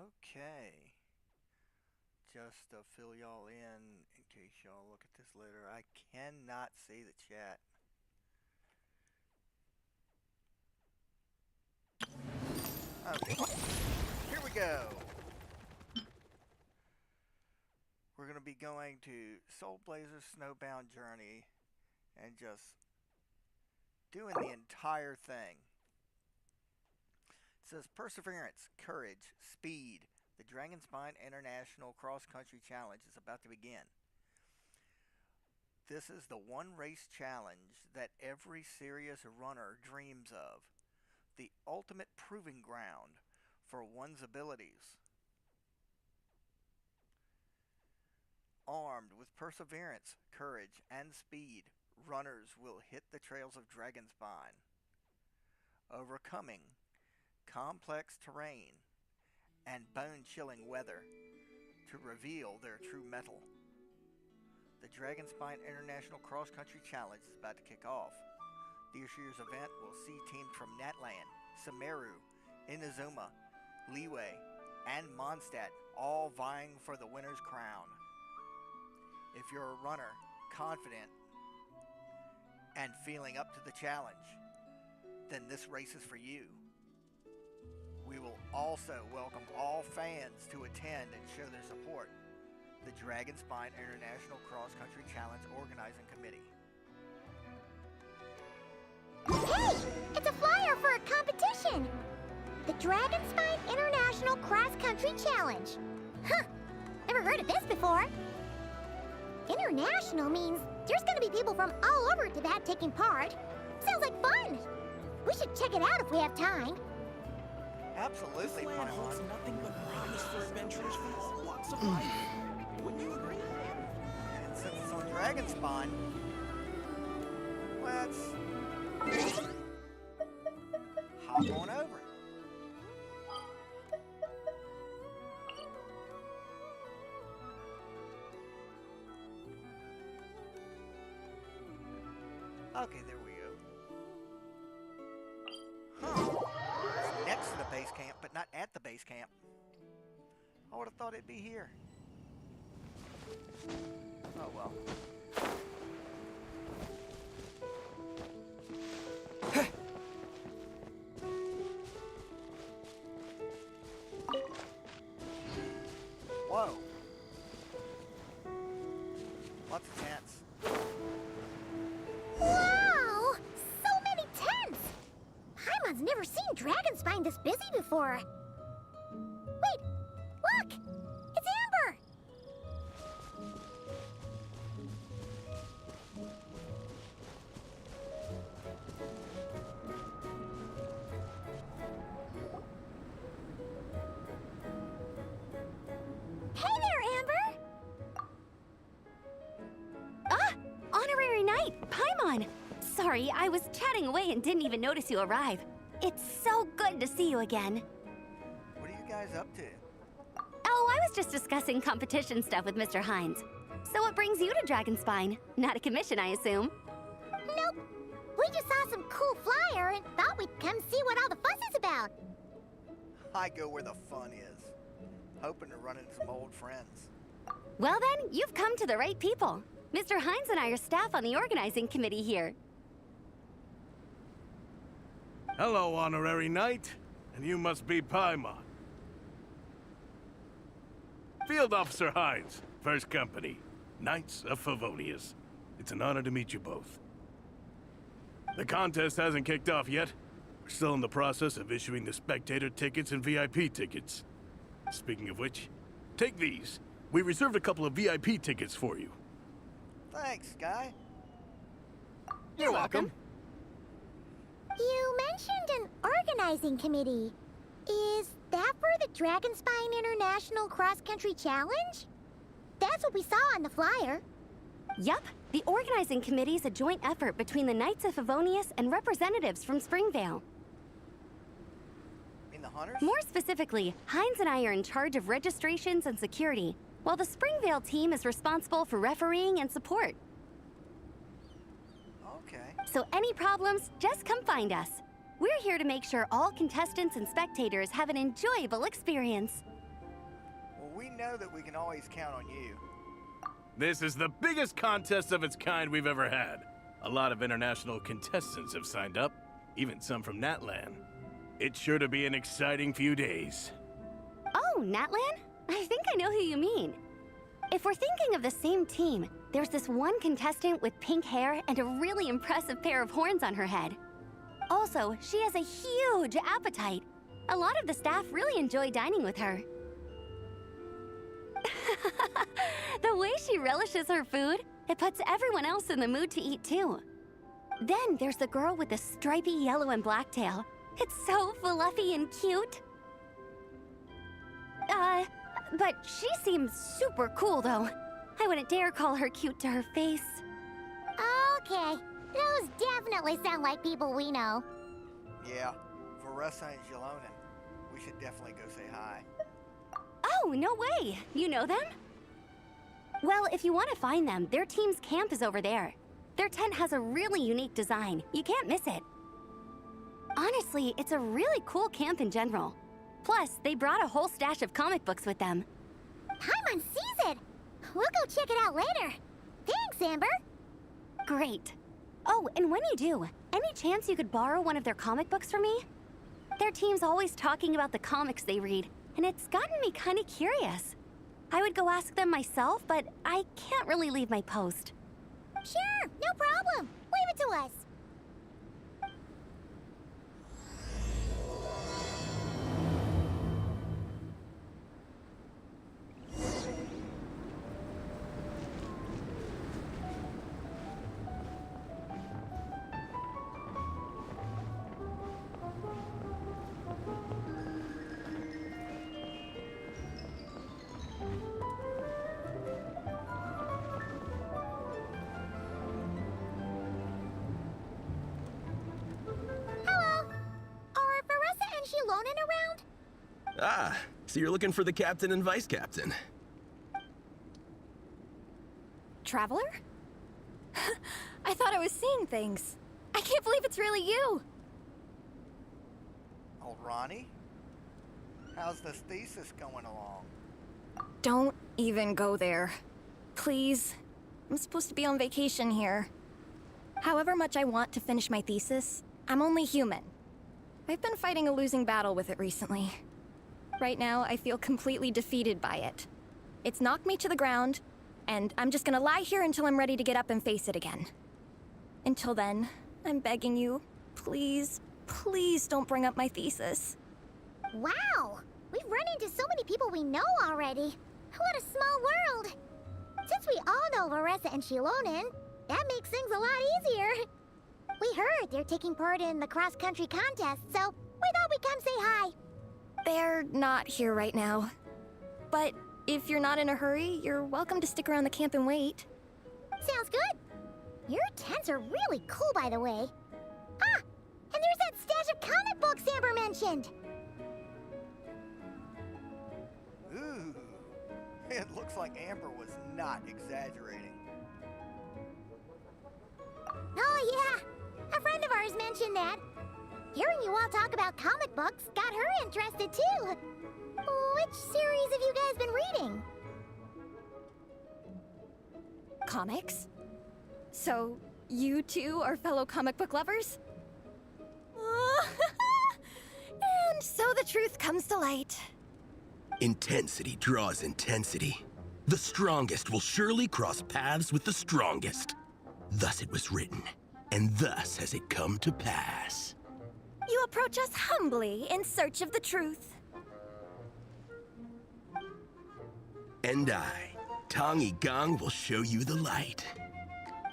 Okay. Just to fill y'all in case y'all look at this later, I cannot see the chat. Okay. Here we go. We're going to be going to Soul Blazer's Snowbound journey and just doing the entire thing. It says perseverance, courage, speed. The Dragonspine International Cross Country Challenge is about to begin. This is the one race challenge that every serious runner dreams of. The ultimate proving ground for one's abilities. Armed with perseverance, courage, and speed, runners will hit the trails of Dragonspine, overcoming complex terrain and bone-chilling weather to reveal their true mettle. The Dragonspine International Cross Country Challenge is about to kick off. This year's event will see teams from Natlan, Sumeru, Inazuma, Liyue, and Mondstadt all vying for the winner's crown. If you're a runner, confident, and feeling up to the challenge, then this race is for you. We will also welcome all fans to attend and show their support. The Dragonspine International Cross Country Challenge Organizing Committee. Hey! It's a flyer for a competition! The Dragonspine International Cross Country Challenge. Huh! Never heard of this before. International means there's gonna be people from all over Tibet taking part. Sounds like fun! We should check it out if we have time. Absolutely, This land holds Paimon. nothing but promise for adventurers from all walks of life. Wouldn't you agree? And since it's on Dragonspine, let's hop on over. Okay, there we go. Huh. It's next to the base camp, but not at the base camp. I would have thought it'd be here. Oh well. Whoa. Lots of tents. Wow! So many tents! Paimon's never seen Dragonspine this busy before. Wait! Look! It's Amber! Hey there, Amber! Ah! Honorary Knight, Paimon! Sorry, I was chatting away and didn't even notice you arrive. It's so good to see you again. What are you guys up to? Oh, I was just discussing competition stuff with Mr. Hines. So what brings you to Dragonspine? Not a commission, I assume. Nope. We just saw some cool flyer and thought we'd come see what all the fuss is about. I go where the fun is. Hoping to run into some old friends. Well then, you've come to the right people. Mr. Hines and I are staff on the organizing committee here. Hello, Honorary Knight. And you must be Paimon. Field Officer Hines, First Company, Knights of Favonius. It's an honor to meet you both. The contest hasn't kicked off yet. We're still in the process of issuing the spectator tickets and VIP tickets. Speaking of which, take these. We reserved a couple of VIP tickets for you. Thanks, Guy. You're welcome. You mentioned an organizing committee. Is that for the Dragonspine International Cross Country Challenge? That's what we saw on the flyer. Yup, the organizing committee is a joint effort between the Knights of Favonius and representatives from Springvale. In the hunters? More specifically, Hines and I are in charge of registrations and security, while the Springvale team is responsible for refereeing and support. Okay. So any problems, just come find us. We're here to make sure all contestants and spectators have an enjoyable experience. we know that we can always count on you. This is the biggest contest of its kind we've ever had. A lot of international contestants have signed up, even some from Natlan. It's sure to be an exciting few days. Oh, Natlan? I think I know who you mean. If we're thinking of the same team, there's this one contestant with pink hair and a really impressive pair of horns on her head. Also, she has a huge appetite. A lot of the staff really enjoy dining with her. The way she relishes her food, it puts everyone else in the mood to eat too. Then there's the girl with the stripy yellow and black tail. It's so fluffy and cute. But she seems super cool though. I wouldn't dare call her cute to her face. Okay, those definitely sound like people we know. Yeah, Varessa and Jalonen. We should definitely go say hi. Oh, no way! You know them? Well, if you want to find them, their team's camp is over there. Their tent has a really unique design. You can't miss it. Honestly, it's a really cool camp in general. Plus, they brought a whole stash of comic books with them. Paimon sees it! We'll go check it out later. Thanks, Amber. Great. Oh, and when you do, any chance you could borrow one of their comic books from me? Their team's always talking about the comics they read, and it's gotten me kind of curious. I would go ask them myself, but I can't really leave my post. Sure, no problem. Leave it to us. Around? Ah, so you're looking for the captain and vice captain. Traveler? I thought I was seeing things. I can't believe it's really you. Oh, Ronnie? How's this thesis going along? Don't even go there. Please. I'm supposed to be on vacation here. However much I want to finish my thesis, I'm only human. I've been fighting a losing battle with it recently. Right now, I feel completely defeated by it. It's knocked me to the ground, and I'm just gonna lie here until I'm ready to get up and face it again. Until then, I'm begging you, please, please don't bring up my thesis. Wow! We've run into so many people we know already. What a small world! Since we all know Varessa and Shilonen, that makes things a lot easier. We heard they're taking part in the cross-country contest, so we thought we'd come say hi. They're not here right now. But if you're not in a hurry, you're welcome to stick around the camp and wait. Sounds good. Your tents are really cool, by the way. Ah! And there's that stash of comic books Amber mentioned! Ooh. It looks like Amber was not exaggerating. Oh, yeah. A friend of ours mentioned that. Hearing you all talk about comic books got her interested, too. Which series have you guys been reading? Comics? So, you two are fellow comic book lovers? And so the truth comes to light. Intensity draws intensity. The strongest will surely cross paths with the strongest. Thus it was written, and thus has it come to pass. You approach us humbly in search of the truth. And I, Tongi Gang, will show you the light.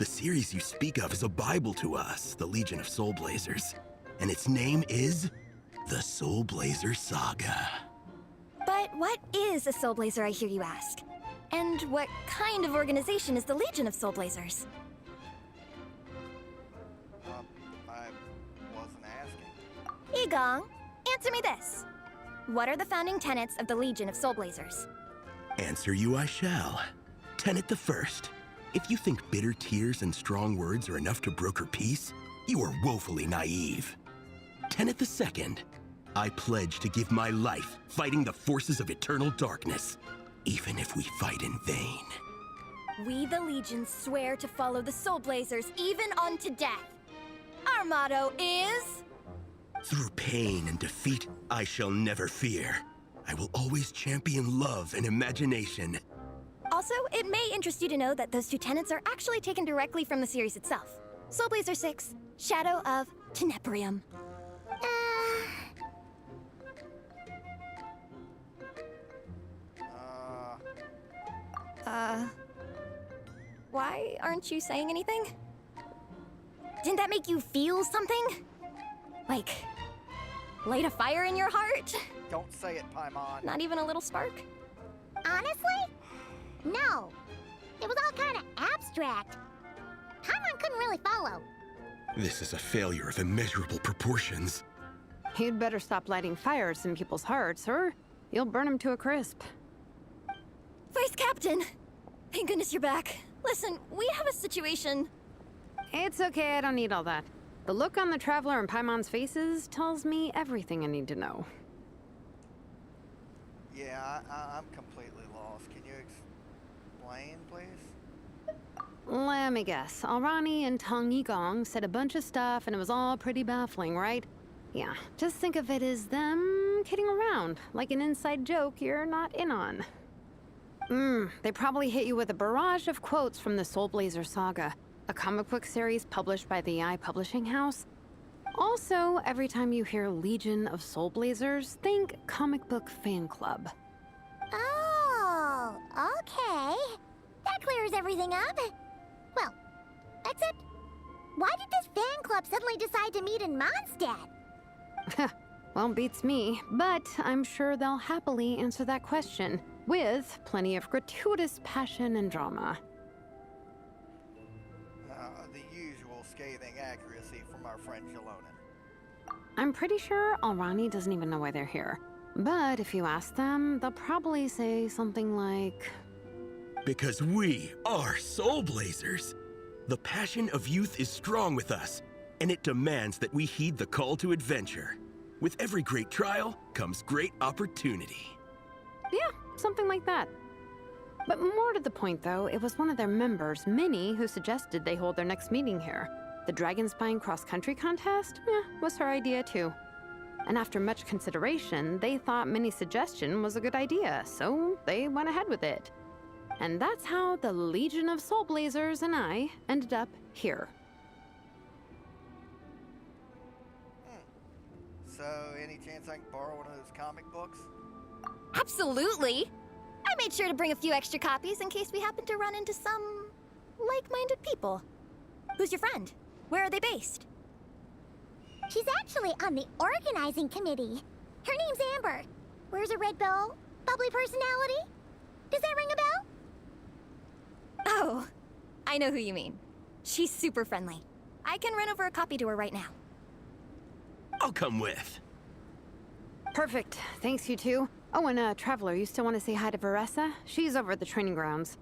The series you speak of is a Bible to us, the Legion of Soul Blazers, and its name is the Soul Blazer Saga. But what is a Soul Blazer, I hear you ask? And what kind of organization is the Legion of Soul Blazers? I wasn't asking. Igong, answer me this. What are the founding tenets of the Legion of Soul Blazers? Answer you I shall. Tenet the first. If you think bitter tears and strong words are enough to broker peace, you are woefully naive. Tenet the second. I pledge to give my life fighting the forces of eternal darkness. even if we fight in vain. We, the Legion, swear to follow the Soul Blazers even unto death. Our motto is... Through pain and defeat, I shall never fear. I will always champion love and imagination. Also, it may interest you to know that those two tenets are actually taken directly from the series itself. Soul Blazer 6, Shadow of Tenebrium. Why aren't you saying anything? Didn't that make you feel something? Like, light a fire in your heart? Don't say it, Paimon. Not even a little spark? Honestly? No. It was all kind of abstract. Paimon couldn't really follow. This is a failure of immeasurable proportions. You'd better stop lighting fires in people's hearts, or you'll burn them to a crisp. Vice Captain! Thank goodness you're back. Listen, we have a situation. It's okay, I don't need all that. The look on the Traveler and Paimon's faces tells me everything I need to know. Yeah, I'm completely lost. Can you explain, please? Let me guess. Alrani and Tong Yigong said a bunch of stuff and it was all pretty baffling, right? Yeah, just think of it as them kidding around, like an inside joke you're not in on. They probably hit you with a barrage of quotes from the Soul Blazer saga, a comic book series published by the Publishing House. Also, every time you hear Legion of Soul Blazers, think comic book fan club. Oh, okay. That clears everything up. Well, except, why did this fan club suddenly decide to meet in Mondstadt? Well, beats me, but I'm sure they'll happily answer that question, with plenty of gratuitous passion and drama. The usual scathing accuracy from our friend Jalonen. I'm pretty sure Alrani doesn't even know why they're here. But if you ask them, they'll probably say something like... Because we are Soul Blazers. The passion of youth is strong with us, and it demands that we heed the call to adventure. With every great trial comes great opportunity. Yeah, something like that. But more to the point, though, it was one of their members, Minnie, who suggested they hold their next meeting here. The Dragonspine cross-country contest? Was her idea, too. And after much consideration, they thought Minnie's suggestion was a good idea, so they went ahead with it. And that's how the Legion of Soul Blazers and I ended up here. So, any chance I can borrow one of those comic books? Absolutely! I made sure to bring a few extra copies in case we happen to run into some like-minded people. Who's your friend? Where are they based? She's actually on the organizing committee. Her name's Amber. Wears a red bow, bubbly personality. Does that ring a bell? Oh, I know who you mean. She's super friendly. I can run over a copy to her right now. I'll come with. Perfect. Thanks, you two. Oh, and Traveler, you still want to say hi to Veressa? She's over at the training grounds.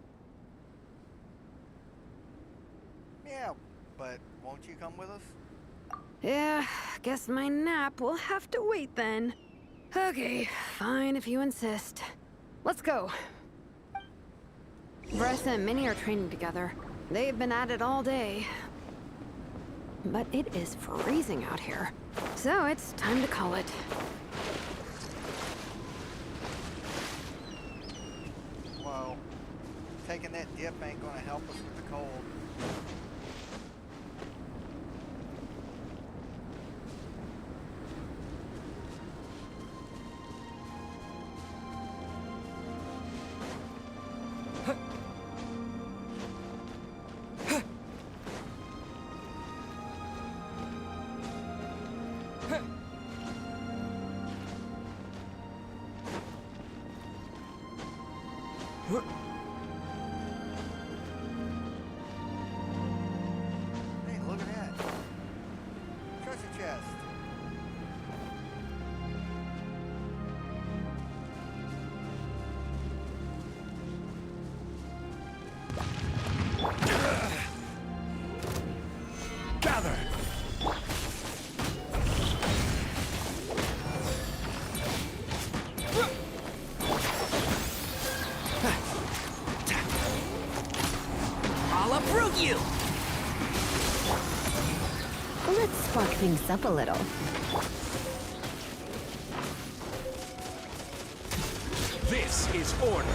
Yeah, but won't you come with us? Yeah, guess my nap will have to wait then. Okay, fine if you insist. Let's go. Veressa and Minnie are training together. They've been at it all day. But it is freezing out here. So it's time to call it. Well, taking that dip ain't gonna help us with the cold. Hey, look at that. Treasure chest. Gather! You! Let's spark things up a little. This is order.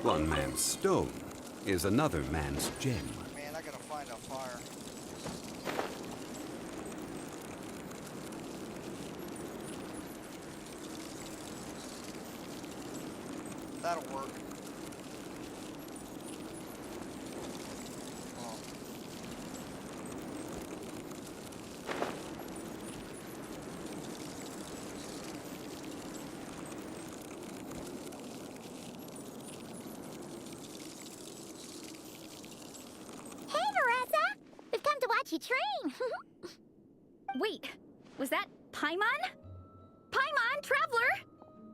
One man's stone is another man's gem. Man, I gotta find a fire. That'll work. Oh. Hey, Marissa! We've come to watch you train. Wait, was that Paimon? Paimon, Traveler!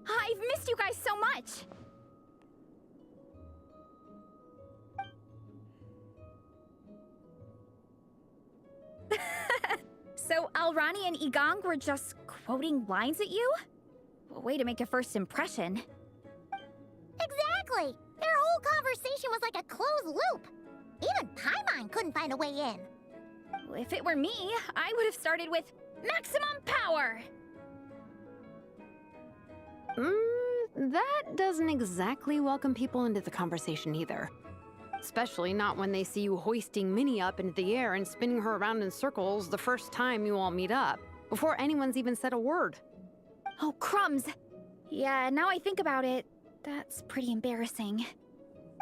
I've missed you guys so much! So Alrani and Igong were just quoting lines at you? Well, way to make a first impression. Exactly! Their whole conversation was like a closed loop. Even Paimon couldn't find a way in. If it were me, I would have started with maximum power! That doesn't exactly welcome people into the conversation either. Especially not when they see you hoisting Minnie up into the air and spinning her around in circles the first time you all meet up, before anyone's even said a word. Oh, crumbs! Yeah, now I think about it, that's pretty embarrassing.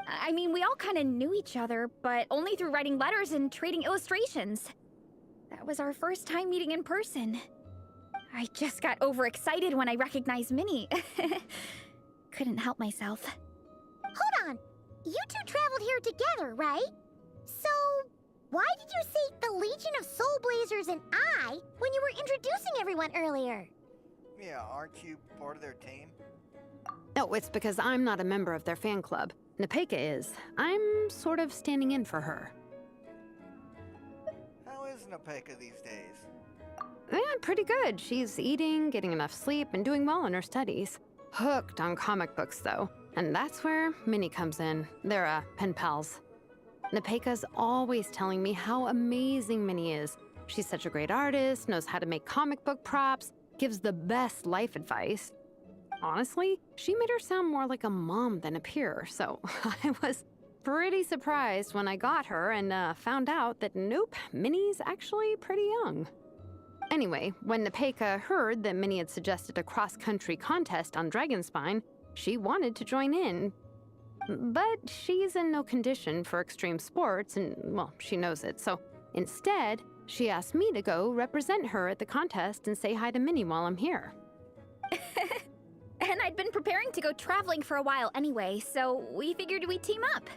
I mean, we all kind of knew each other, but only through writing letters and trading illustrations. That was our first time meeting in person. I just got overexcited when I recognized Minnie. Couldn't help myself. Hold on. You two traveled here together, right? So, why did you say the Legion of Soul Blazers and I when you were introducing everyone earlier? Yeah, aren't you part of their team? No, it's because I'm not a member of their fan club. Nepeka is. I'm sort of standing in for her. How is Nepeka these days? Yeah, pretty good. She's eating, getting enough sleep, and doing well in her studies. Hooked on comic books, though. And that's where Minnie comes in. They're, pen pals. Nepeka's always telling me how amazing Minnie is. She's such a great artist, knows how to make comic book props, gives the best life advice. Honestly, she made her sound more like a mom than a peer, so I was pretty surprised when I got her and found out that nope, Minnie's actually pretty young. Anyway, when Nepeka heard that Minnie had suggested a cross-country contest on Dragonspine, she wanted to join in. But she's in no condition for extreme sports, and, well, she knows it, so instead, she asked me to go represent her at the contest and say hi to Minnie while I'm here. And I'd been preparing to go traveling for a while anyway, so we figured we'd team up.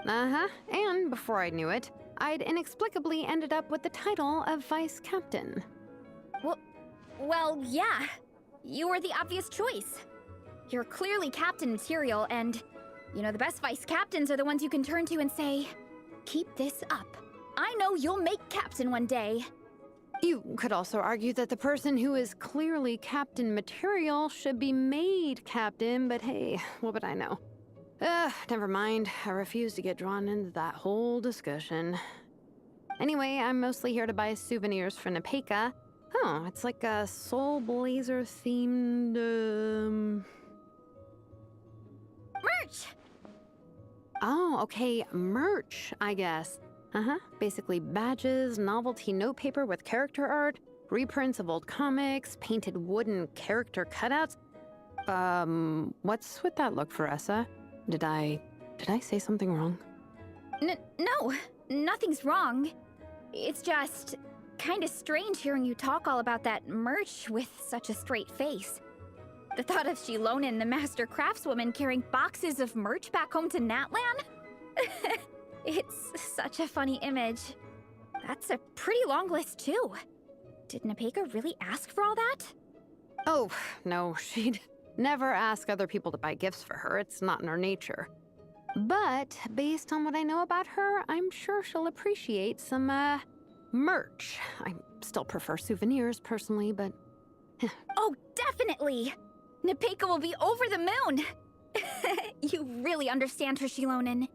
Uh-huh, and before I knew it, I'd inexplicably ended up with the title of Vice Captain. Well, yeah. You were the obvious choice. You're clearly captain material, and, you know, the best vice captains are the ones you can turn to and say, keep this up. I know you'll make captain one day. You could also argue that the person who is clearly captain material should be made captain, but hey, what would I know? Never mind. I refuse to get drawn into that whole discussion. Anyway, I'm mostly here to buy souvenirs for Nepeka. Oh, it's like a Soul Blazer themed, Merch! Oh, okay, merch, I guess. Basically badges, novelty notepaper with character art, reprints of old comics, painted wooden character cutouts. What's with that look, Veressa? Did I say something wrong? No, nothing's wrong. It's just kinda strange hearing you talk all about that merch with such a straight face. The thought of Shilonin, the master craftswoman, carrying boxes of merch back home to Natlan? It's such a funny image. That's a pretty long list, too. Did Nepeka really ask for all that? Oh, no, she'd never ask other people to buy gifts for her. It's not in her nature. But based on what I know about her, I'm sure she'll appreciate some, merch. I still prefer souvenirs, personally, but... Oh, definitely! Nepeka will be over the moon! You really understand her, Shilonen.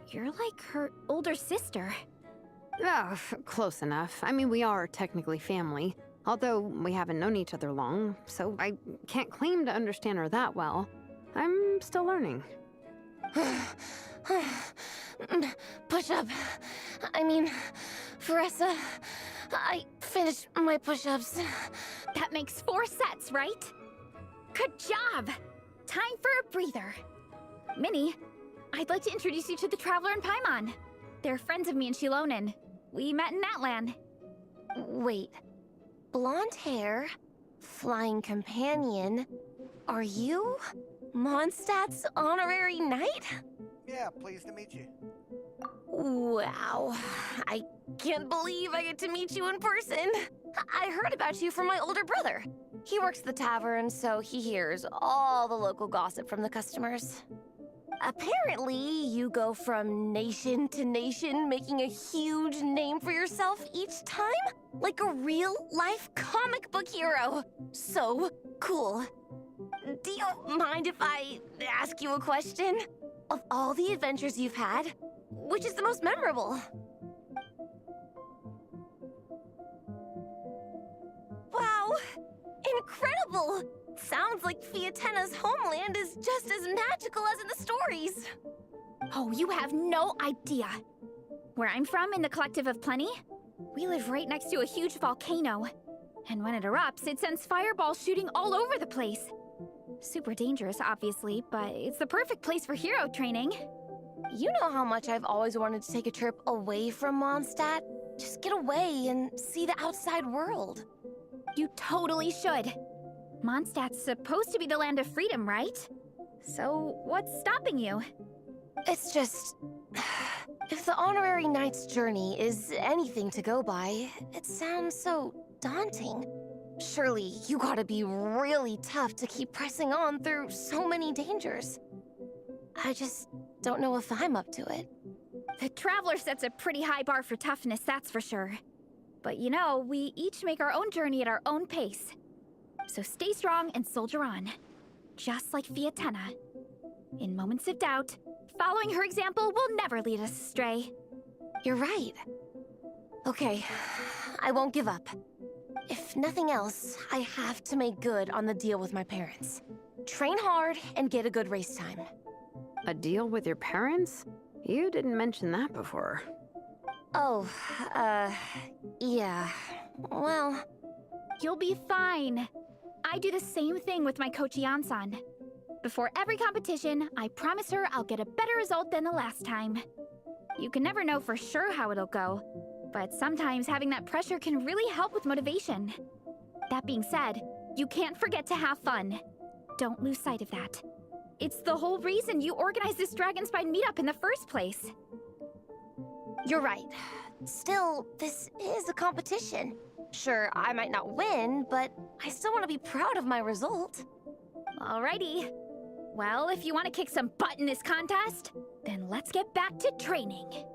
You're like her older sister. Oh, close enough. I mean, we are technically family, although we haven't known each other long, so I can't claim to understand her that well. I'm still learning. Push-up. I mean, Faressa, I finished my push-ups. That makes 4 sets, right? Good job! Time for a breather. Minnie, I'd like to introduce you to the Traveler and Paimon. They're friends of me and Shilonen. We met in Atlan. Wait. Blonde hair, flying companion. Are you Mondstadt's honorary knight? Yeah, pleased to meet you. Wow. I can't believe I get to meet you in person. I heard about you from my older brother. He works at the tavern, so he hears all the local gossip from the customers. Apparently, you go from nation to nation, making a huge name for yourself each time? Like a real-life comic book hero. So cool. Do you mind if I ask you a question? Of all the adventures you've had, which is the most memorable? Wow! Incredible! Sounds like Fiatenna's homeland is just as magical as in the stories. Oh, you have no idea. Where I'm from, in the Collective of Plenty, we live right next to a huge volcano. And when it erupts, it sends fireballs shooting all over the place. Super dangerous, obviously, but it's the perfect place for hero training. You know how much I've always wanted to take a trip away from Mondstadt? Just get away and see the outside world. You totally should. Mondstadt's supposed to be the land of freedom, right? So, what's stopping you? It's just... if the honorary knight's journey is anything to go by, it sounds so daunting. Surely you gotta be really tough to keep pressing on through so many dangers. I just don't know if I'm up to it. The Traveler sets a pretty high bar for toughness, that's for sure. But you know, we each make our own journey at our own pace. So stay strong and soldier on. Just like Fiatenna. In moments of doubt, following her example will never lead us astray. You're right. Okay, I won't give up. If nothing else, I have to make good on the deal with my parents. Train hard and get a good race time. A deal with your parents? You didn't mention that before. Oh, yeah. Well... You'll be fine. I do the same thing with my coach Yansan. Before every competition, I promise her I'll get a better result than the last time. You can never know for sure how it'll go, but sometimes having that pressure can really help with motivation. That being said, you can't forget to have fun. Don't lose sight of that. It's the whole reason you organized this Dragonspine meetup in the first place. You're right. Still, this is a competition. Sure, I might not win, but I still want to be proud of my result. Alrighty. Well, if you want to kick some butt in this contest, then let's get back to training.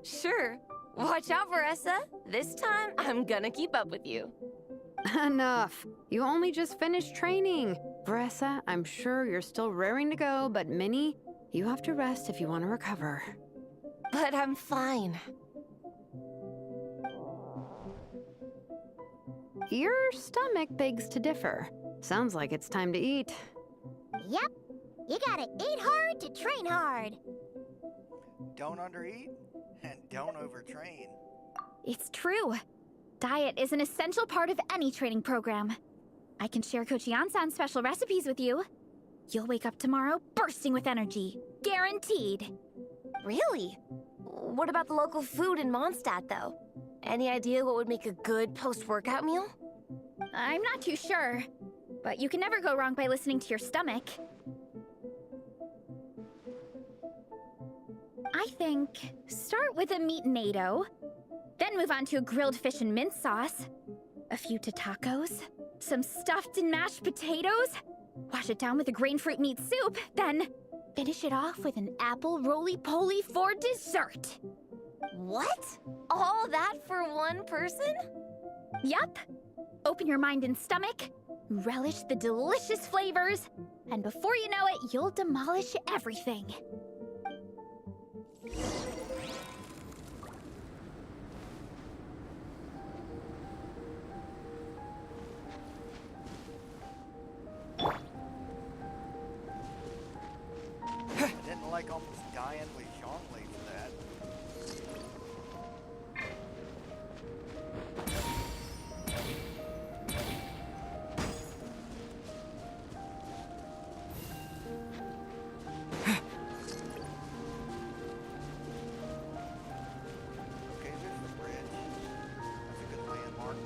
Sure. Watch out, Faressa. This time, I'm gonna keep up with you. Enough. You only just finished training. Faressa, I'm sure you're still raring to go, but Minnie, you have to rest if you want to recover. But I'm fine. Your stomach begs to differ. Sounds like it's time to eat. Yep. You gotta eat hard to train hard. Don't undereat and don't overtrain. It's true. Diet is an essential part of any training program. I can share Coach Yansan's special recipes with you. You'll wake up tomorrow bursting with energy. Guaranteed. Really? What about the local food in Mondstadt, though? Any idea what would make a good post-workout meal? I'm not too sure, but you can never go wrong by listening to your stomach. I think start with a meat natto, then move on to a grilled fish and mint sauce, a few tacos, some stuffed and mashed potatoes, wash it down with a grain fruit meat soup, then finish it off with an apple roly-poly for dessert. What? All that for one person? Yup. Open your mind and stomach, relish the delicious flavors, and before you know it, you'll demolish everything. I didn't like almost dying with Zhongli for that. Okay, there's the bridge. That's a good landmark.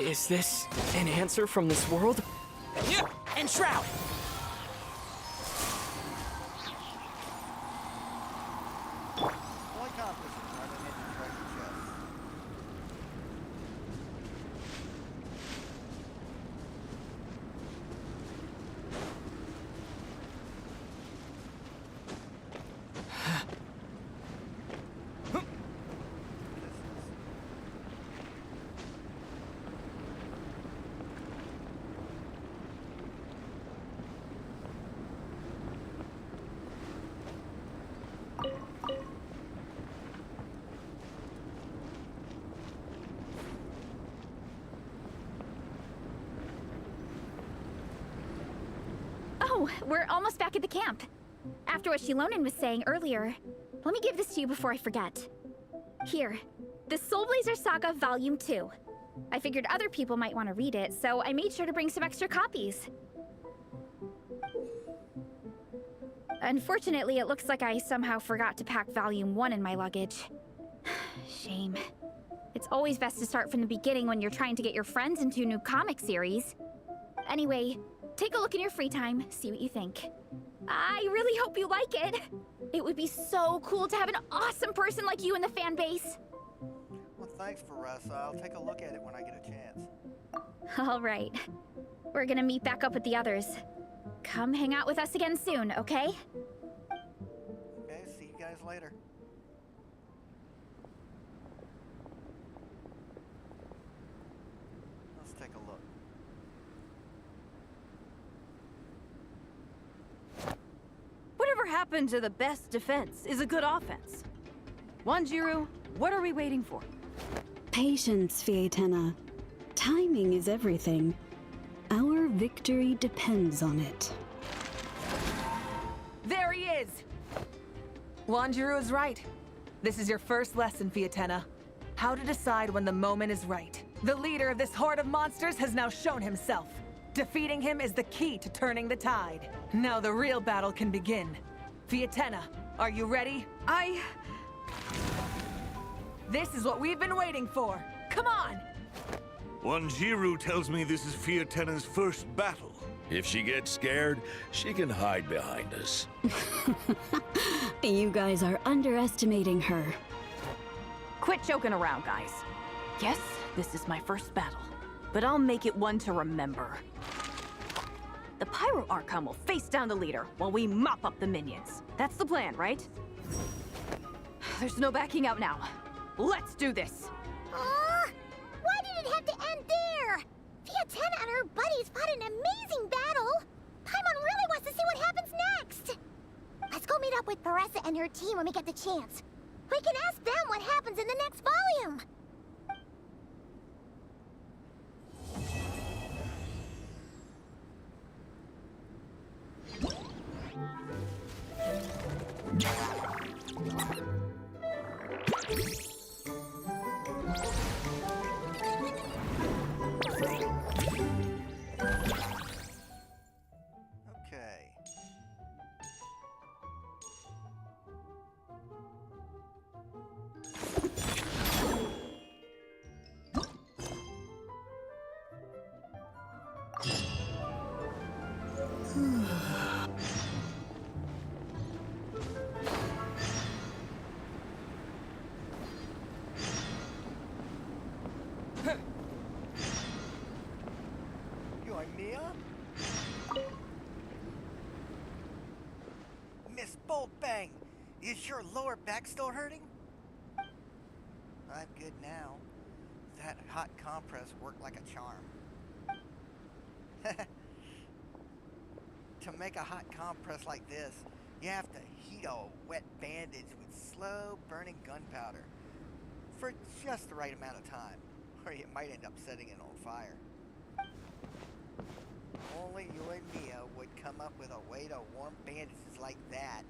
Is this an answer from this world? Yeah, and Shroud! Well, I accomplished it. I didn't hit the treasure chest. Oh, we're almost back at the camp. After what Shilonen was saying earlier, let me give this to you before I forget. Here, the Soul Blazer Saga Volume 2. I figured other people might want to read it, so I made sure to bring some extra copies. Unfortunately, it looks like I somehow forgot to pack Volume 1 in my luggage. Shame. It's always best to start from the beginning when you're trying to get your friends into a new comic series. Anyway, take a look in your free time, see what you think. I really hope you like it. It would be so cool to have an awesome person like you in the fan base. Well, thanks, Faressa. I'll take a look at it when I get a chance. All right. We're gonna meet back up with the others. Come hang out with us again soon, okay? Okay, see you guys later. Let's take a look. Whatever happened to the best defense is a good offense? Wanjiru, what are we waiting for? Patience, Fietena. Timing is everything. Our victory depends on it. There he is! Wanjiru is right. This is your first lesson, Fietena. How to decide when the moment is right. The leader of this horde of monsters has now shown himself. Defeating him is the key to turning the tide. Now the real battle can begin. Fietena, are you ready? This is what we've been waiting for. Come on! Wanjiru tells me this is Fietena's first battle. If she gets scared, she can hide behind us. You guys are underestimating her. Quit joking around, guys. Yes, this is my first battle, but I'll make it one to remember. The Pyro Archon will face down the leader while we mop up the minions. That's the plan, right? There's no backing out now. Let's do this! Why did it have to end there? Fietena and her buddies fought an amazing battle. Paimon really wants to see what happens next. Let's go meet up with Paressa and her team when we get the chance. We can ask them what happens in the next volume. Okay. Is your lower back still hurting? I'm good now. That hot compress worked like a charm. To make a hot compress like this, you have to heat a wet bandage with slow burning gunpowder for just the right amount of time, or you might end up setting it on fire. Only you and Mia would come up with a way to warm bandages like that.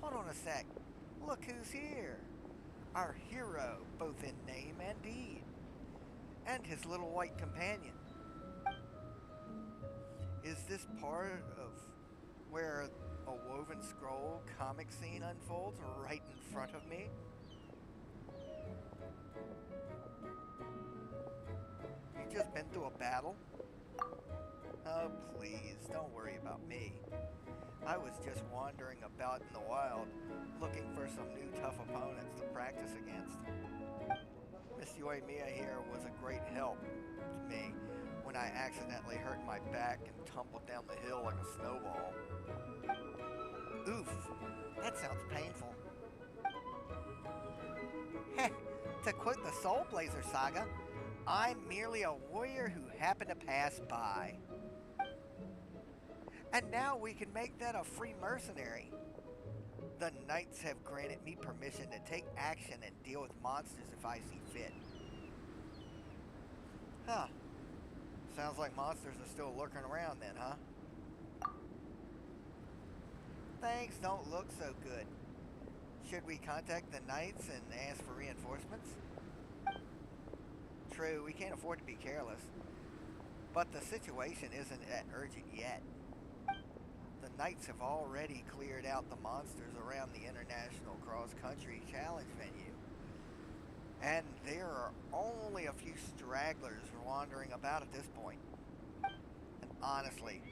Hold on a sec. Look who's here. Our hero, both in name and deed. And his little white companion. Is this part of where a woven scroll comic scene unfolds right in front of me? You just been through a battle? Oh, please, don't worry about me. I was just wandering about in the wild, looking for some new tough opponents to practice against. Miss Yoimiya here was a great help to me when I accidentally hurt my back and tumbled down the hill like a snowball. Oof, that sounds painful. Heh, to quote the Soul Blazer saga, I'm merely a warrior who happened to pass by. And now we can make that a free mercenary. The Knights have granted me permission to take action and deal with monsters if I see fit. Huh. Sounds like monsters are still lurking around then, huh? Things don't look so good. Should we contact the Knights and ask for reinforcements? True, we can't afford to be careless. But the situation isn't that urgent yet. The Knights have already cleared out the monsters around the International Cross-Country Challenge venue. And there are only a few stragglers wandering about at this point. And honestly,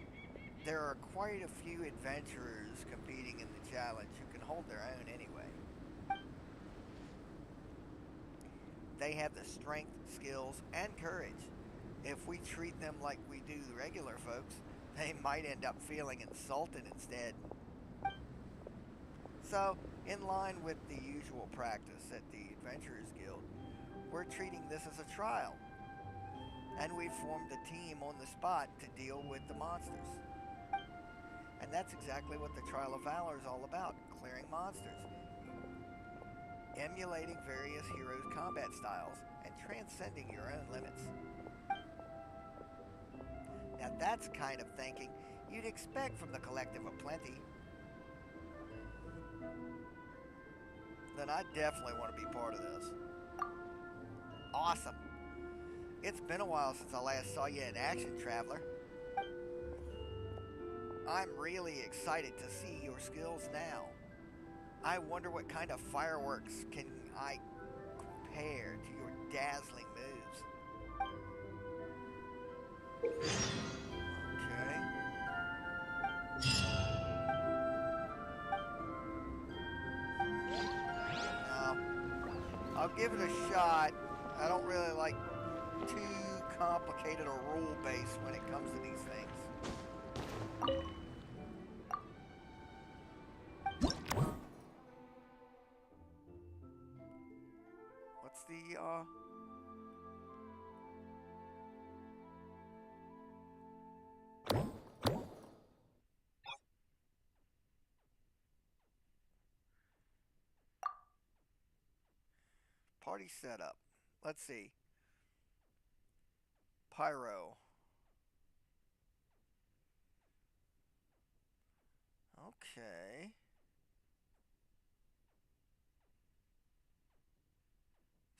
there are quite a few adventurers competing in the challenge who can hold their own anyway. They have the strength, skills, and courage. If we treat them like we do the regular folks, they might end up feeling insulted instead. So, in line with the usual practice at the Adventurers Guild, we're treating this as a trial. And we've formed a team on the spot to deal with the monsters. And that's exactly what the Trial of Valor is all about, clearing monsters. Emulating various heroes' combat styles and transcending your own limits. Now that's kind of thinking you'd expect from the Collective of Plenty. Then I definitely want to be part of this. Awesome. It's been a while since I last saw you in action, Traveler. I'm really excited to see your skills now. I wonder what kind of fireworks can I compare to your dazzling moves. Okay. Now, I'll give it a shot. I don't really like too complicated a rule base when it comes to these things. What's the party setup? Let's see. Pyro. Okay.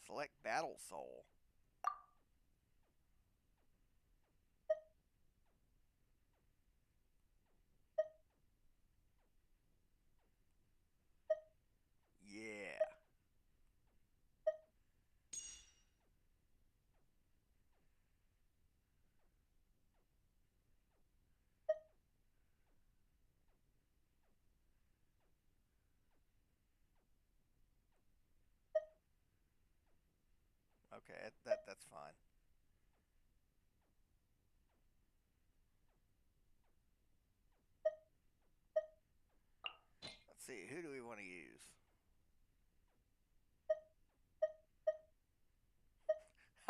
Select Battle Soul. Yeah. Okay, that's fine. Let's see,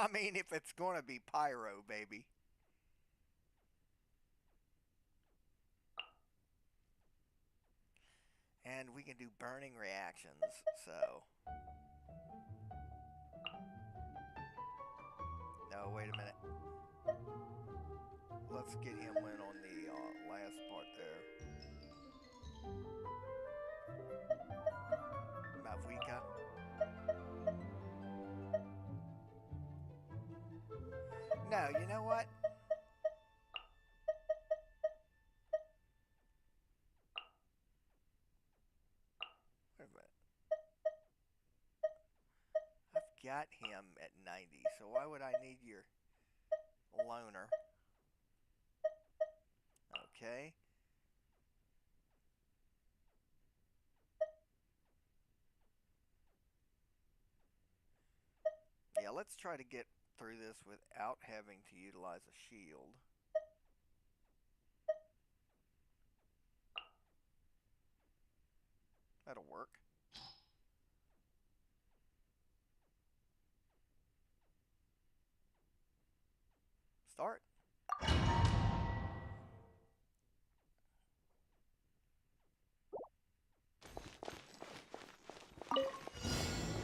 I mean, if it's going to be pyro, baby. And we can do burning reactions, so. No, wait a minute. Let's get him in on the last part there. Mavika. No, you know what? Wait a minute. I've got him at 90, so why would I need your loner? Okay. Yeah, let's try to get through this without having to utilize a shield. That'll work. Start.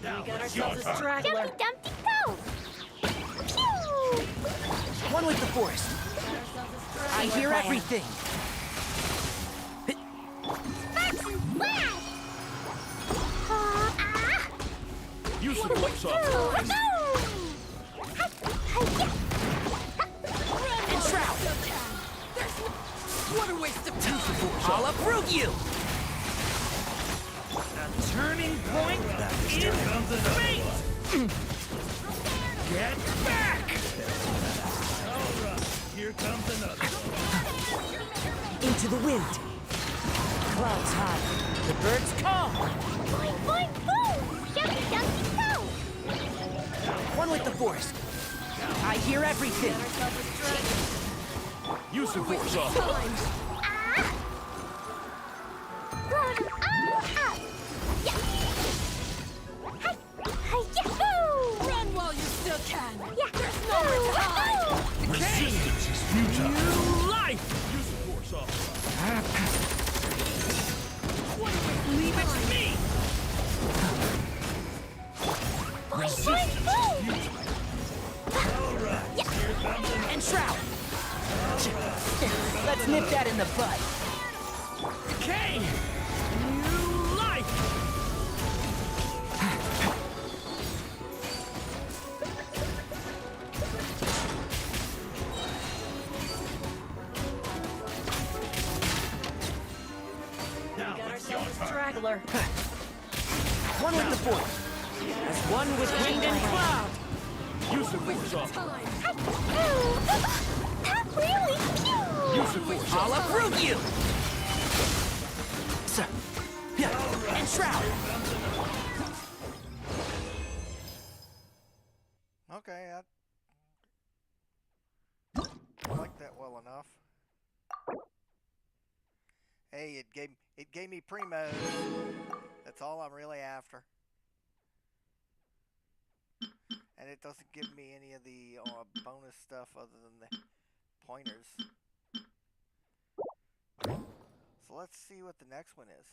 We got ourselves a straggler. Dumpty Dumpty go! Pew! One with the forest. I hear everything. Sparks and flash! Use the force off. And Shroud. What a waste of time. I'll uproot you. Turning point in fate! Get back! All right, here comes another. Into the wind. Clouds high. The birds call. Boing, boing, boom! Dumpty Dumpty go! One with the forest. I hear everything. Use the force off. Run all up! Run while you still can. Yeah. There's nowhere to hide. Resistance is futile. New life. Use the force off. Leave it to me. Resistance is futile. All right, here comes another. And Shroud. Let's nip that in the bud. Okay. New life. Now it's your turn. Straggler. One with the force. As one with wind and cloud. Use the force off. Not really! Pew! Use the force I'll off. uproot you. So, yeah. And Shroud. Okay, I like that well enough. Hey, it gave me primo. That's all I'm really after. And it doesn't give me any of the bonus stuff other than the pointers. So let's see what the next one is.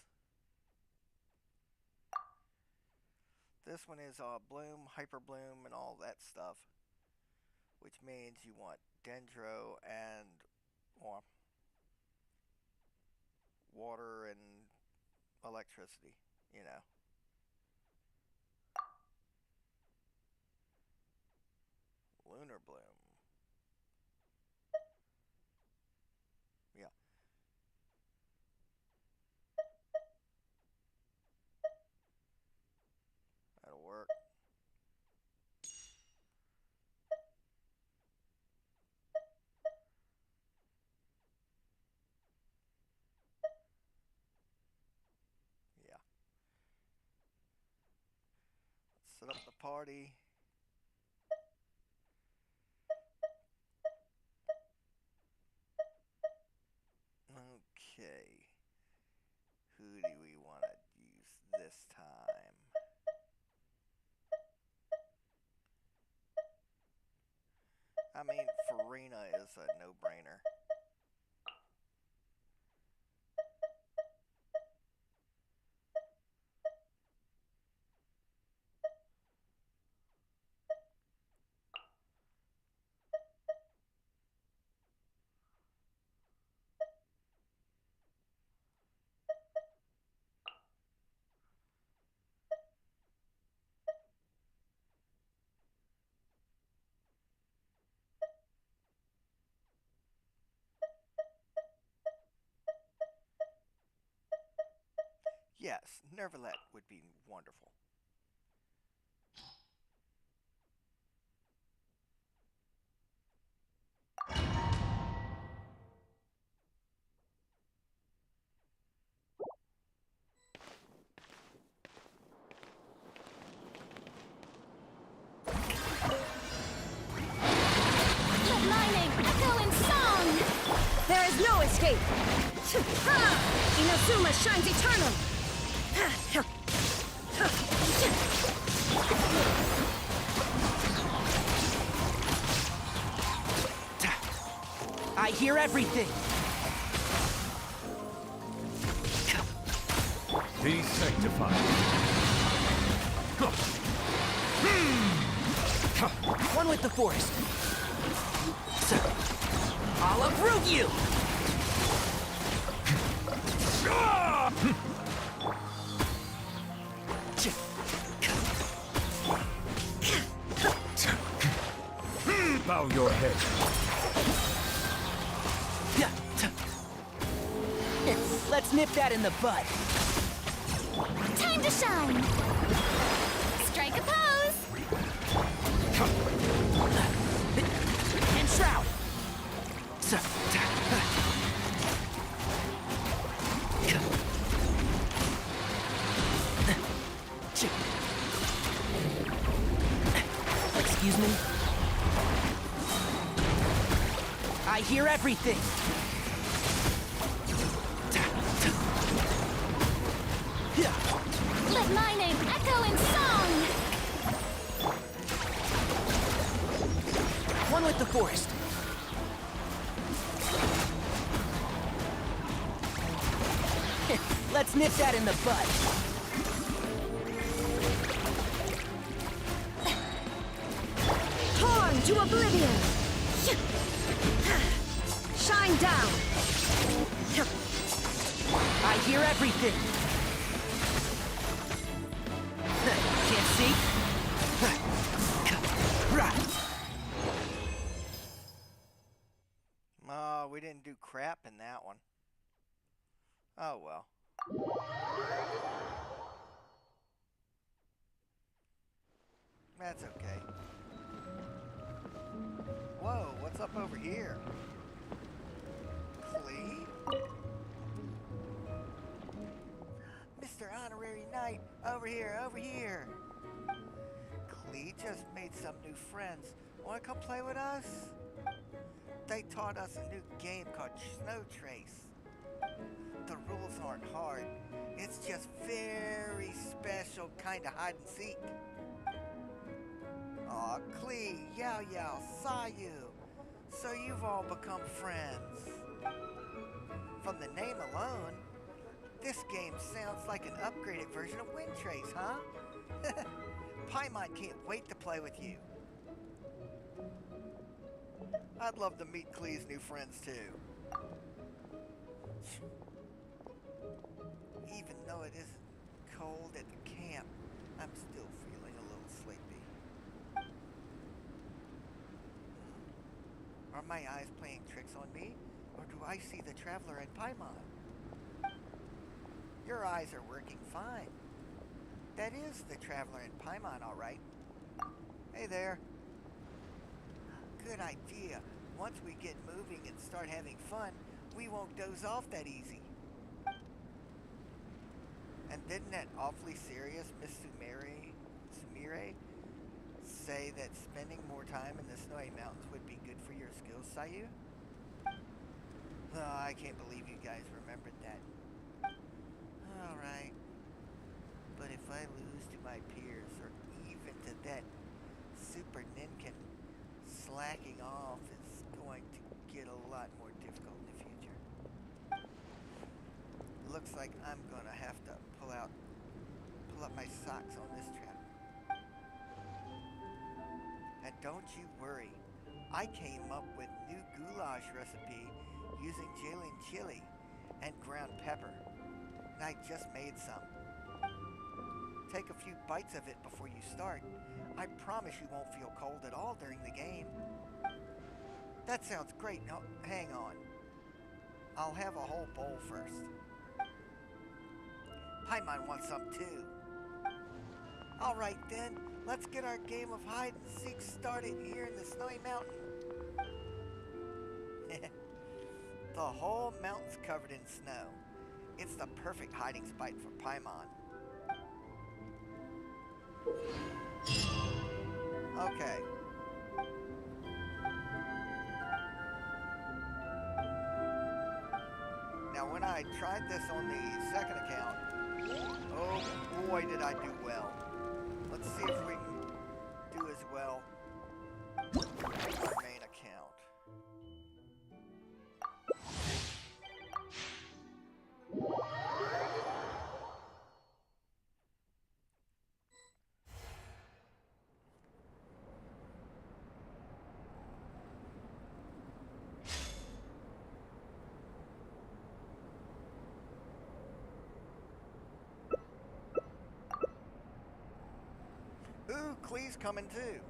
This one is Bloom, Hyper Bloom, and all that stuff. Which means you want Dendro and water and electricity, you know. Lunar Bloom. Yeah. That'll work. Yeah. Let's set up the party. Okay. Who do we want to use this time? I mean, Farina is a no-brainer. Yes, Neverlet would be wonderful. Let my name echo in song! There is no escape! Inazuma shines eternal! I hear everything! Be sanctified. One with the forest. I'll uproot you! Bow your head. Let's nip that in the bud. Time to shine! Strike a pose! And shroud. Excuse me? I hear everything. Let my name echo in song! One with the forest. Let's nip that in the bud. Torn to oblivion! Shine down! I hear everything. Can't see? Oh, we didn't do crap in that one. Oh well. That's okay. Whoa, what's up over here? Clee? Mr. Honorary Knight, over here, over here! Clee just made some new friends. Wanna come play with us? They taught us a new game called Snow Trace. The rules aren't hard. It's just very special kind of hide and seek. Aw, Clee, Yao Yao, saw you. So you've all become friends. From the name alone, this game sounds like an upgraded version of Wind Trace, huh? Paimon can't wait to play with you. I'd love to meet Clee's new friends too. Even though it isn't cold at the camp, I'm still feeling a little sleepy. Are my eyes playing tricks on me? Or do I see the traveler in Paimon? Your eyes are working fine. That is the traveler in Paimon, all right. Hey there. Good idea. Once we get moving and start having fun, we won't doze off that easy. And didn't that awfully serious Miss Sumire say that spending more time in the snowy mountains would be good for your skills, Sayu? Oh, I can't believe you guys remembered that. Alright. But if I lose to my peers, or even to that super ninkin slacking off looks like I'm gonna have to pull up my socks on this trip. And don't you worry, I came up with new goulash recipe using Jalen chili and ground pepper, and I just made some. Take a few bites of it before you start. I promise you won't feel cold at all during the game. That sounds great. No, hang on. I'll have a whole bowl first. Paimon wants some too. All right then, let's get our game of hide and seek started here in the Snowy Mountain. The whole mountain's covered in snow. It's the perfect hiding spot for Paimon. Okay. Now when I tried this on the second account, oh boy did I do well. Let's see if we can do as well on our main account. Ooh, Klee's coming too.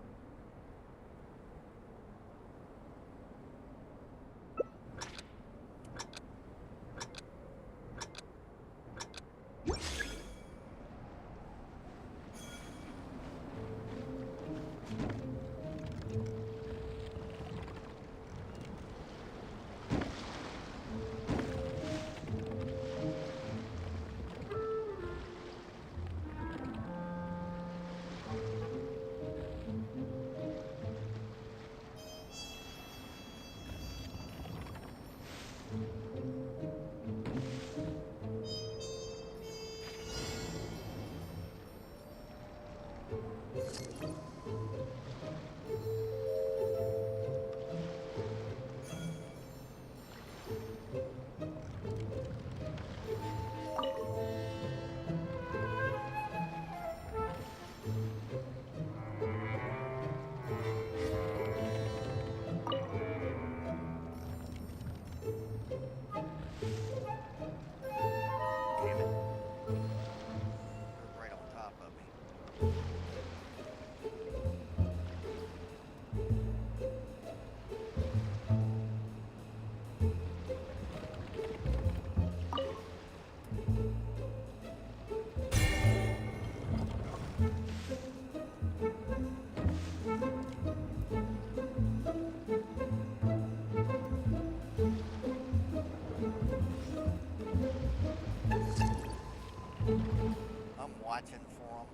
Watching for them.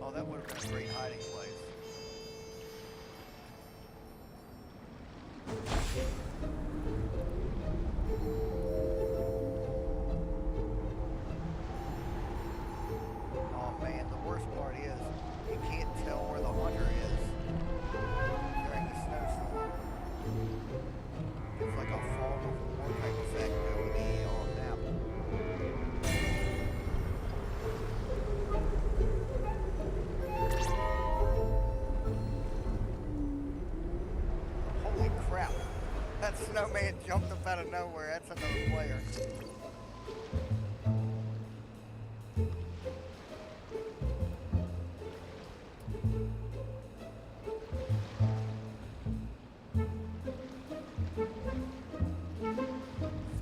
Oh, that would have been a great hiding place. Oh man, the worst part is you can't tell where the hunter is during the snowstorm. It's like a fog of war type effect over the map. Holy crap! That snowman jumped up out of nowhere. That's another player.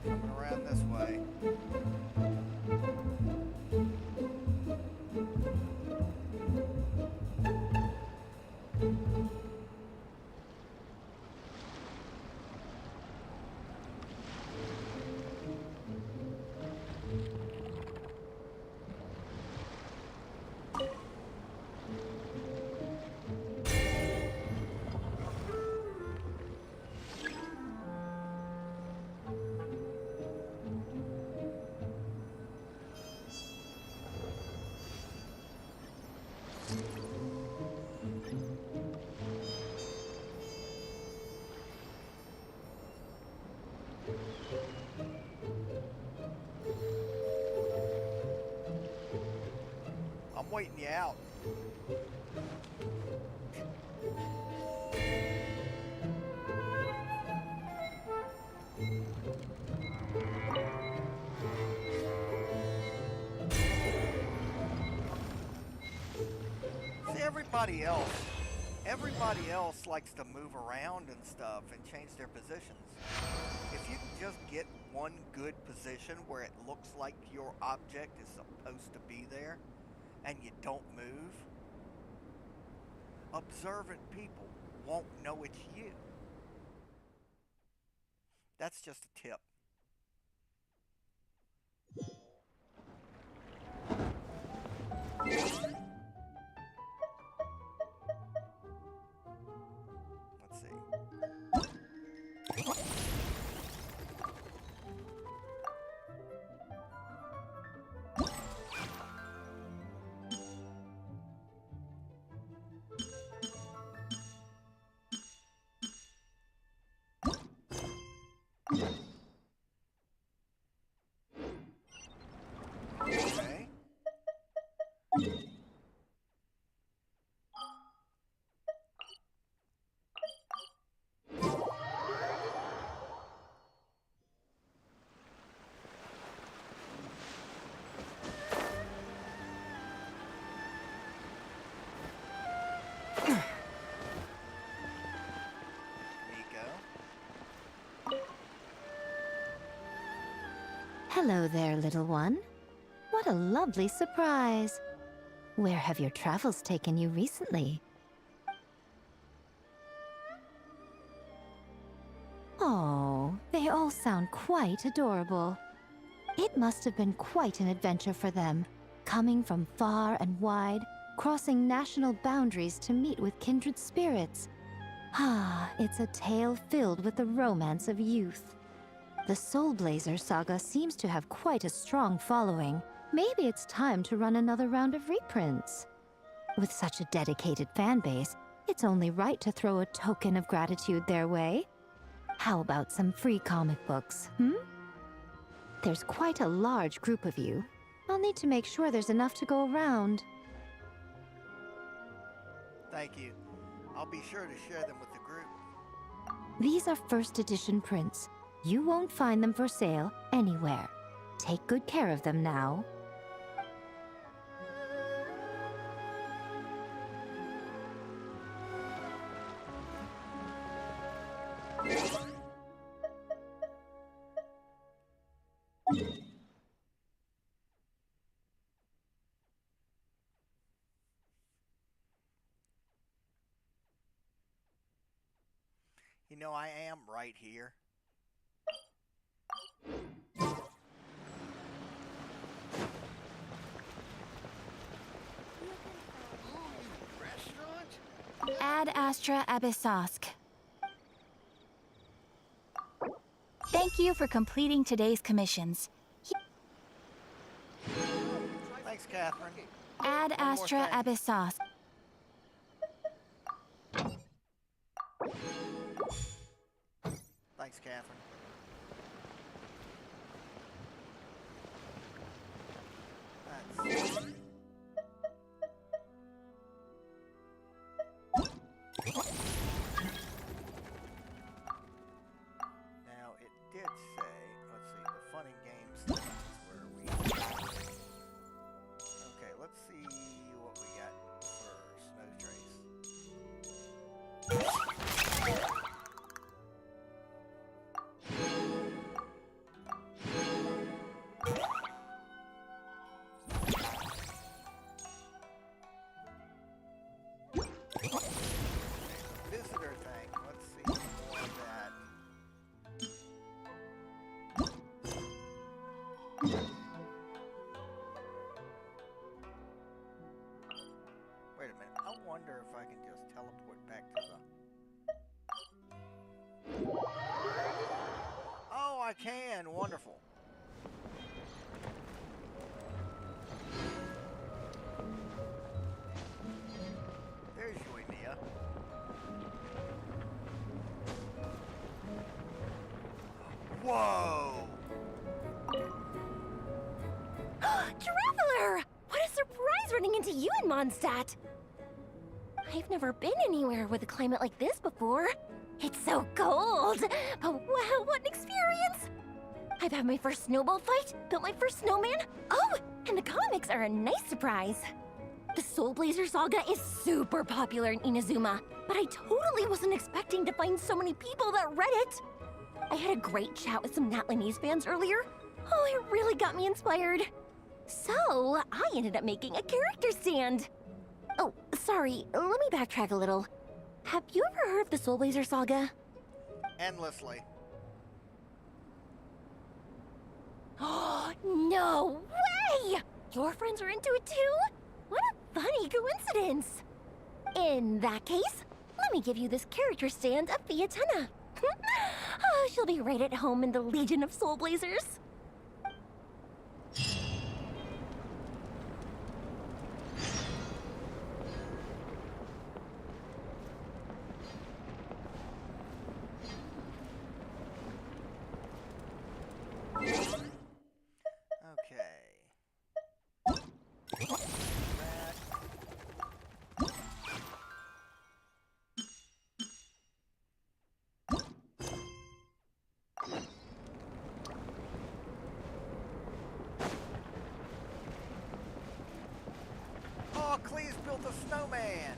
Coming around this way. I'm waiting you out. See, everybody else likes to move around and stuff and change their positions. If you can just get one good position where it looks like your object is supposed to be there and you don't move, observant people won't know it's you. That's just a tip. Let's see. Okay. Hello there, little one. What a lovely surprise. Where have your travels taken you recently? Oh, they all sound quite adorable. It must have been quite an adventure for them, coming from far and wide, crossing national boundaries to meet with kindred spirits. Ah, it's a tale filled with the romance of youth. The Soul Blazer saga seems to have quite a strong following. Maybe it's time to run another round of reprints. With such a dedicated fan base, it's only right to throw a token of gratitude their way. How about some free comic books, There's quite a large group of you. I'll need to make sure there's enough to go around. Thank you. I'll be sure to share them with the group. These are first edition prints. You won't find them for sale anywhere. Take good care of them now. You know, I am right here. Ad Astra Abyssosk. Thank you for completing today's commissions. Thanks, Catherine. Ad Astra Abyssosk. Thanks, Catherine. That's... Now, it did say, let's see, the fun and games thing is where we... Okay, let's see what we got for Snow Trace. Visitor thing, let's see more of that. Wait a minute, I wonder if I can just teleport back to the... Oh, I can, wonderful. There's Yoimiya. Whoa! Traveler! What a surprise surprise running into you in Mondstadt. I've never been anywhere with a climate like this before. It's so cold, but wow, what an experience! I've had my first snowball fight, built my first snowman. Oh, and the comics are a nice surprise. The Soul Blazer saga is super popular in Inazuma, but I totally wasn't expecting to find so many people that read it. I had a great chat with some Natlanese fans earlier. Oh, it really got me inspired. So, I ended up making a character stand. Oh, sorry, let me backtrack a little. Have you ever heard of the Soul Blazer saga? Endlessly. Oh, no way! Your friends are into it too? What a funny coincidence. In that case, let me give you this character stand of Fiatenna. Oh, she'll be right at home in the Legion of Soul Blazers. Cleese built a snowman!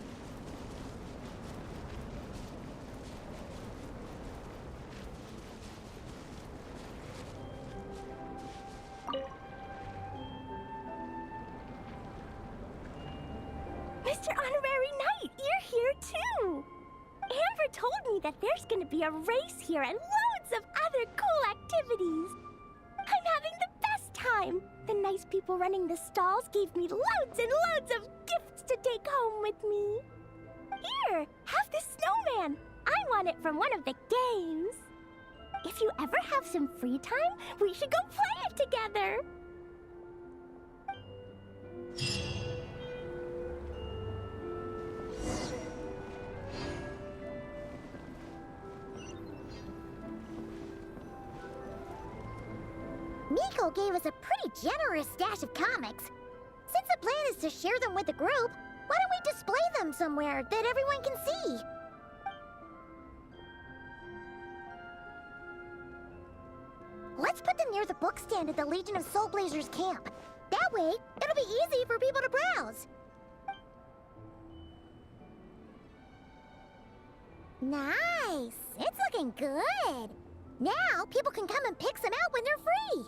Mr. Honorary Knight, you're here too! Amber told me that there's gonna be a race here and loads of other cool activities. I'm having the best time! The nice people running the stalls gave me loads and loads of gifts to take home with me. Here, have this snowman. I won it from one of the games. If you ever have some free time, we should go play it together. Miko gave us a pretty generous stash of comics. Since the plan is to share them with the group, why don't we display them somewhere that everyone can see? Let's put them near the book stand at the Legion of Soul Blazers camp. That way, it'll be easy for people to browse. Nice! It's looking good! Now, people can come and pick some out when they're free!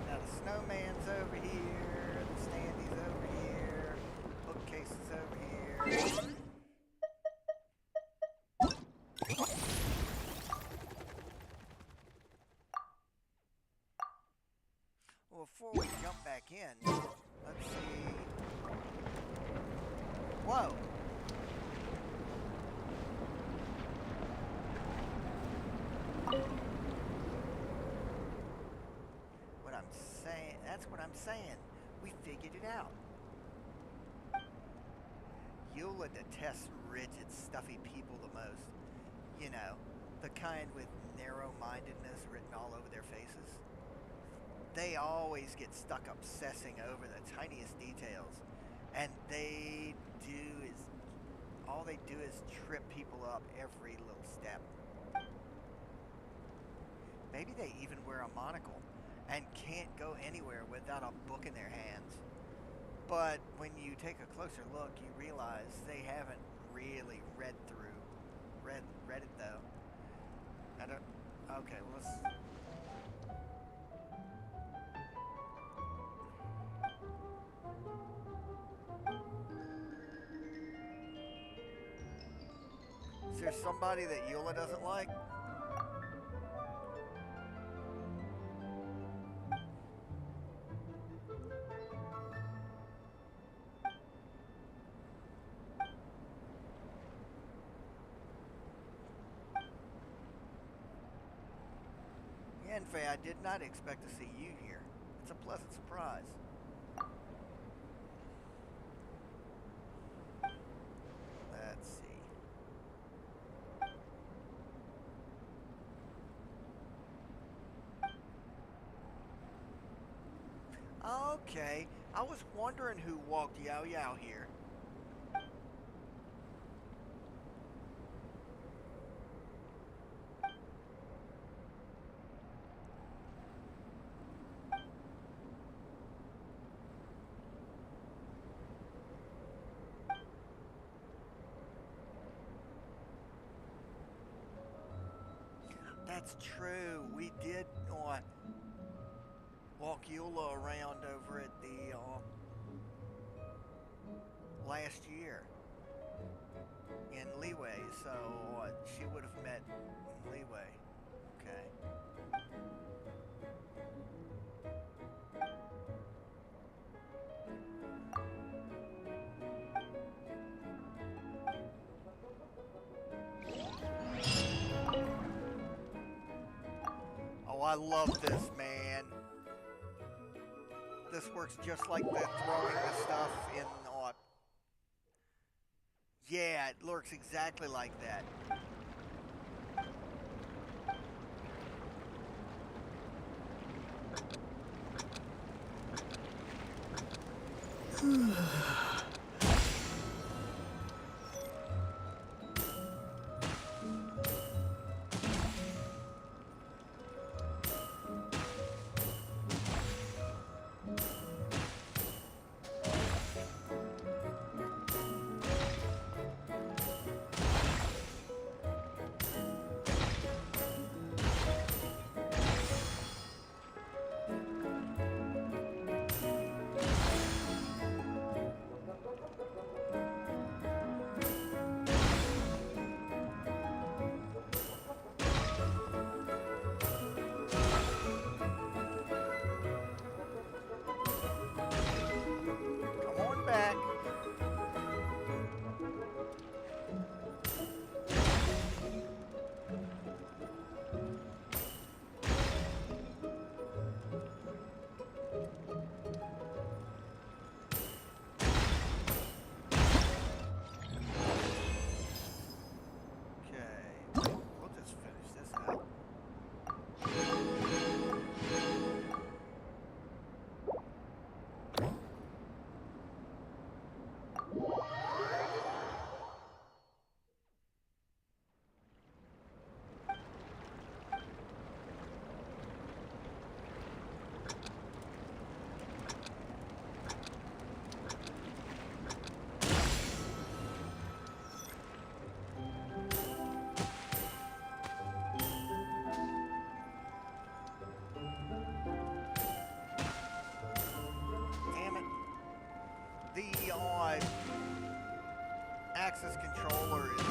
Now the snowman's over here, the standee's over here, bookcase is over here. Well, before we jump back in, let's see. Whoa! What I'm saying, that's what I'm saying. We figured it out. Eula detests rigid, stuffy people the most. You know, the kind with narrow-mindedness written all over their faces. They always get stuck obsessing over the tiniest details. And all they do is trip people up every little step. Maybe they even wear a monocle and can't go anywhere without a book in their hands. But when you take a closer look, you realize they haven't really read it though. Okay, well, let's... Is there somebody that Eula doesn't like? Yanfei, I did not expect to see you here. It's a pleasant surprise. Okay, I was wondering who walked Yao Yao here. That's true. We did walk Eula around over at the last year in Leeway, so she would have met Leeway. Okay. Oh, I love this, man. This works just like the throwing the stuff in yeah, it works exactly like that. The Axis controller is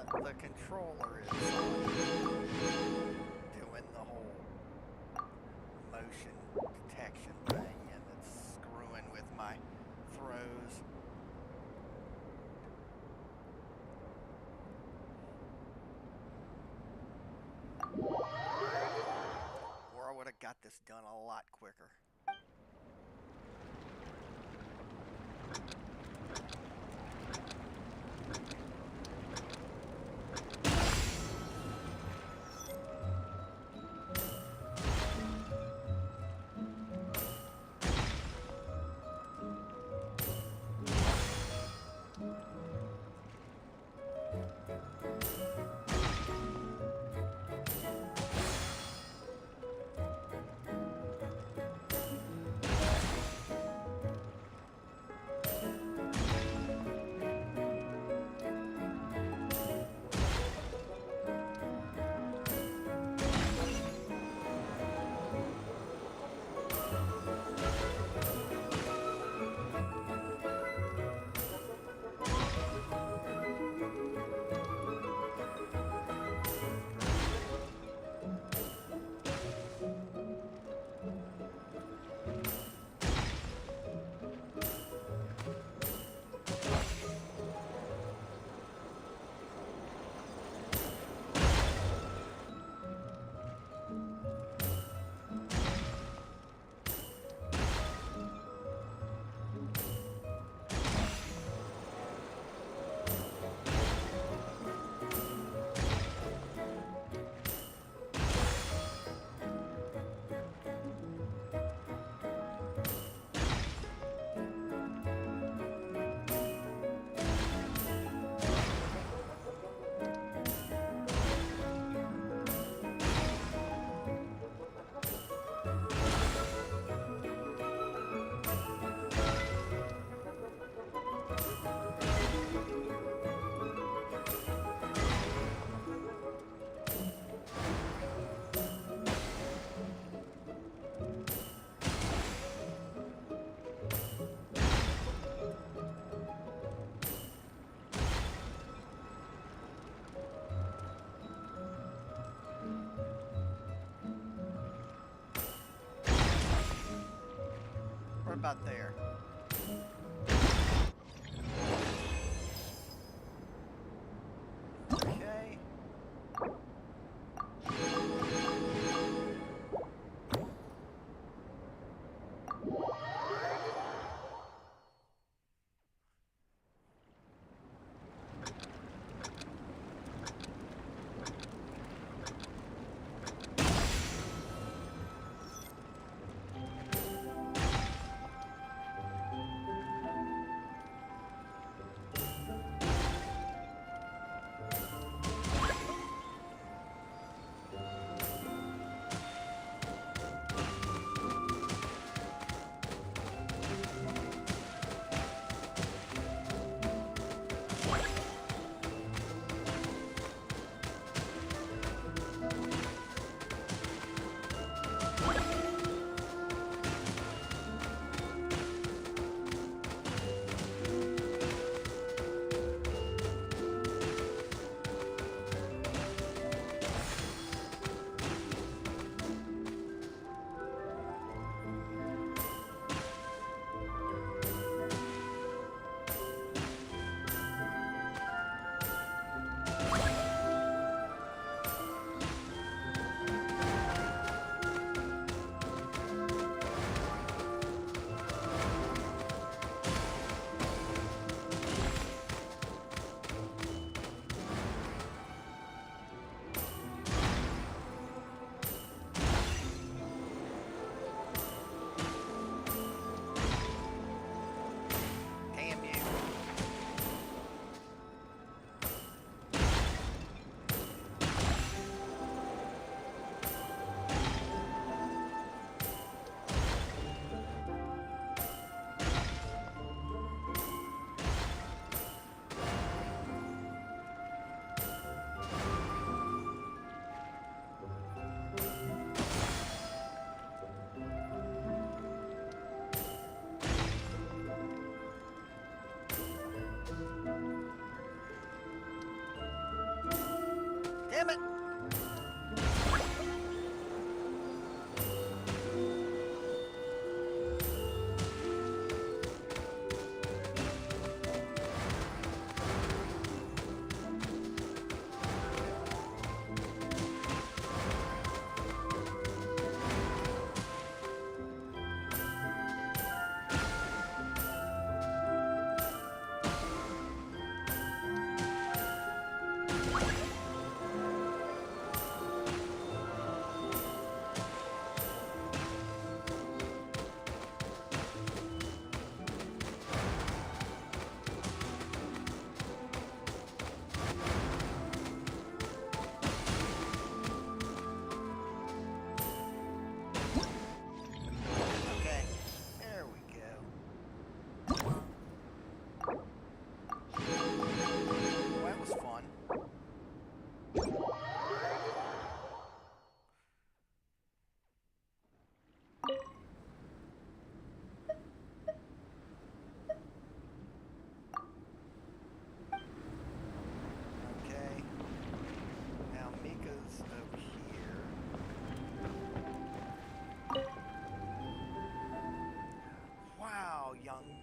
the controller is doing the whole motion detection thing, and it's screwing with my throws. Or I would have got this done a lot quicker. About there. Okay.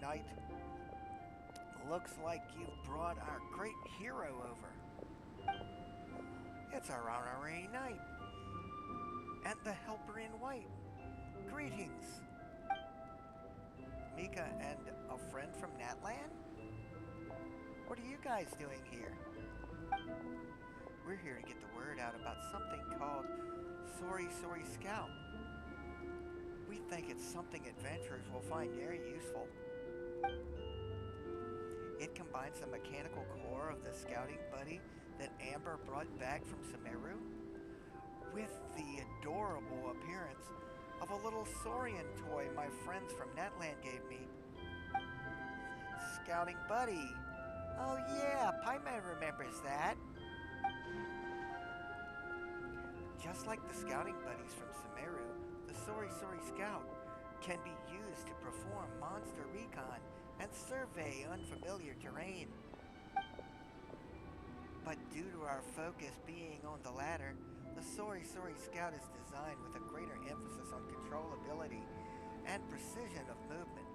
Knight. Looks like you've brought our great hero over. It's our honorary knight. And the helper in white. Greetings. Mika and a friend from Natlan? What are you guys doing here? We're here to get the word out about something called Sorry Scout. We think it's something adventurers will find very useful. It combines the mechanical core of the scouting buddy that Amber brought back from Sumeru with the adorable appearance of a little Saurian toy my friends from Natlan gave me. Scouting buddy. Oh yeah, Pieman remembers that. Just like the scouting buddies from Sumeru, the Sorry Scout can be used to perform monster recon and survey unfamiliar terrain. But due to our focus being on the latter, the Sorry Scout is designed with a greater emphasis on controllability and precision of movement.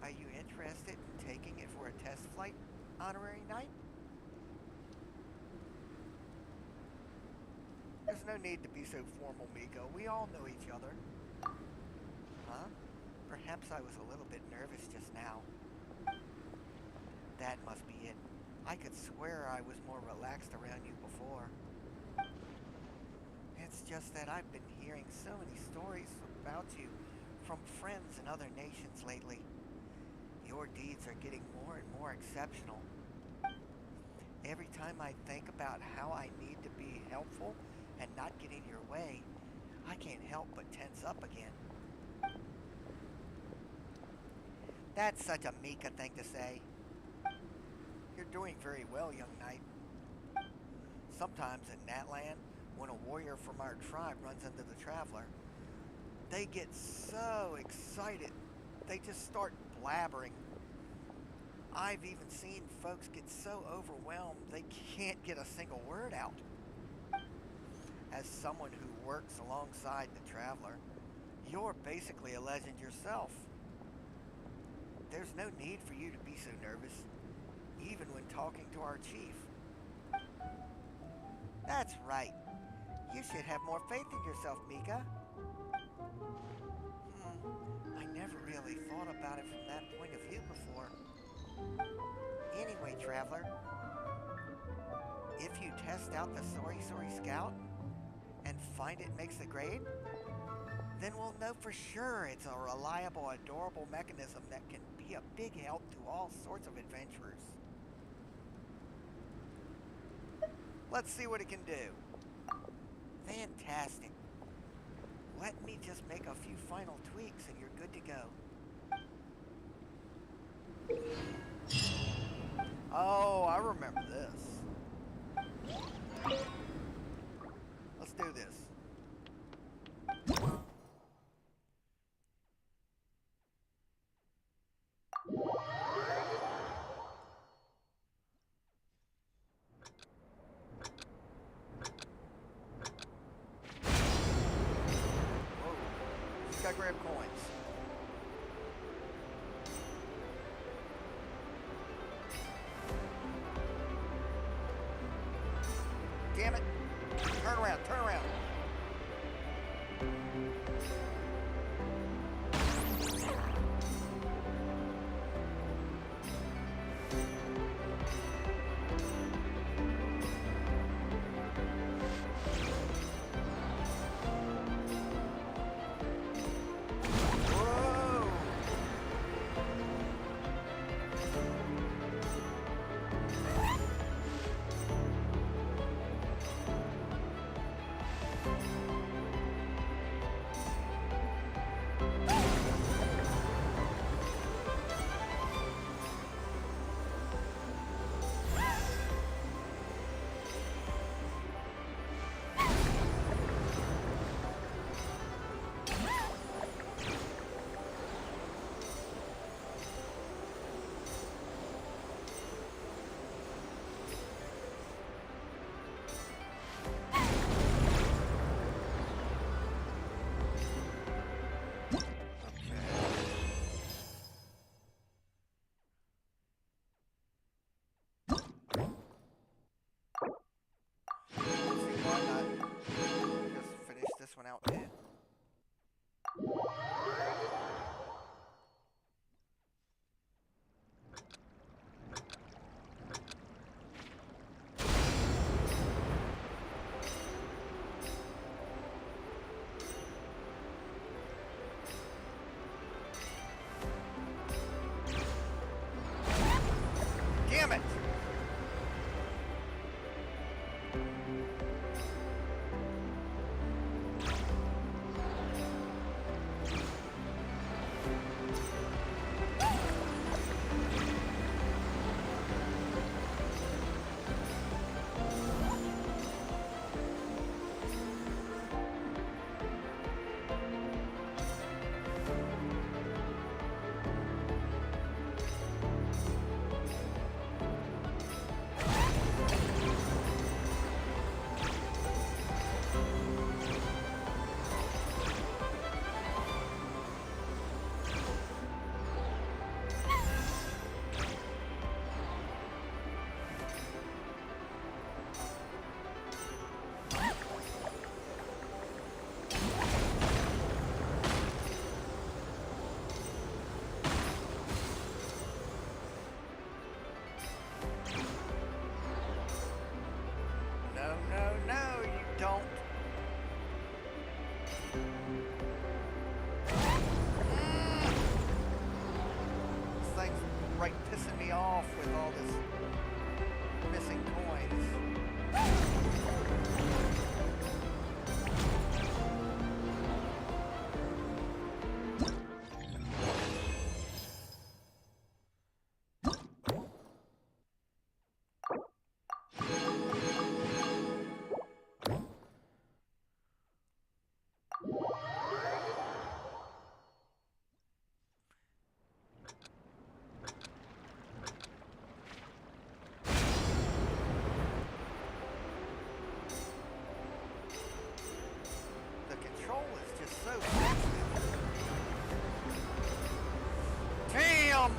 Are you interested in taking it for a test flight, Honorary Knight? There's no need to be so formal, Miko. We all know each other. Huh? Perhaps I was a little bit nervous just now. That must be it. I could swear I was more relaxed around you before. It's just that I've been hearing so many stories about you from friends in other nations lately. Your deeds are getting more and more exceptional. Every time I think about how I need to be helpful and not get in your way, I can't help but tense up again. That's such a Mika thing to say. You're doing very well, young knight. Sometimes in Natlan, when a warrior from our tribe runs into the traveler, they get so excited, they just start blabbering. I've even seen folks get so overwhelmed they can't get a single word out. As someone who works alongside the traveler, you're basically a legend yourself. There's no need for you to be so nervous, even when talking to our chief. That's right. You should have more faith in yourself, Mika. I never really thought about it from that point of view before. Anyway, traveler, if you test out the Sorry Scout and find it makes the grade, then we'll know for sure it's a reliable, adorable mechanism that can be a big help to all sorts of adventurers. Let's see what it can do. Fantastic. Let me just make a few final tweaks and you're good to go. Oh, I remember this. Let's do this. Gotta grab coins. off with all this missing coins. The control is just so sensitive. Damn!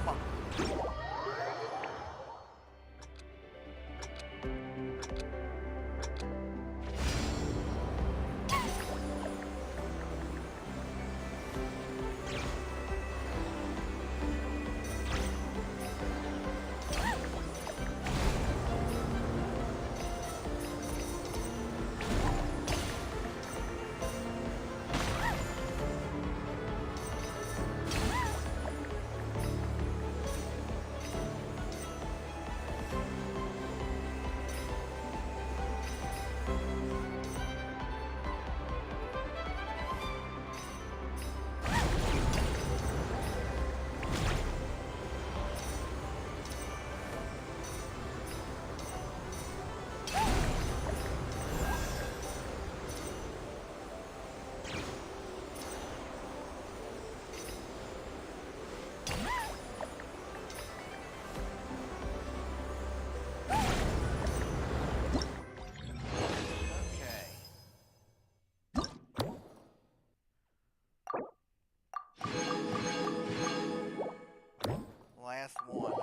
Last one.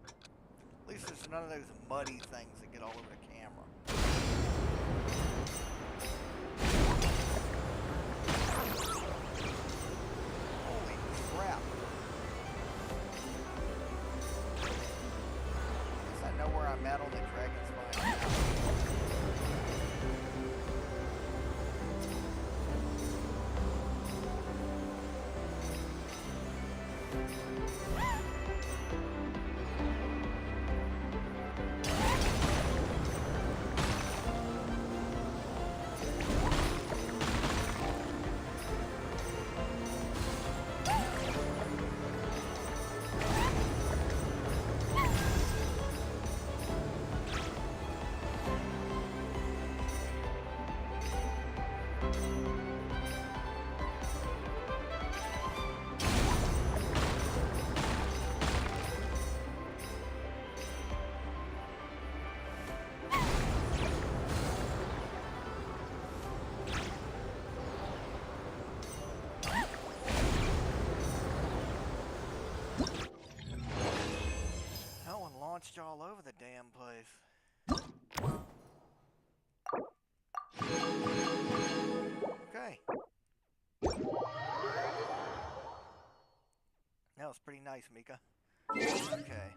At least there's none of those muddy things that get all over the camera. Holy crap. Guess I know where I'm at on the Dragonspine now. Launched all over the damn place. Okay. That was pretty nice, Mika. Okay.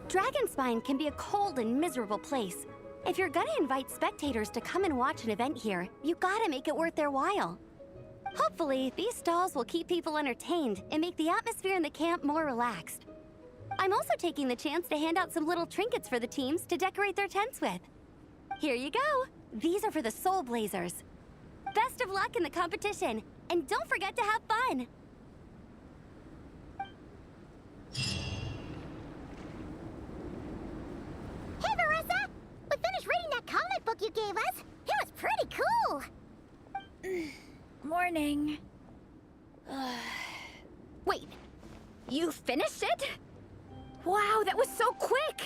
Dragonspine can be a cold and miserable place. If you're gonna invite spectators to come and watch an event here, you gotta make it worth their while. Hopefully, these stalls will keep people entertained and make the atmosphere in the camp more relaxed. I'm also taking the chance to hand out some little trinkets for the teams to decorate their tents with. Here you go. These are for the Soul Blazers. Best of luck in the competition, and don't forget to have fun! Hey, Marissa! We finished reading that comic book you gave us. It was pretty cool. Morning. Wait, you finished it? Wow, that was so quick!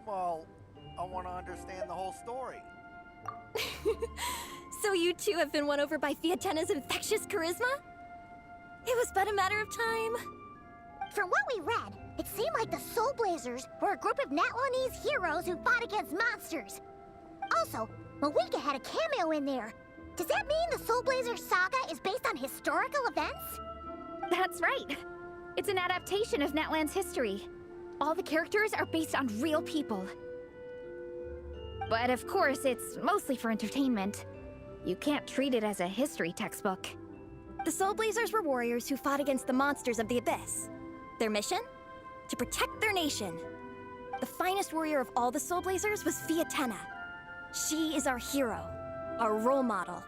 Well, I want to understand the whole story. So you two have been won over by Fiatena's infectious charisma? It was but a matter of time. From what we read, it seemed like the Soul Blazers were a group of Natlanese heroes who fought against monsters. Also, Malika had a cameo in there. Does that mean the Soul Blazer saga is based on historical events? That's right. It's an adaptation of Natlan's history. All the characters are based on real people. But of course, it's mostly for entertainment. You can't treat it as a history textbook. The Soul Blazers were warriors who fought against the monsters of the Abyss. Their mission? To protect their nation. The finest warrior of all the Soul Blazers was Fiatena. She is our hero, our role model.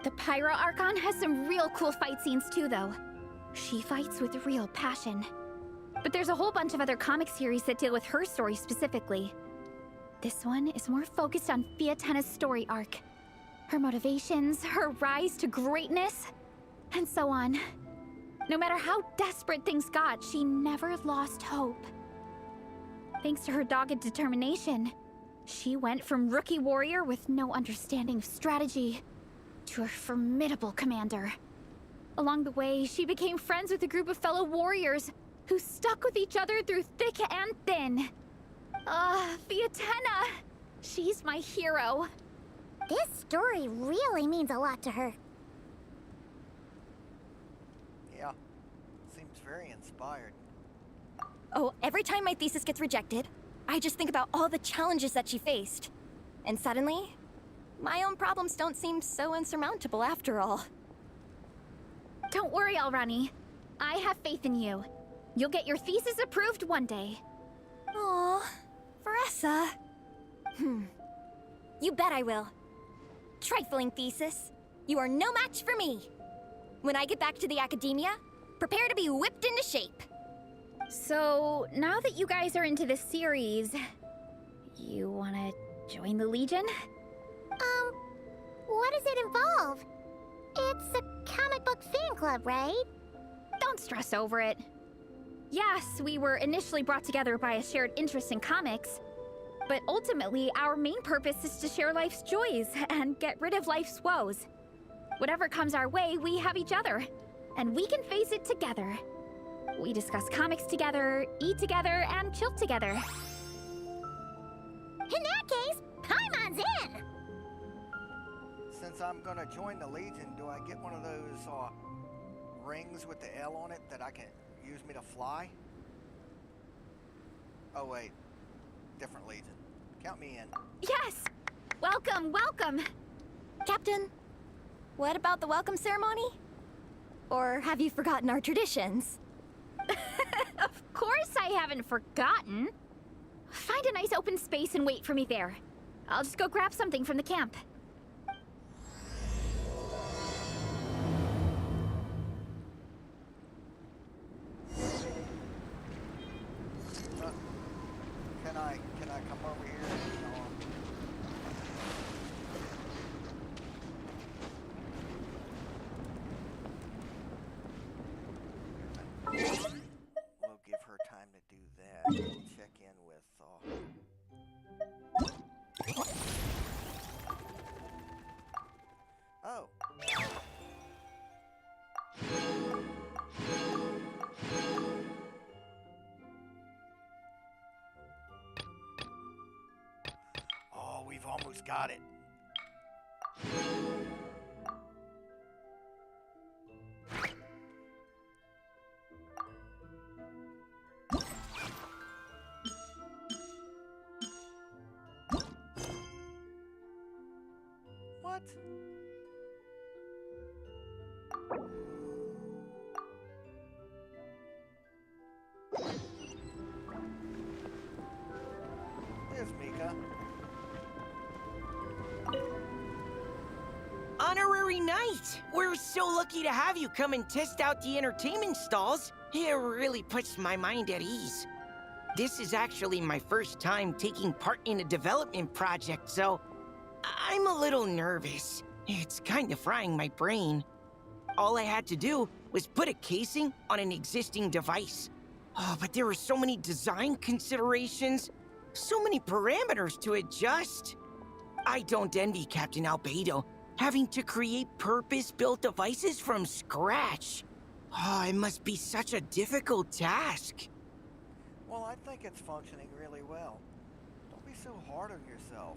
The Pyro Archon has some real cool fight scenes too, though. She fights with real passion. But there's a whole bunch of other comic series that deal with her story specifically. This one is more focused on Fiatena's story arc. Her motivations, her rise to greatness, and so on. No matter how desperate things got, she never lost hope. Thanks to her dogged determination, she went from rookie warrior with no understanding of strategy to a formidable commander. Along the way, she became friends with a group of fellow warriors who stuck with each other through thick and thin. Fiatena! She's my hero. This story really means a lot to her. Yeah, seems very inspired. Oh, every time my thesis gets rejected, I just think about all the challenges that she faced. And suddenly, my own problems don't seem so insurmountable after all. Don't worry, Alrani. I have faith in you. You'll get your thesis approved one day. Aw, Veressa. You bet I will. Trifling thesis. You are no match for me. When I get back to the academia, prepare to be whipped into shape. So, now that you guys are into this series, you wanna join the Legion? What does it involve? It's a comic book fan club, right? Don't stress over it. Yes, we were initially brought together by a shared interest in comics, but ultimately our main purpose is to share life's joys and get rid of life's woes. Whatever comes our way, we have each other, and we can face it together. We discuss comics together, eat together, and chill together. In that case, Paimon's in! Since I'm gonna join the Legion, do I get one of those rings with the L on it that I can use me to fly? Oh wait, different Legion. Count me in. Yes! Welcome, welcome! Captain, what about the welcome ceremony? Or have you forgotten our traditions? Of course I haven't forgotten. Find a nice open space and wait for me there. I'll just go grab something from the camp. Can I come over here? We'll give her time to do that. We'll check in with Oh. Oh, we've almost got it. What? There's Mika. Honorary Knight! We're so lucky to have you come and test out the entertainment stalls. It really puts my mind at ease. This is actually my first time taking part in a development project, so I'm a little nervous. It's kind of frying my brain. All I had to do was put a casing on an existing device. Oh, but there were so many design considerations. So many parameters to adjust. I don't envy Captain Albedo having to create purpose-built devices from scratch. Oh, it must be such a difficult task. Well, I think it's functioning really well. Don't be so hard on yourself.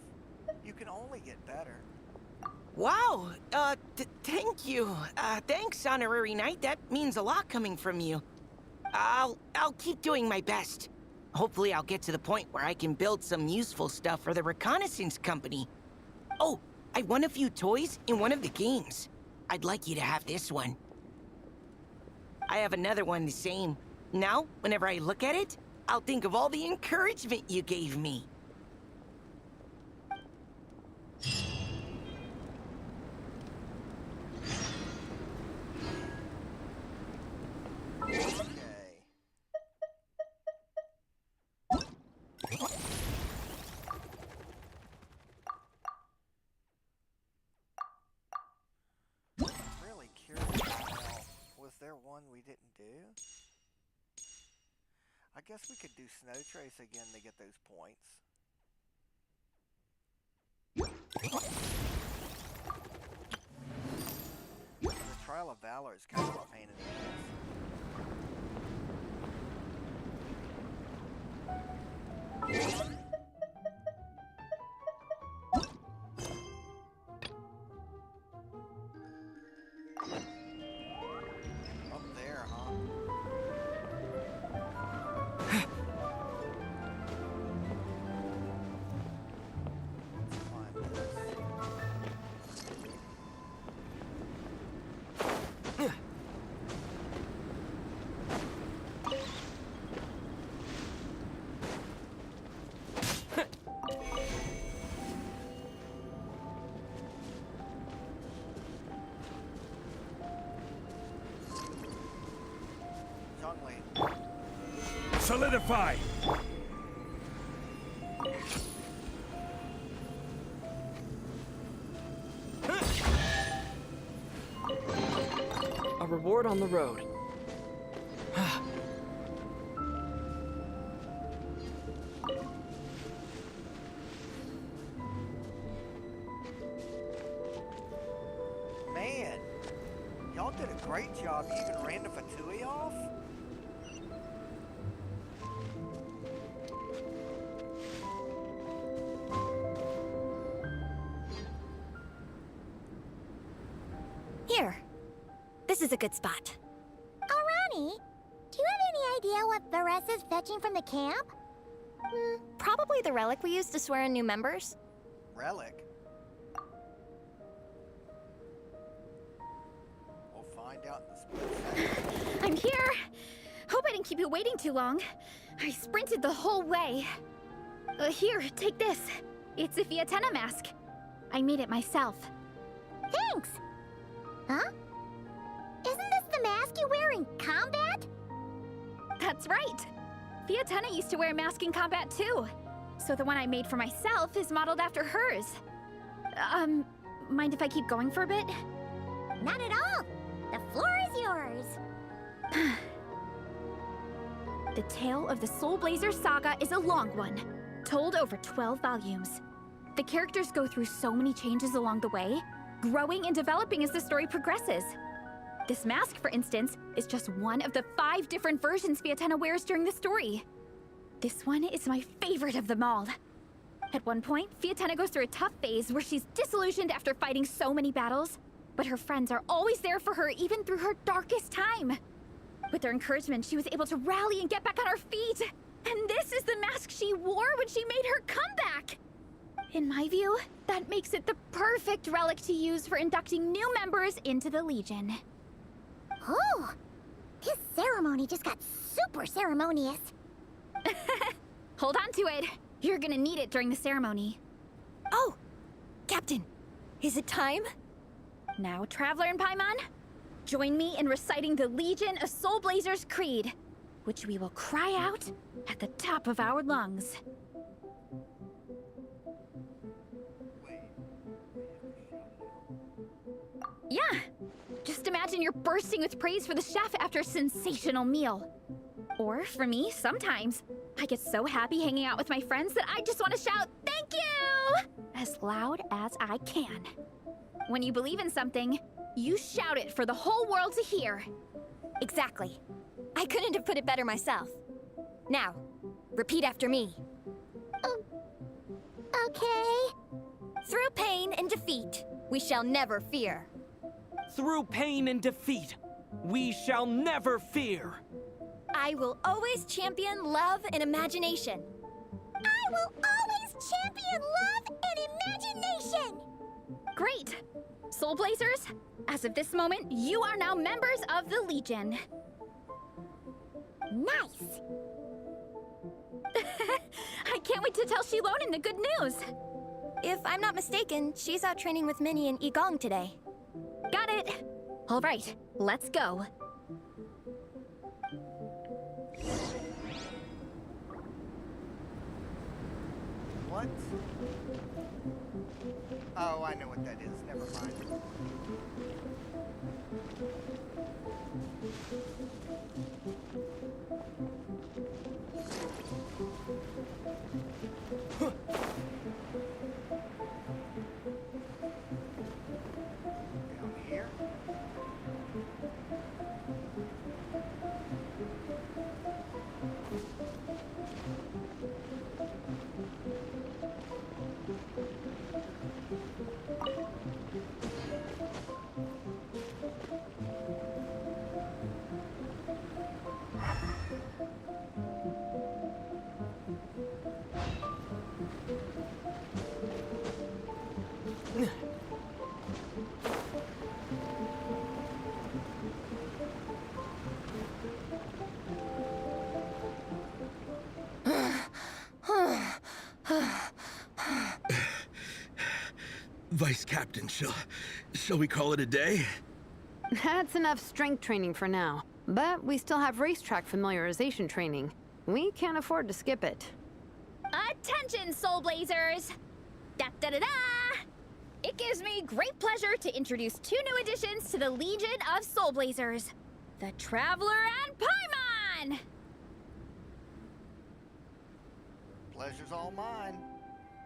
You can only get better. Wow, thank you. Thanks, Honorary Knight. That means a lot coming from you. I'll keep doing my best. Hopefully I'll get to the point where I can build some useful stuff for the reconnaissance company. Oh, I won a few toys in one of the games. I'd like you to have this one. I have another one the same. Now, whenever I look at it, I'll think of all the encouragement you gave me. Really curious now, was there one we didn't do? I guess we could do Snow Trace again to get those points. The Trial of Valor is kind of a pain in the ass. Up there, huh? Solidify! A reward on the road. Man, y'all did a great job. You even ran the Fatui off? Here. This is a good spot. Arani, do you have any idea what Varesa's fetching from the camp? Probably the relic we used to swear in new members. Relic? We'll find out in the split. I'm here! Hope I didn't keep you waiting too long. I sprinted the whole way. Here, take this. It's a Fiatenna mask. I made it myself. Thanks! Huh? Isn't this the mask you wear in combat? That's right! Fiatenna used to wear a mask in combat too. So the one I made for myself is modeled after hers. Mind if I keep going for a bit? Not at all! The floor is yours! The tale of the Soul Blazer saga is a long one, told over 12 volumes. The characters go through so many changes along the way, growing and developing as the story progresses. This mask, for instance, is just one of the 5 different versions Fiatenna wears during the story. This one is my favorite of them all. At one point, Fiatenna goes through a tough phase where she's disillusioned after fighting so many battles, but her friends are always there for her even through her darkest time. With their encouragement, she was able to rally and get back on her feet. And this is the mask she wore when she made her comeback. In my view, that makes it the perfect relic to use for inducting new members into the Legion. Oh, this ceremony just got super ceremonious. Hold on to it. You're gonna need it during the ceremony. Oh, Captain, is it time? Now, Traveler and Paimon, join me in reciting the Legion of Soul Blazers Creed, which we will cry out at the top of our lungs. Yeah, just imagine you're bursting with praise for the chef after a sensational meal. Or, for me, sometimes, I get so happy hanging out with my friends that I just want to shout, "Thank you!" as loud as I can. When you believe in something, you shout it for the whole world to hear. Exactly. I couldn't have put it better myself. Now, repeat after me. Okay. Through pain and defeat, we shall never fear. Through pain and defeat, we shall never fear. I will always champion love and imagination. I will always champion love and imagination! Great! Soul Blazers, as of this moment, you are now members of the Legion. Nice! I can't wait to tell Shilonen the good news! If I'm not mistaken, she's out training with Minnie and Igong today. Got it! All right, let's go. What? Oh, I know what that is. Never mind. Down here. Vice Captain, shall we call it a day? That's enough strength training for now. But we still have racetrack familiarization training. We can't afford to skip it. Attention, Soul Blazers! Da-da-da-da! It gives me great pleasure to introduce 2 new additions to the Legion of Soul Blazers. The Traveler and Paimon! Pleasure's all mine.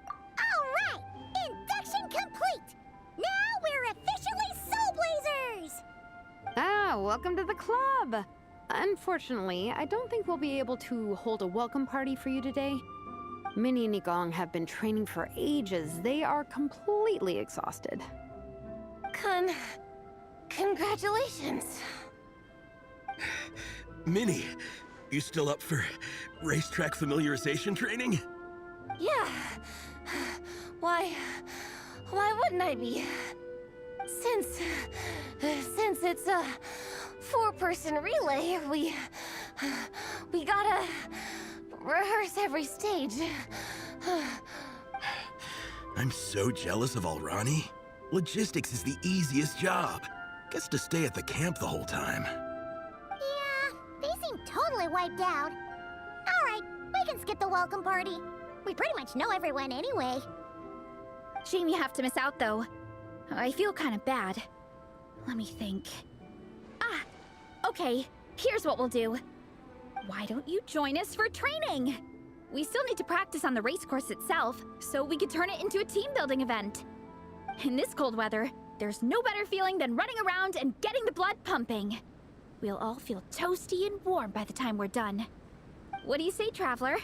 All right! Induction complete! Now we're officially Soul Blazers! Ah, welcome to the club! Unfortunately, I don't think we'll be able to hold a welcome party for you today. Minnie and Igong have been training for ages. They are completely exhausted. Congratulations. Minnie, you still up for racetrack familiarization training? Yeah. Why wouldn't I be? Since it's a 4-person relay, we gotta rehearse every stage. I'm so jealous of Alrani. Logistics is the easiest job. Gets to stay at the camp the whole time. Yeah, they seem totally wiped out. All right, we can skip the welcome party. We pretty much know everyone anyway. Shame you have to miss out, though. I feel kind of bad. Let me think. Ah, okay, here's what we'll do. Why don't you join us for training? We still need to practice on the race course itself, so we could turn it into a team-building event. In this cold weather, there's no better feeling than running around and getting the blood pumping. We'll all feel toasty and warm by the time we're done. What do you say, Traveler?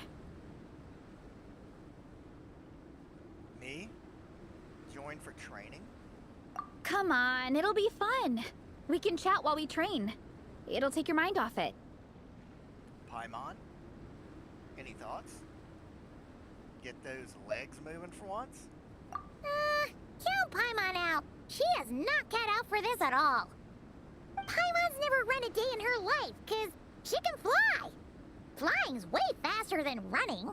Me? Join for training? Come on, it'll be fun. We can chat while we train. It'll take your mind off it. Paimon? Any thoughts? Get those legs moving for once? Count Paimon out. She is not cut out for this at all. Paimon's never run a day in her life, 'cause she can fly. Flying's way faster than running.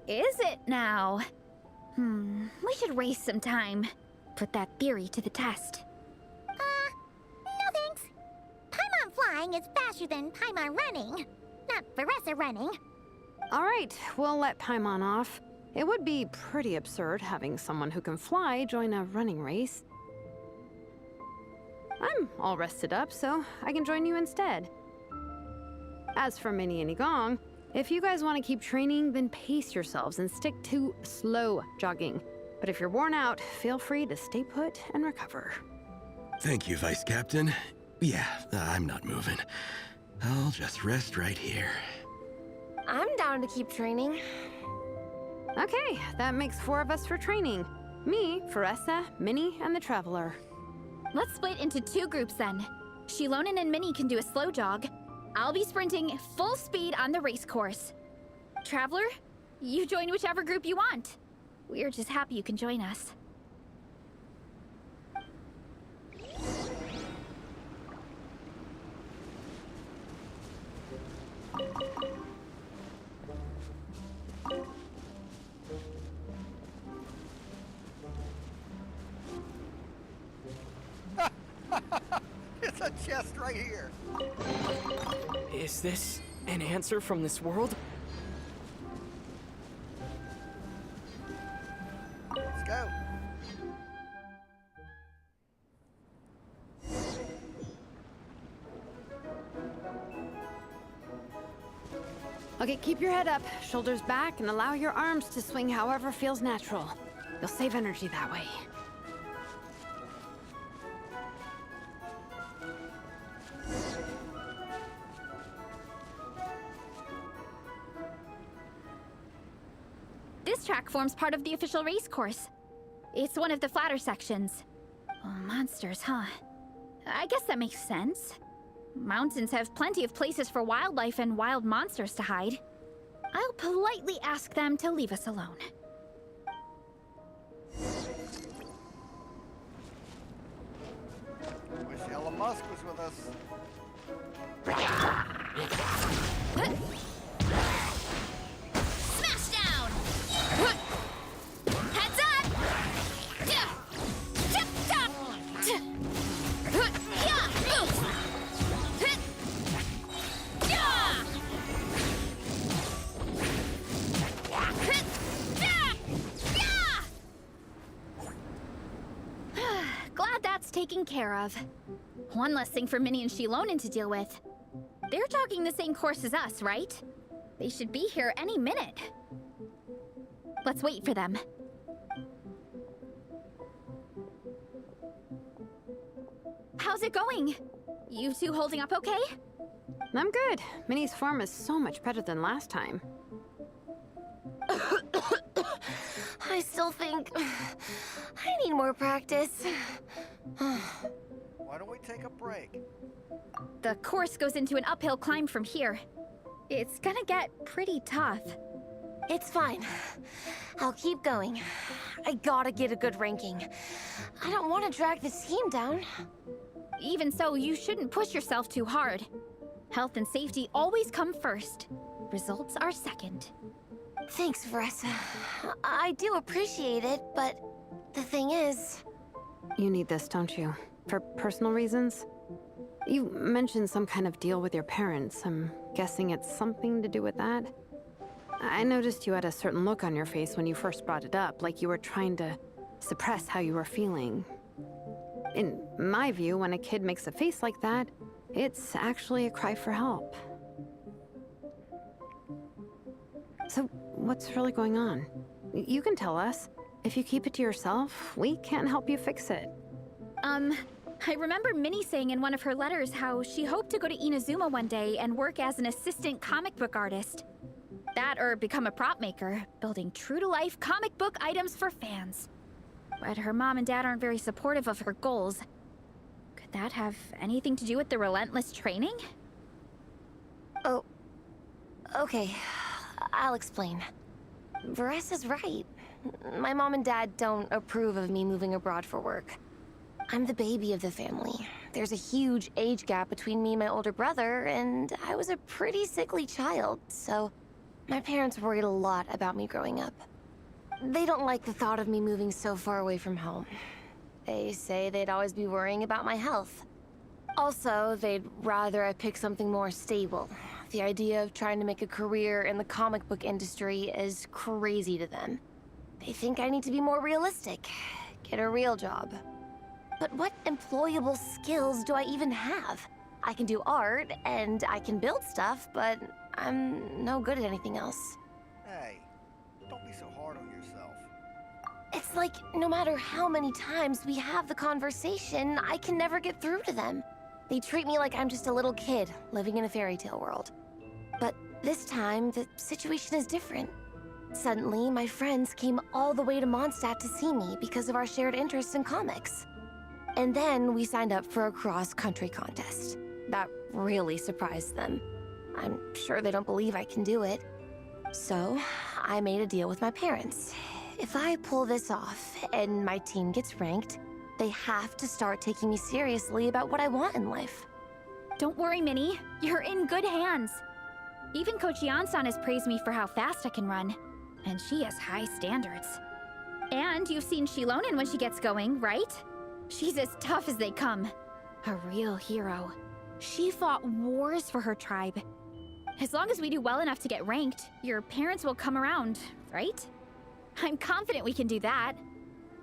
Is it now? We should race sometime. Put that theory to the test. No thanks. Paimon flying is faster than Paimon running. Not Veressa running. All right, we'll let Paimon off. It would be pretty absurd having someone who can fly join a running race. I'm all rested up, so I can join you instead. As for Minnie and Igong, If you guys want to keep training, then pace yourselves and stick to slow jogging. But if you're worn out, feel free to stay put and recover. Thank you, Vice Captain. Yeah, I'm not moving. I'll just rest right here. I'm down to keep training. Okay, that makes 4 of us for training. Me, Faressa, Minnie, and the Traveler. Let's split into 2 groups then. Shilonen and Minnie can do a slow jog. I'll be sprinting full speed on the race course. Traveler, you join whichever group you want. We're just happy you can join us. It's a chest right here. Is this an answer from this world? Let's go. Okay, keep your head up, shoulders back, and allow your arms to swing however feels natural. You'll save energy that way. This track forms part of the official race course. It's one of the flatter sections. Oh, monsters, huh? I guess that makes sense. Mountains have plenty of places for wildlife and wild monsters to hide. I'll politely ask them to leave us alone. Wish Elon Musk was with us. Smash down! Heads up! Tip top! Yeah! Move! Yeah! Glad that's taken care of. One less thing for Minnie and Shilonen to deal with. They're jogging the same course as us, right? They should be here any minute. Let's wait for them. How's it going? You two holding up okay? I'm good. Minnie's form is so much better than last time. I still think I need more practice. Why don't we take a break? The course goes into an uphill climb from here. It's gonna get pretty tough. It's fine. I'll keep going. I gotta get a good ranking. I don't want to drag this team down. Even so, you shouldn't push yourself too hard. Health and safety always come first. Results are second. Thanks, Faressa. I do appreciate it, but the thing is... You need this, don't you? For personal reasons? You mentioned some kind of deal with your parents. I'm guessing it's something to do with that? I noticed you had a certain look on your face when you first brought it up, like you were trying to suppress how you were feeling. In my view, when a kid makes a face like that, it's actually a cry for help. So, what's really going on? You can tell us. If you keep it to yourself, we can't help you fix it. I remember Minnie saying in one of her letters how she hoped to go to Inazuma one day and work as an assistant comic book artist. That or become a prop maker, building true-to-life comic book items for fans. But her mom and dad aren't very supportive of her goals. Could that have anything to do with the relentless training? Oh, okay. I'll explain. Varessa's right. My mom and dad don't approve of me moving abroad for work. I'm the baby of the family. There's a huge age gap between me and my older brother, and I was a pretty sickly child, so my parents worried a lot about me growing up. They don't like the thought of me moving so far away from home. They say they'd always be worrying about my health. Also, they'd rather I pick something more stable. The idea of trying to make a career in the comic book industry is crazy to them. They think I need to be more realistic, get a real job. But what employable skills do I even have? I can do art, and I can build stuff, but I'm no good at anything else. Hey, don't be so hard on yourself. It's like no matter how many times we have the conversation, I can never get through to them. They treat me like I'm just a little kid living in a fairy tale world. But this time, the situation is different. Suddenly, my friends came all the way to Mondstadt to see me because of our shared interests in comics. And then we signed up for a cross-country contest. That really surprised them. I'm sure they don't believe I can do it. So, I made a deal with my parents. If I pull this off and my team gets ranked, they have to start taking me seriously about what I want in life. Don't worry, Minnie. You're in good hands. Even Coach Yan-san has praised me for how fast I can run. And she has high standards. And you've seen Shilonen when she gets going, right? She's as tough as they come. A real hero. She fought wars for her tribe. As long as we do well enough to get ranked, your parents will come around, right? I'm confident we can do that.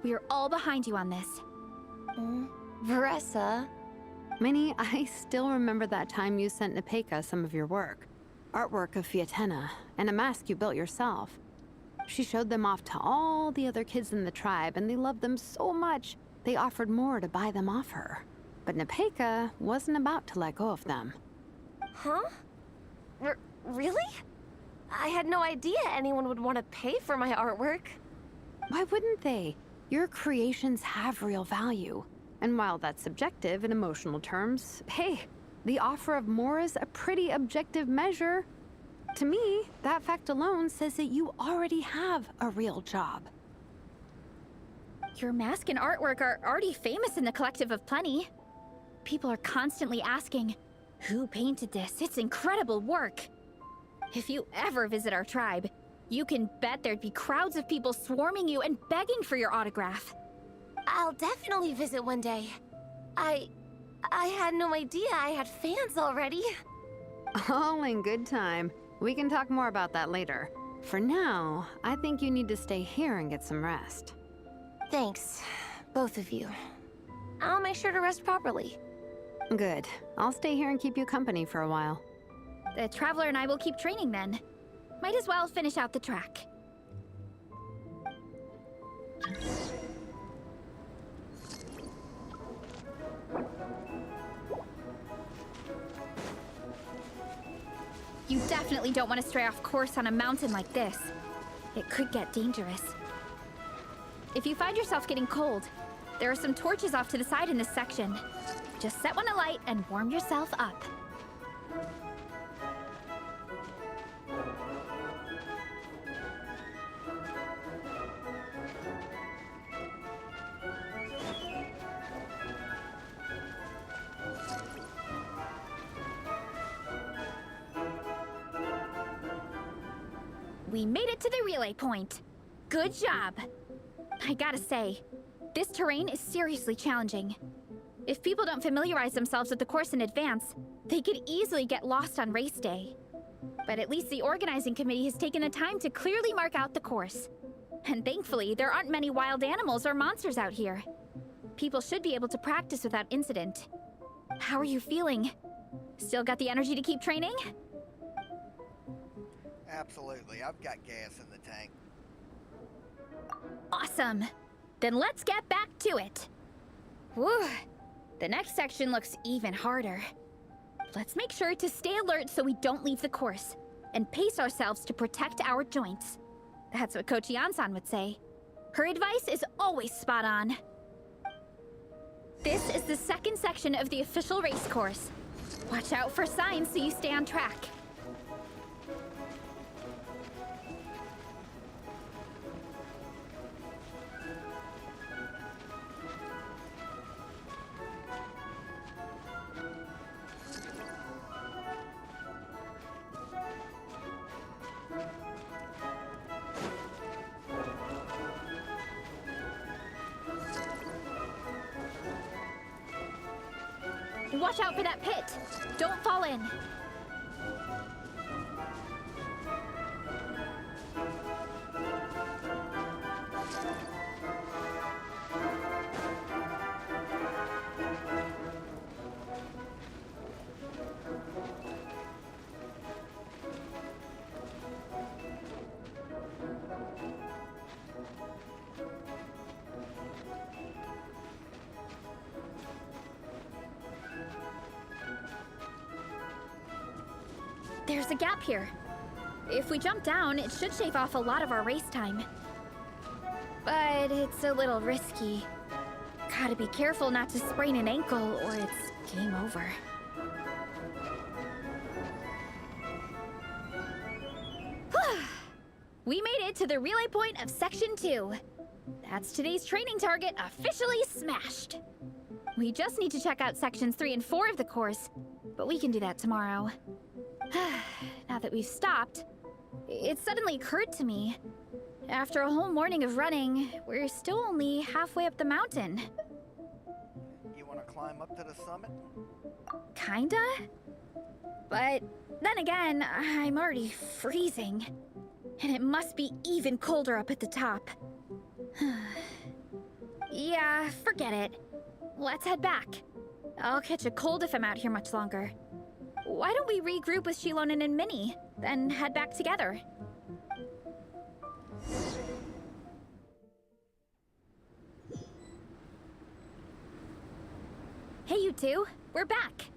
We are all behind you on this. Veressa. Minnie, I still remember that time you sent Nepeka some of your work. Artwork of Fiatenna, and a mask you built yourself. She showed them off to all the other kids in the tribe, and they loved them so much, they offered more to buy them off her. But Nepeka wasn't about to let go of them. Huh? Really? I had no idea anyone would want to pay for my artwork. Why wouldn't they? Your creations have real value. And while that's subjective in emotional terms, hey, the offer of more is a pretty objective measure. To me, that fact alone says that you already have a real job. Your mask and artwork are already famous in the Collective of Plenty. People are constantly asking, who painted this? It's incredible work. If you ever visit our tribe, you can bet there'd be crowds of people swarming you and begging for your autograph. I'll definitely visit one day. I had no idea I had fans already. All in good time. We can talk more about that later. For now, I think you need to stay here and get some rest. Thanks, both of you. I'll make sure to rest properly. Good. I'll stay here and keep you company for a while. The Traveler and I will keep training then. Might as well finish out the track. You definitely don't want to stray off course on a mountain like this. It could get dangerous. If you find yourself getting cold, there are some torches off to the side in this section. Just set one alight and warm yourself up. We made it to the relay point. Good job. I gotta say, this terrain is seriously challenging. If people don't familiarize themselves with the course in advance, they could easily get lost on race day. But at least the organizing committee has taken the time to clearly mark out the course. And thankfully, there aren't many wild animals or monsters out here. People should be able to practice without incident. How are you feeling? Still got the energy to keep training? Absolutely, I've got gas in the tank. Awesome! Then let's get back to it. Whew. The next section looks even harder. Let's make sure to stay alert so we don't leave the course, and pace ourselves to protect our joints. That's what Coach Yan-san would say. Her advice is always spot on. This is the second section of the official race course. Watch out for signs so you stay on track. Watch out for that pit! Don't fall in! There's a gap here. If we jump down, it should shave off a lot of our race time. But it's a little risky. Gotta be careful not to sprain an ankle or it's game over. We made it to the relay point of Section 2. That's today's training target officially smashed. We just need to check out Sections 3 and 4 of the course, but we can do that tomorrow. Now that we've stopped, it suddenly occurred to me. After a whole morning of running, we're still only halfway up the mountain. You want to climb up to the summit? Kinda? But then again, I'm already freezing. And it must be even colder up at the top. Yeah, forget it. Let's head back. I'll catch a cold if I'm out here much longer. Why don't we regroup with Shilonen and Minnie, then head back together? Hey, you two. We're back.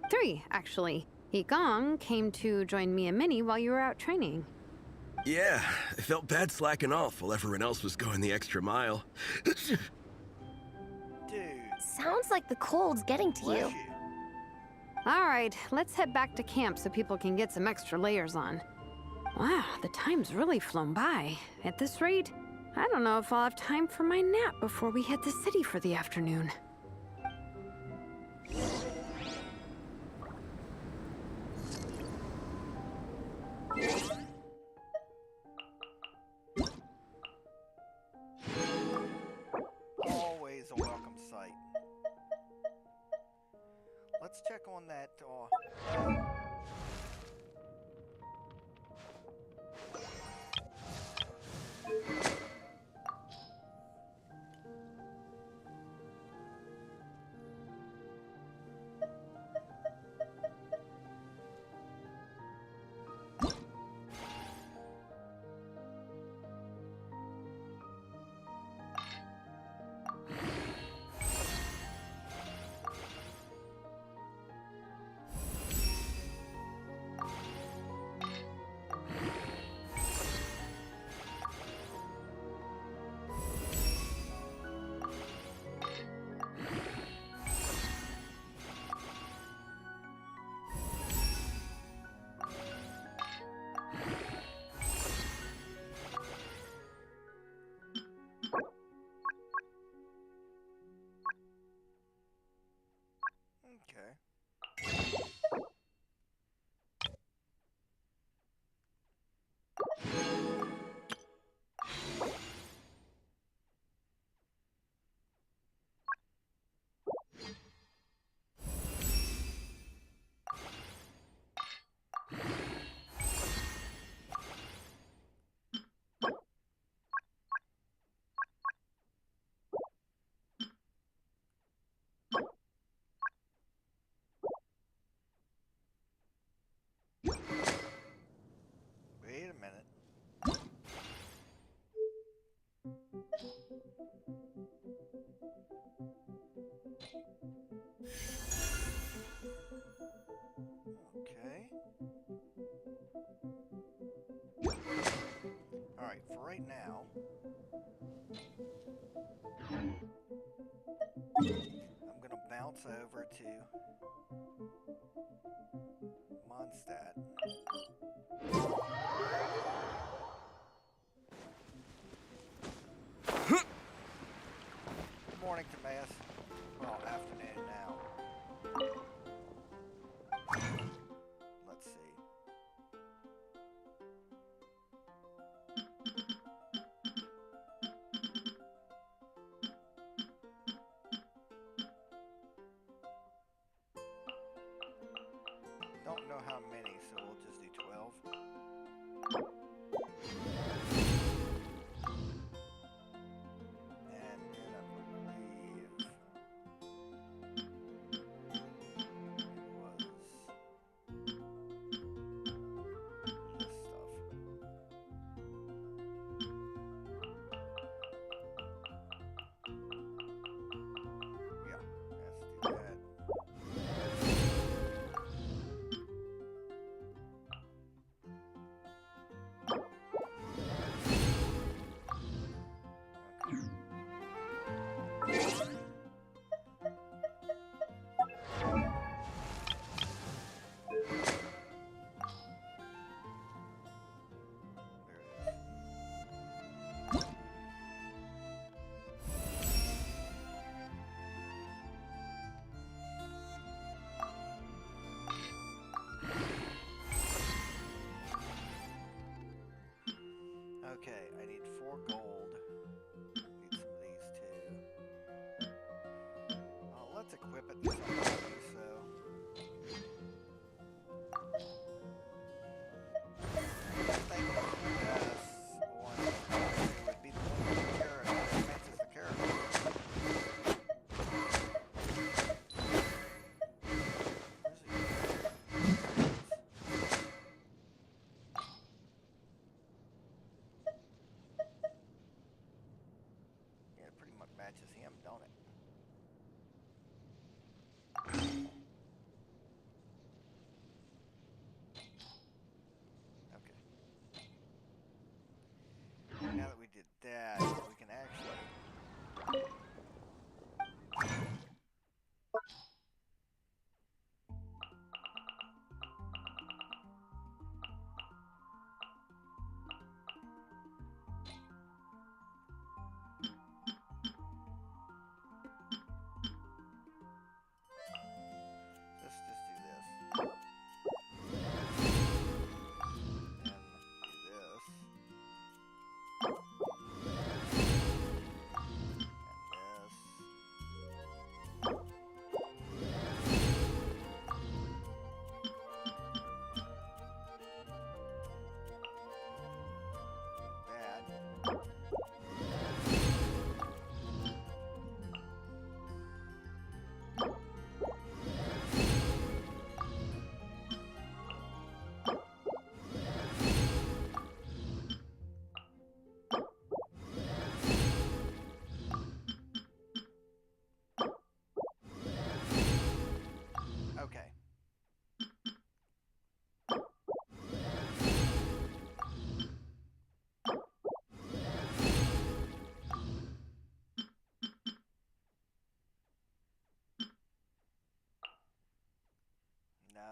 3, actually. Gong came to join me and Minnie while you were out training. Yeah, I felt bad slacking off while everyone else was going the extra mile. Dude. Sounds like the cold's getting to you. All right, let's head back to camp so people can get some extra layers on. Wow, the time's really flown by. At this rate, I don't know if I'll have time for my nap before we hit the city for the afternoon. Always a welcome sight. Let's check on that. Wait a minute. Okay. Alright, for right now, I'm gonna bounce over to Mondstadt. Good morning, Timaeus. Well, afternoon now. Let's see. Don't know how many, so we'll just do 12. And then I believe it was this stuff. Yeah, let's do that. Okay, I need 4 gold. Need some of these too. Well, let's equip it to somebody, so. I think the best one would be the one with the carrot. It matches the carrot. Yeah, it pretty much matches him, don't it? Okay. Now that we did that, we can actually... Let's just do this. And do this. Okay. No.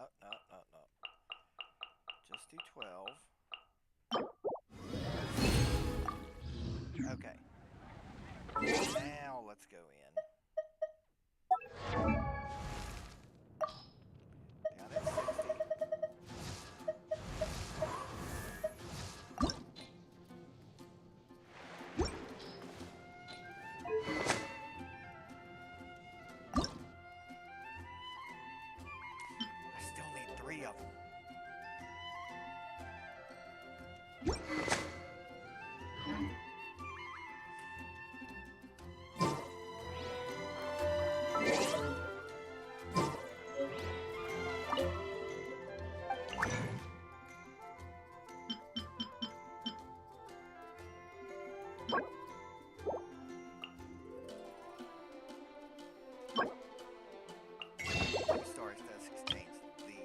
Just do 12. Okay. Now let's go in. Down at 60. I still need 3 of them. Storage does exchange these.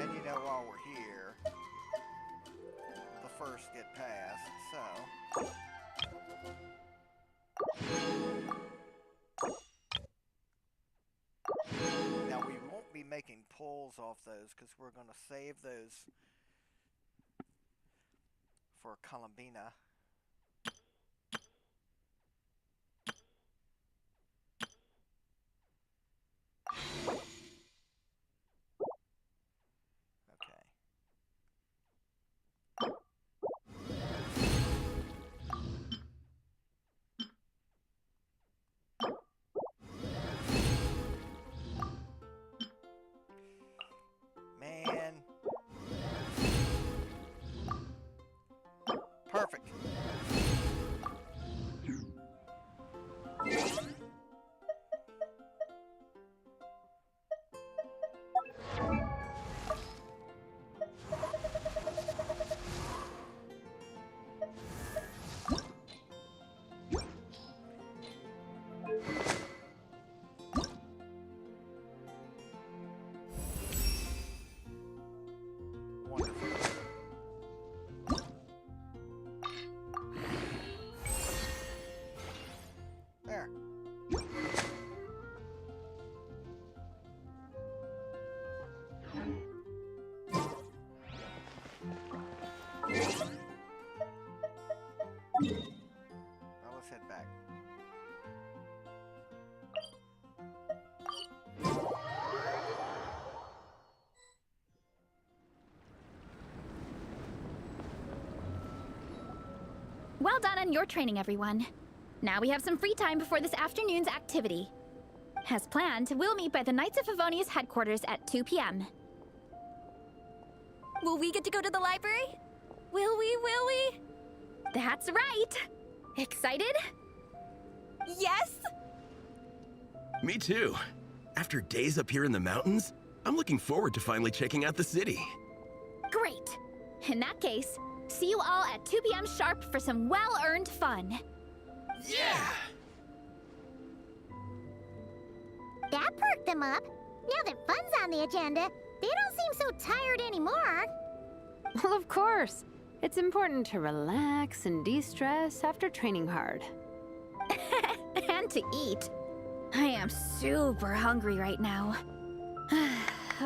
And you know, while we're here, the first get passed, so. Now we won't be making pulls off those because we're going to save those for Columbina. Man. Perfect. done your training, everyone. Now we have some free time before this afternoon's activity. As planned, we'll meet by the Knights of Favonius headquarters at 2 p.m. Will we get to go to the library? Will we? That's right! Excited? Yes! Me too. After days up here in the mountains, I'm looking forward to finally checking out the city. Great! In that case, see you all at 2 p.m. sharp for some well-earned fun. Yeah! That perked them up. Now that fun's on the agenda, they don't seem so tired anymore. Well, of course. It's important to relax and de-stress after training hard. And to eat. I am super hungry right now.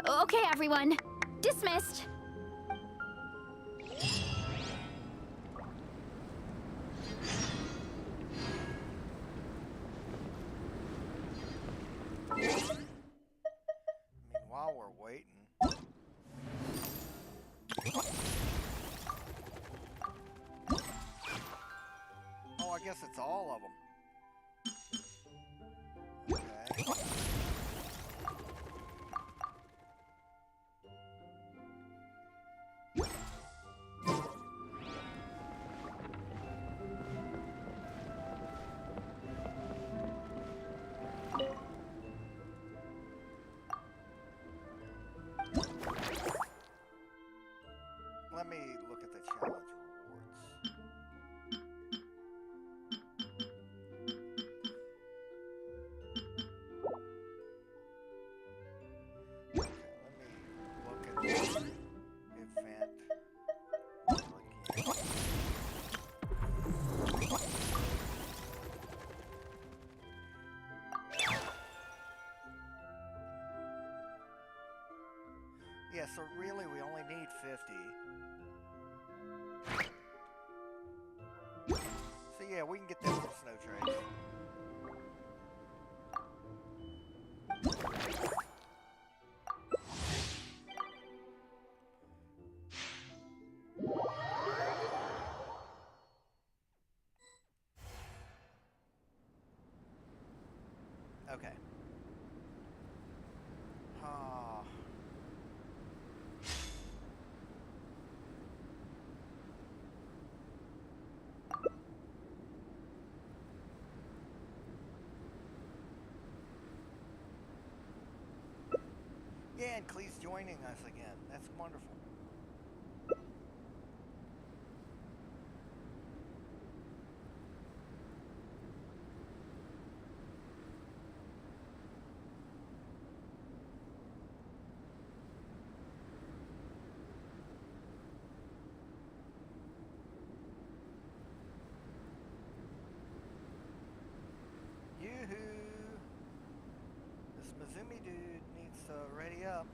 Okay, everyone. Dismissed. While we're waiting. Oh, I guess it's all of them. Okay. Let me look at the challenge rewards. Okay, let me look at the event. Yeah, so really we only need 50. So yeah, we can get that from Snow Trace. Okay. Yeah, and Clee's joining us again. That's wonderful. Yoo-hoo! This Mizumi dude needs to ready up.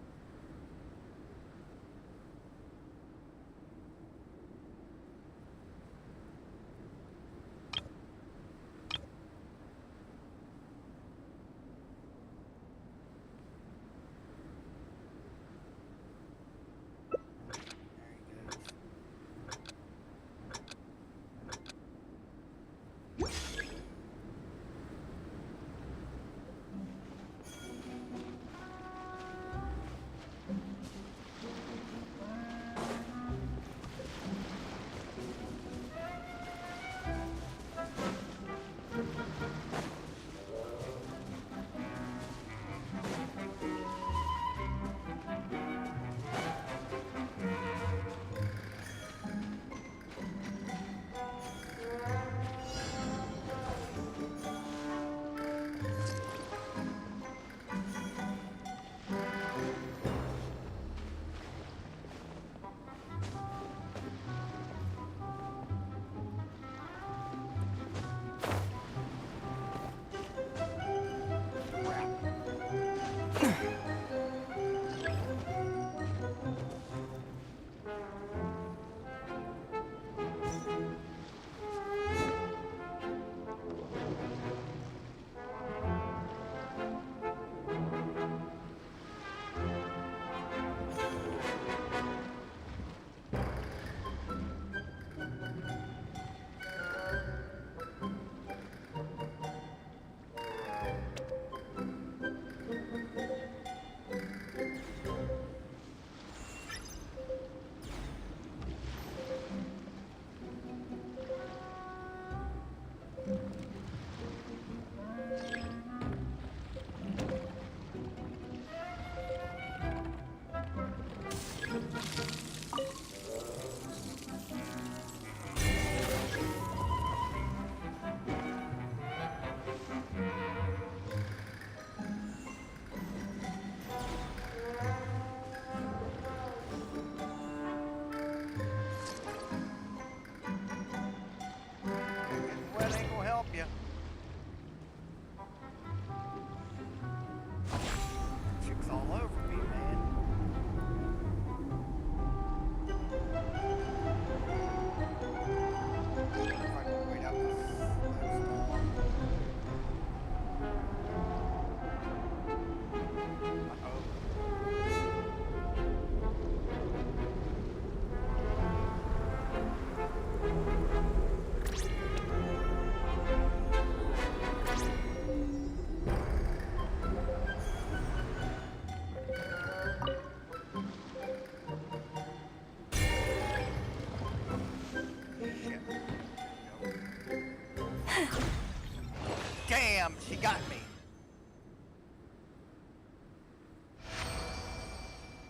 Damn, she got me.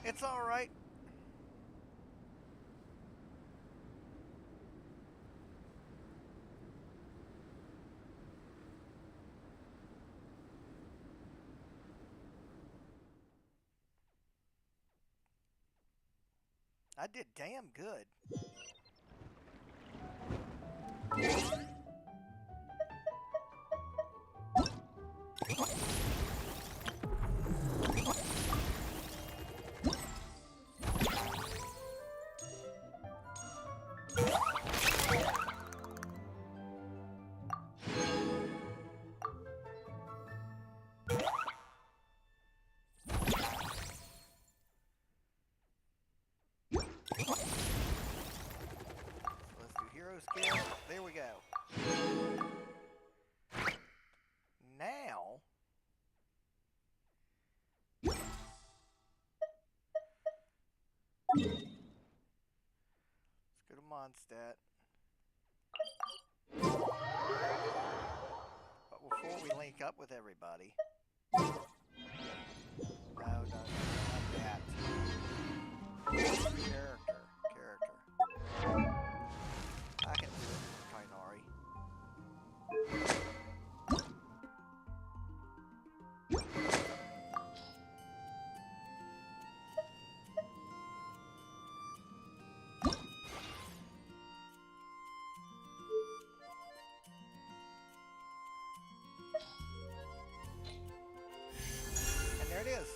It's all right. I did damn good. Skill. There we go. Now, let's go to Mondstadt. But before we link up with everybody, no, not that. Character. I can do it, Kainari. And there it is.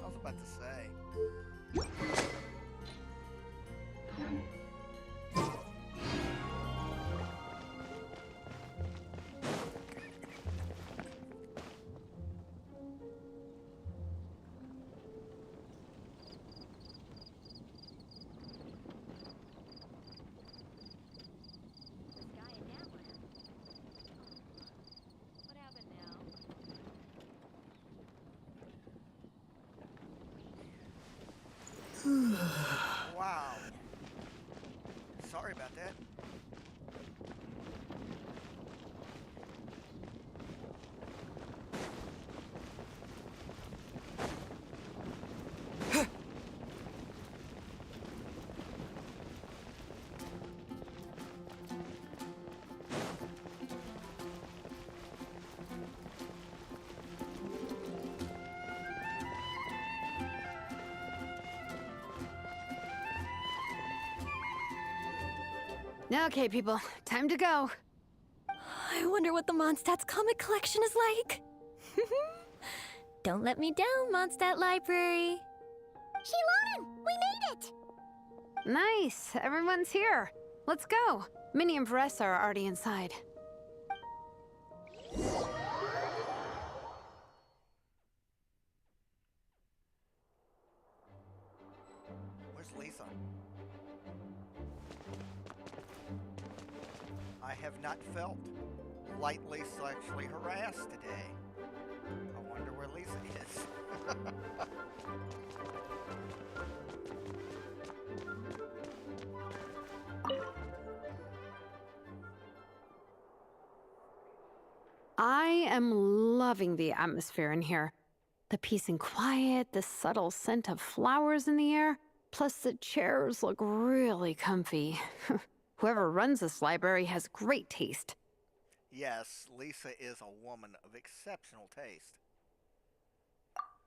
I was about to say. Wow. Sorry about that. Okay, people, time to go. I wonder what the Mondstadt's comic collection is like. Don't let me down, Mondstadt Library. Shilonen, we made it! Nice, everyone's here. Let's go. Minnie and Varessa are already inside. Where's Lisa? I have not felt lightly sexually harassed today. I wonder where Lisa is. I am loving the atmosphere in here. The peace and quiet, the subtle scent of flowers in the air, plus the chairs look really comfy. Whoever runs this library has great taste. Yes, Lisa is a woman of exceptional taste.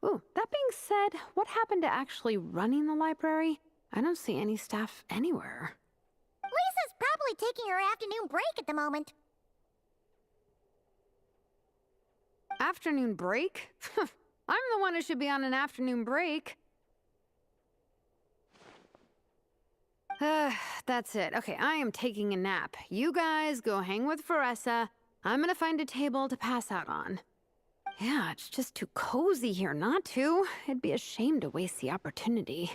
Ooh, that being said, what happened to actually running the library? I don't see any staff anywhere. Lisa's probably taking her afternoon break at the moment. Afternoon break? I'm the one who should be on an afternoon break. That's it. Okay, I am taking a nap. You guys go hang with Varessa. I'm gonna find a table to pass out on. Yeah, it's just too cozy here not to. It'd be a shame to waste the opportunity.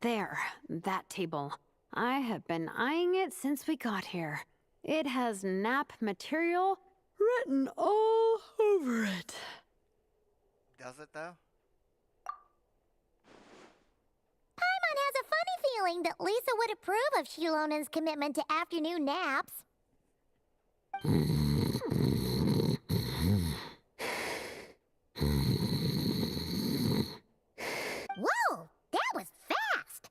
There, that table. I have been eyeing it since we got here. It has nap material written all over it. Does it, though? Paimon has a funny feeling that Lisa would approve of Shilonen's commitment to afternoon naps. Whoa, that was fast!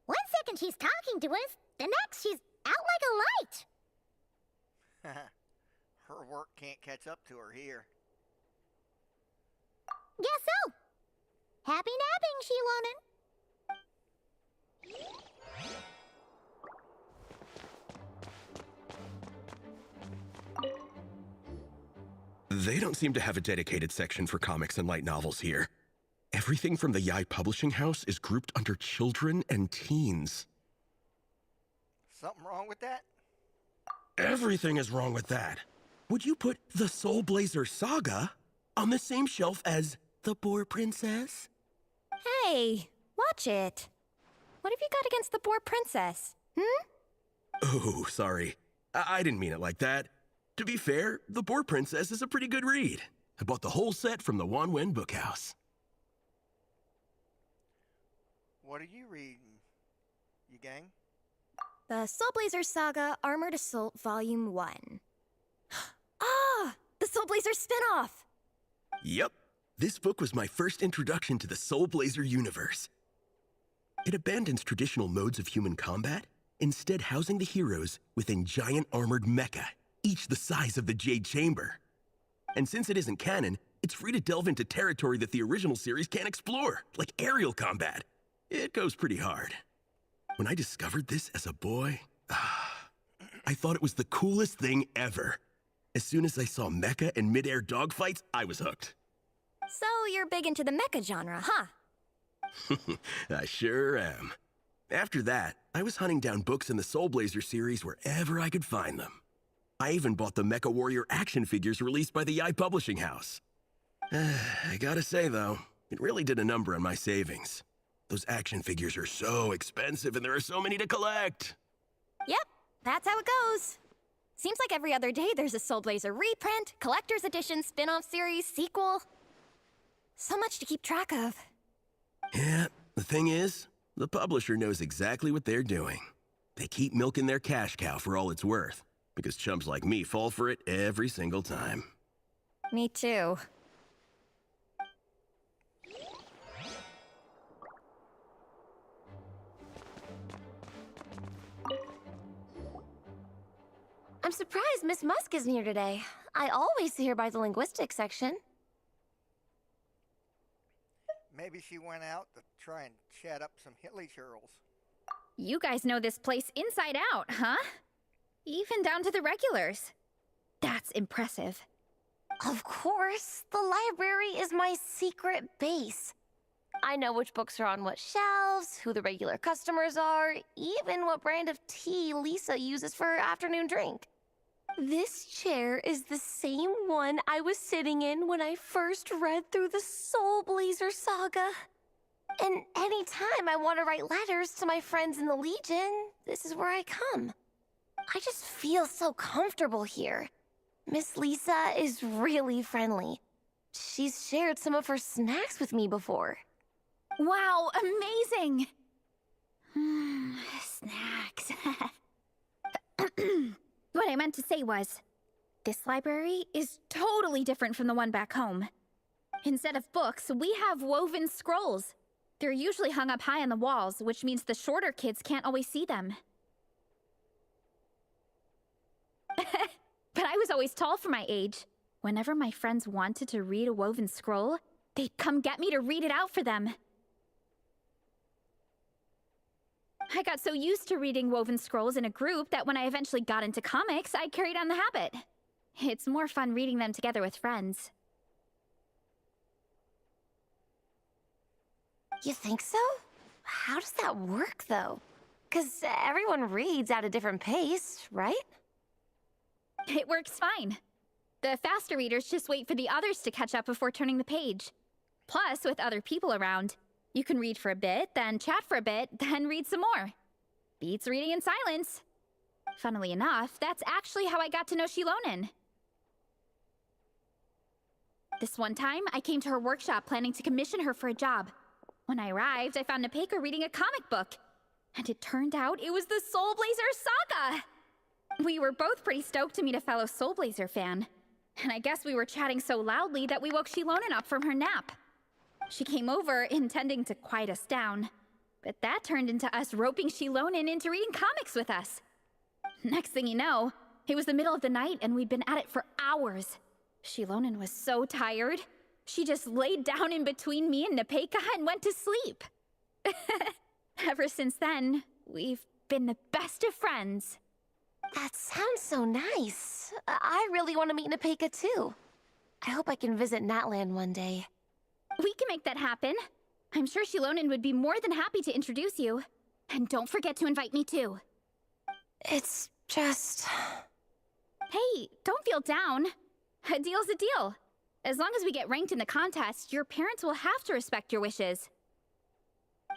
1 second she's talking to us, the next she's out like a light. Her work can't catch up to her here. Guess so. Happy napping, Shilonen. They don't seem to have a dedicated section for comics and light novels here. Everything from the Yai Publishing House is grouped under children and teens. Something wrong with that? Everything is wrong with that. Would you put the Soul Blazer Saga on the same shelf as The Boar Princess? Hey, watch it. What have you got against the Boar Princess? Oh, sorry. I didn't mean it like that. To be fair, The Boar Princess is a pretty good read. I bought the whole set from the Wanwen Bookhouse. What are you reading, you gang? The Soul Blazer Saga Armored Assault Volume 1. Ah! The Soul Blazer spin-off! Yep. This book was my first introduction to the Soul Blazer universe. It abandons traditional modes of human combat, instead housing the heroes within giant armored mecha, each the size of the Jade Chamber. And since it isn't canon, it's free to delve into territory that the original series can't explore, like aerial combat. It goes pretty hard. When I discovered this as a boy, I thought it was the coolest thing ever. As soon as I saw mecha and mid-air dogfights, I was hooked. So you're big into the mecha genre, huh? I sure am. After that, I was hunting down books in the Soul Blazer series wherever I could find them. I even bought the Mecha Warrior action figures released by the Yai Publishing House. I gotta say, though, it really did a number on my savings. Those action figures are so expensive and there are so many to collect. Yep, that's how it goes. Seems like every other day there's a Soul Blazer reprint, collector's edition, spin-off series, sequel. So much to keep track of. Yeah, the thing is, the publisher knows exactly what they're doing. They keep milking their cash cow for all it's worth, because chumps like me fall for it every single time. Me too. I'm surprised Miss Musk isn't here today. I always see her by the linguistics section. Maybe she went out to try and chat up some hilly churls. You guys know this place inside out, huh? Even down to the regulars. That's impressive. Of course. The library is my secret base. I know which books are on what shelves, who the regular customers are, even what brand of tea Lisa uses for her afternoon drink. This chair is the same one I was sitting in when I first read through the Soul Blazer saga. And anytime I want to write letters to my friends in the Legion, this is where I come. I just feel so comfortable here. Miss Lisa is really friendly. She's shared some of her snacks with me before. Wow, amazing! Snacks. What I meant to say was, this library is totally different from the one back home. Instead of books, we have woven scrolls. They're usually hung up high on the walls, which means the shorter kids can't always see them. But I was always tall for my age. Whenever my friends wanted to read a woven scroll, they'd come get me to read it out for them. I got so used to reading woven scrolls in a group that when I eventually got into comics, I carried on the habit. It's more fun reading them together with friends. You think so? How does that work, though? 'Cause everyone reads at a different pace, right? It works fine. The faster readers just wait for the others to catch up before turning the page. Plus, with other people around, you can read for a bit, then chat for a bit, then read some more. Beats reading in silence. Funnily enough, that's actually how I got to know Shilonen. This one time, I came to her workshop planning to commission her for a job. When I arrived, I found Nepeka reading a comic book. And it turned out it was the Soul Blazer saga! We were both pretty stoked to meet a fellow Soul Blazer fan. And I guess we were chatting so loudly that we woke Shilonen up from her nap. She came over, intending to quiet us down. But that turned into us roping Shilonen into reading comics with us. Next thing you know, it was the middle of the night and we'd been at it for hours. Shilonen was so tired, she just laid down in between me and Nepeka and went to sleep. Ever since then, we've been the best of friends. That sounds so nice. I really want to meet Nepeka too. I hope I can visit Natland one day. We can make that happen. I'm sure Shilonen would be more than happy to introduce you. And don't forget to invite me too. It's just... Hey, don't feel down. A deal's a deal. As long as we get ranked in the contest, your parents will have to respect your wishes.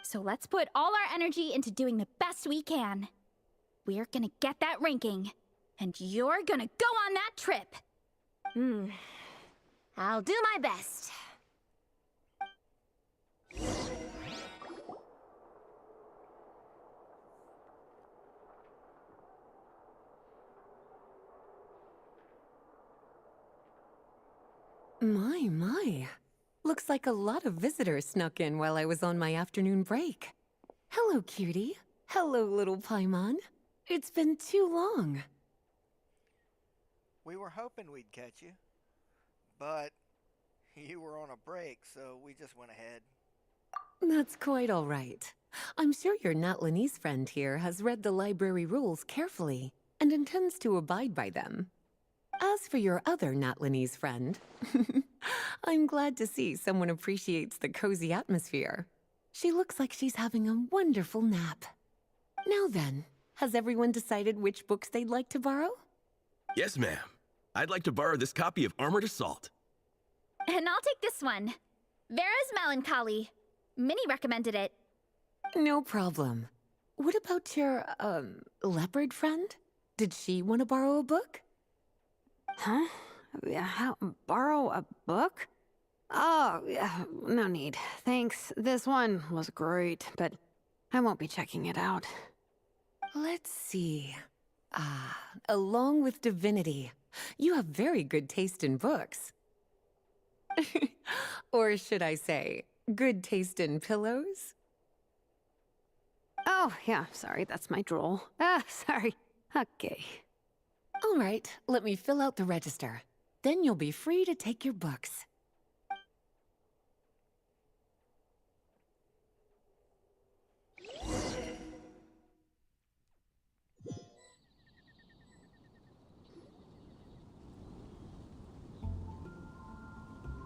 So let's put all our energy into doing the best we can. We're gonna get that ranking, and you're gonna go on that trip. I'll do my best. My. Looks like a lot of visitors snuck in while I was on my afternoon break. Hello, cutie. Hello, little Paimon. It's been too long. We were hoping we'd catch you, but you were on a break, so we just went ahead. That's quite all right. I'm sure your Natlanese friend here has read the library rules carefully and intends to abide by them. As for your other Natlanese friend, I'm glad to see someone appreciates the cozy atmosphere. She looks like she's having a wonderful nap. Now then, has everyone decided which books they'd like to borrow? Yes, ma'am. I'd like to borrow this copy of Armored Assault. And I'll take this one. Vera's Melancholy. Minnie recommended it. No problem. What about your, leopard friend? Did she want to borrow a book? Huh? Borrow a book? Oh, yeah, no need. Thanks. This one was great, but I won't be checking it out. Let's see. Along with Divinity, you have very good taste in books. Or should I say, good taste in pillows? Oh, yeah, sorry, that's my drool. Sorry. Okay. All right, let me fill out the register. Then you'll be free to take your books.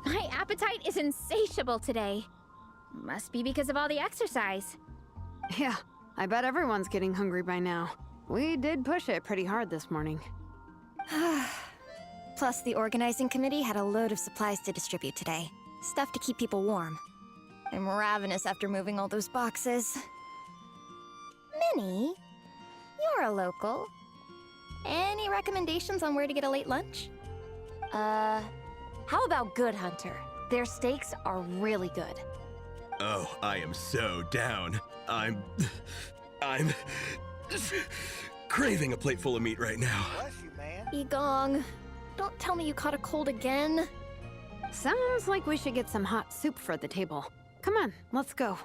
My appetite is insatiable today. Must be because of all the exercise. Yeah, I bet everyone's getting hungry by now. We did push it pretty hard this morning. Plus, the organizing committee had a load of supplies to distribute today. Stuff to keep people warm. I'm ravenous after moving all those boxes. Minnie, you're a local. Any recommendations on where to get a late lunch? How about Good Hunter? Their steaks are really good. Oh, I am so down. I'm craving a plate full of meat right now. Bless you, man. Igong, don't tell me you caught a cold again. Sounds like we should get some hot soup for the table. Come on, let's go.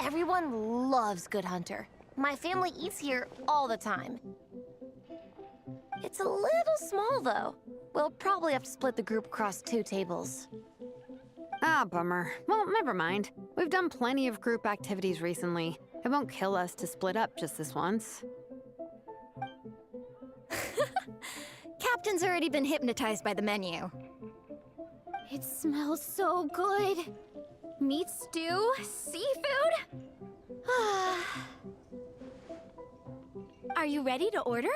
Everyone loves Good Hunter. My family eats here all the time. It's a little small, though. We'll probably have to split the group across 2 tables. Ah, bummer. Well, never mind. We've done plenty of group activities recently. It won't kill us to split up just this once. Captain's already been hypnotized by the menu. It smells so good. Meat stew? Seafood? Are you ready to order?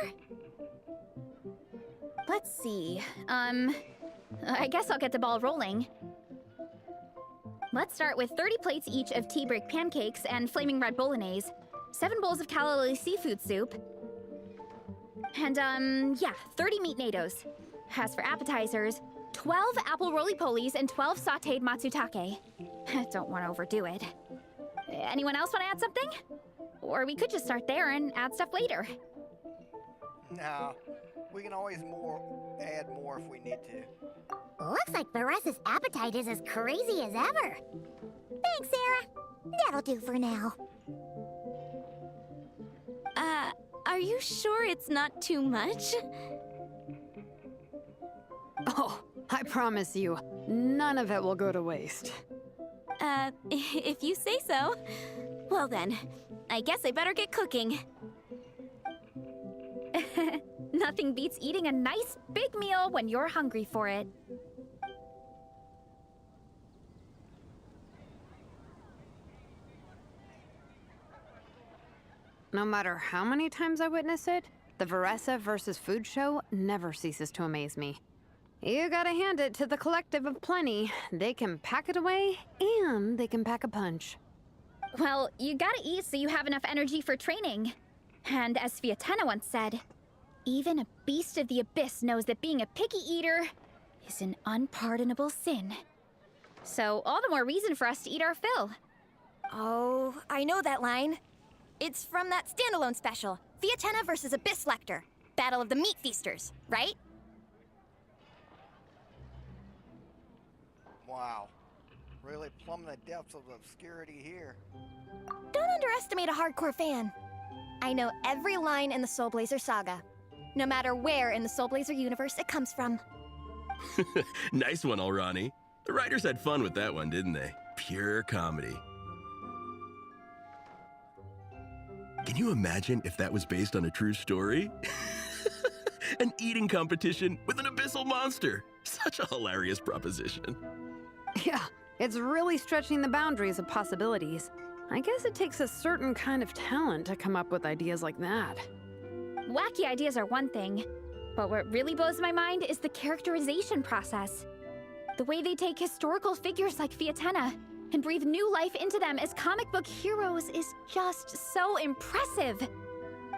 Let's see. I guess I'll get the ball rolling. Let's start with 30 plates each of tea break pancakes and flaming red bolognese, 7 bowls of calla seafood soup, and 30 meat natos. As for appetizers, 12 apple roly-polies and 12 sautéed matsutake. Don't want to overdo it. Anyone else want to add something? Or we could just start there and add stuff later. No, we can always add more if we need to. Looks like Varesa's appetite is as crazy as ever. Thanks, Sarah. That'll do for now. Are you sure it's not too much? Oh, I promise you, none of it will go to waste. If you say so. Well then, I guess I better get cooking. Nothing beats eating a nice big meal when you're hungry for it. No matter how many times I witness it, the Varesa versus food show never ceases to amaze me. You gotta hand it to the collective of plenty. They can pack it away, and they can pack a punch. Well, you gotta eat so you have enough energy for training. And as Fiatena once said, even a beast of the abyss knows that being a picky eater is an unpardonable sin. So all the more reason for us to eat our fill. Oh, I know that line. It's from that standalone special, Fiatena versus Abyss Lecter, Battle of the Meat Feasters, right? Wow. Really plumbing the depths of obscurity here. Don't underestimate a hardcore fan. I know every line in the Soul Blazer saga, no matter where in the Soul Blazer universe it comes from. Nice one, Alrani. The writers had fun with that one, didn't they? Pure comedy. Can you imagine if that was based on a true story? An eating competition with an abyssal monster. Such a hilarious proposition. Yeah, it's really stretching the boundaries of possibilities. I guess it takes a certain kind of talent to come up with ideas like that. Wacky ideas are one thing, but what really blows my mind is the characterization process. The way they take historical figures like Fiatena and breathe new life into them as comic book heroes is just so impressive.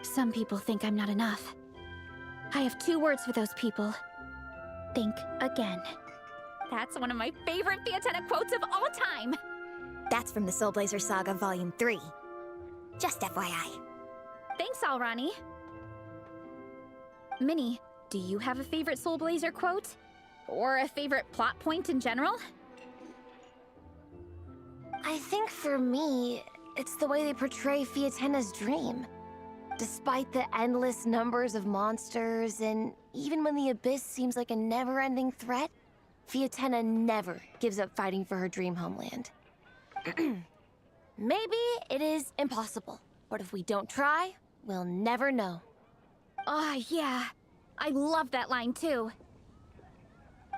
Some people think I'm not enough. I have 2 words for those people. Think again. That's one of my favorite Fiatena quotes of all time. That's from the Soul Blazer Saga Volume 3. Just FYI. Thanks, Alrani. Minnie, do you have a favorite Soul Blazer quote? Or a favorite plot point in general? I think for me, it's the way they portray Fiatena's dream. Despite the endless numbers of monsters, and even when the Abyss seems like a never-ending threat, Fiatena never gives up fighting for her dream homeland. Maybe it is impossible, but if we don't try, we'll never know. Oh, yeah. I love that line, too.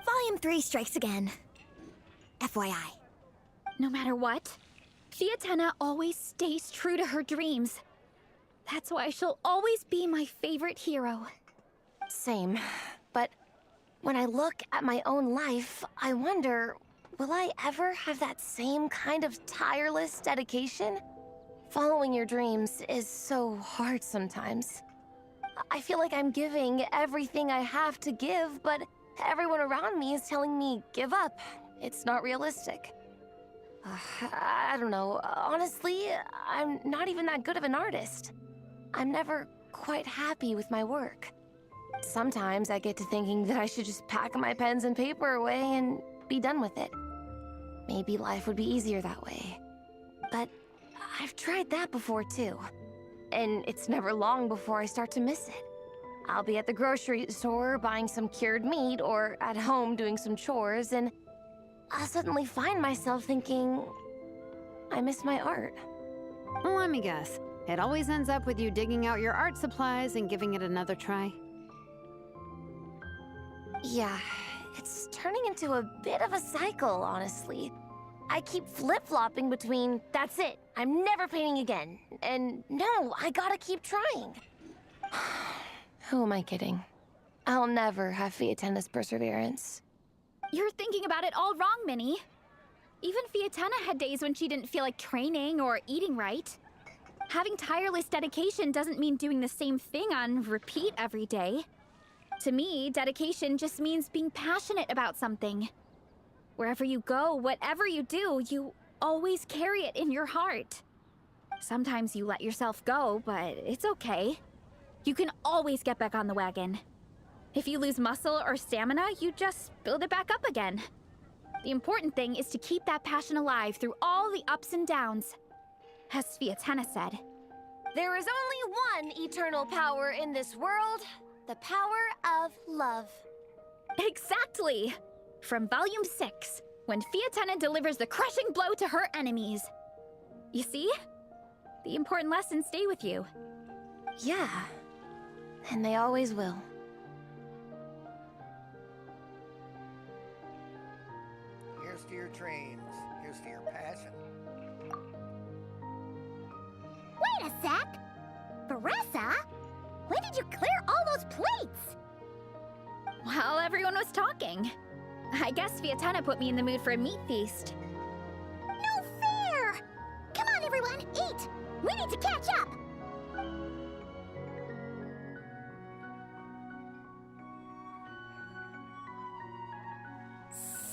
Volume 3 strikes again. FYI. No matter what, Fiatena always stays true to her dreams. That's why she'll always be my favorite hero. Same. But when I look at my own life, I wonder, will I ever have that same kind of tireless dedication? Following your dreams is so hard sometimes. I feel like I'm giving everything I have to give, but everyone around me is telling me, give up. It's not realistic. I don't know. Honestly, I'm not even that good of an artist. I'm never quite happy with my work. Sometimes I get to thinking that I should just pack my pens and paper away and be done with it. Maybe life would be easier that way. But I've tried that before too. And it's never long before I start to miss it. I'll be at the grocery store buying some cured meat or at home doing some chores, and I'll suddenly find myself thinking, I miss my art. Let me guess. It always ends up with you digging out your art supplies and giving it another try. Yeah, it's turning into a bit of a cycle, honestly. I keep flip-flopping between, that's it, I'm never painting again, and no, I gotta keep trying. Who am I kidding? I'll never have Fiatenna's perseverance. You're thinking about it all wrong, Minnie. Even Fiatenna had days when she didn't feel like training or eating right. Having tireless dedication doesn't mean doing the same thing on repeat every day. To me, dedication just means being passionate about something. Wherever you go, whatever you do, you always carry it in your heart. Sometimes you let yourself go, but it's okay. You can always get back on the wagon. If you lose muscle or stamina, you just build it back up again. The important thing is to keep that passion alive through all the ups and downs. As Fiatenna said, there is only one eternal power in this world, the power of love. Exactly! From Volume 6, when Fiatenna delivers the crushing blow to her enemies. You see? The important lessons stay with you. Yeah, and they always will. Here's to your dreams. Here's to your passion. Wait a sec! Baressa? When did you clear all those plates? While everyone was talking. I guess Fiatenna put me in the mood for a meat feast. No fair! Come on, everyone, eat! We need to catch up!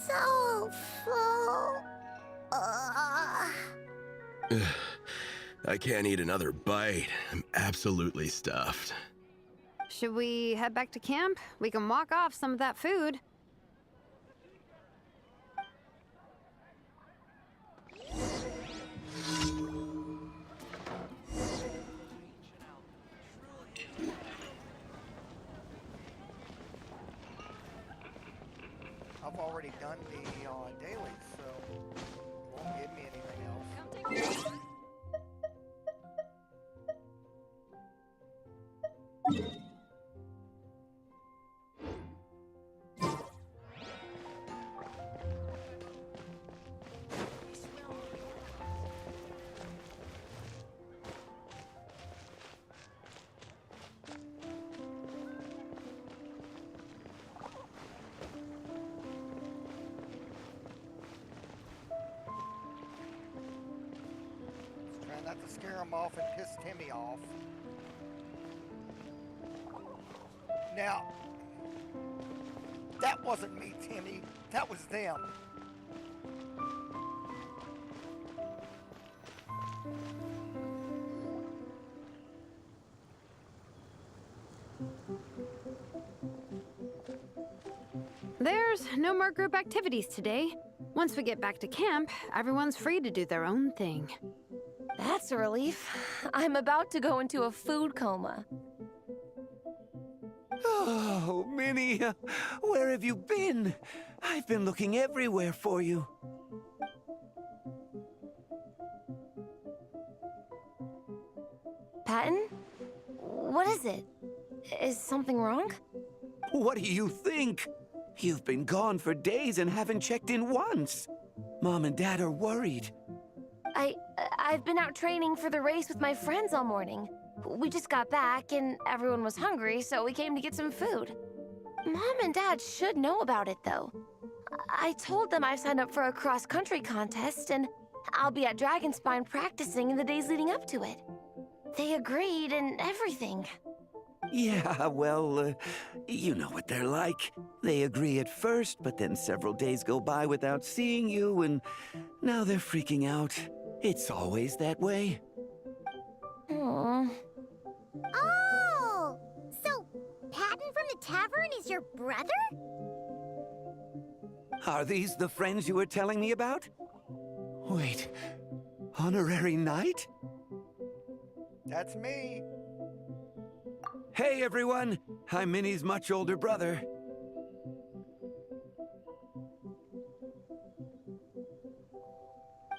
So full. I can't eat another bite. I'm absolutely stuffed. Should we head back to camp? We can walk off some of that food. I've already done the dailies, so it won't give me anything else. Not to scare him off and piss Timmy off. Now, that wasn't me, Timmy. That was them. There's no more group activities today. Once we get back to camp, everyone's free to do their own thing. That's a relief. I'm about to go into a food coma. Oh, Minnie, where have you been? I've been looking everywhere for you. Patton? What is it? Is something wrong? What do you think? You've been gone for days and haven't checked in once. Mom and Dad are worried. I've been out training for the race with my friends all morning. We just got back and everyone was hungry, so we came to get some food. Mom and Dad should know about it, though. I told them I signed up for a cross-country contest and I'll be at Dragonspine practicing in the days leading up to it. They agreed and everything. Yeah, well, you know what they're like. They agree at first, but then several days go by without seeing you, and now they're freaking out. It's always that way. Aww. Oh! So, Patton from the tavern is your brother? Are these the friends you were telling me about? Wait, honorary knight? That's me. Hey, everyone! I'm Minnie's much older brother.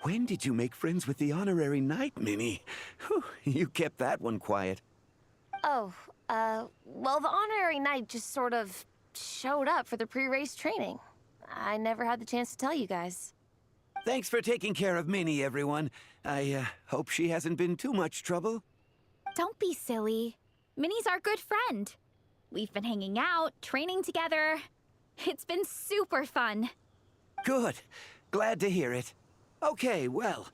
When did you make friends with the honorary knight, Minnie? Whew, you kept that one quiet. Oh, well, the honorary knight just sort of showed up for the pre-race training. I never had the chance to tell you guys. Thanks for taking care of Minnie, everyone. I hope she hasn't been too much trouble. Don't be silly. Minnie's our good friend. We've been hanging out, training together. It's been super fun. Good. Glad to hear it. Okay, well,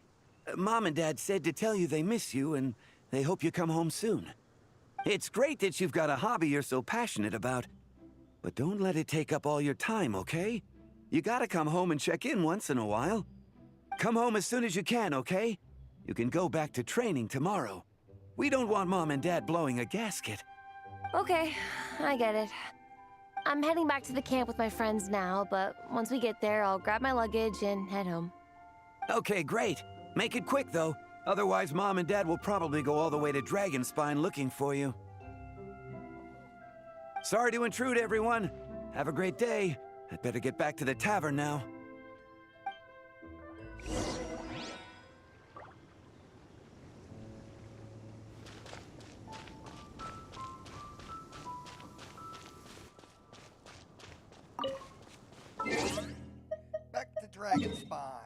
Mom and Dad said to tell you they miss you and they hope you come home soon. It's great that you've got a hobby you're so passionate about, but don't let it take up all your time, okay? You gotta come home and check in once in a while. Come home as soon as you can, okay? You can go back to training tomorrow. We don't want Mom and Dad blowing a gasket. Okay, I get it. I'm heading back to the camp with my friends now, but once we get there, I'll grab my luggage and head home. Okay, great. Make it quick, though. Otherwise, Mom and Dad will probably go all the way to Dragonspine looking for you. Sorry to intrude, everyone. Have a great day. I'd better get back to the tavern now. Back to Dragonspine.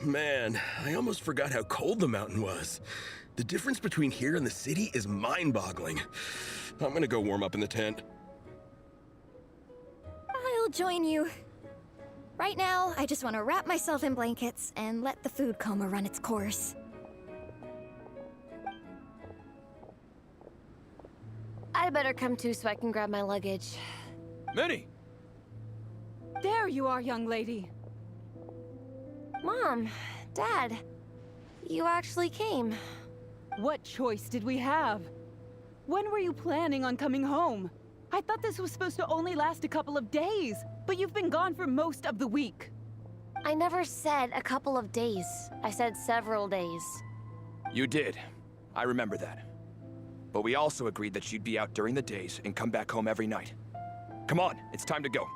Man, I almost forgot how cold the mountain was. The difference between here and the city is mind-boggling. I'm gonna go warm up in the tent. I'll join you. Right now, I just want to wrap myself in blankets and let the food coma run its course. I'd better come too so I can grab my luggage. Minnie! There you are, young lady. Mom, Dad, you actually came. What choice did we have? When were you planning on coming home? I thought this was supposed to only last a couple of days, but you've been gone for most of the week. I never said a couple of days. I said several days. You did. I remember that. But we also agreed that you'd be out during the days and come back home every night. Come on, it's time to go.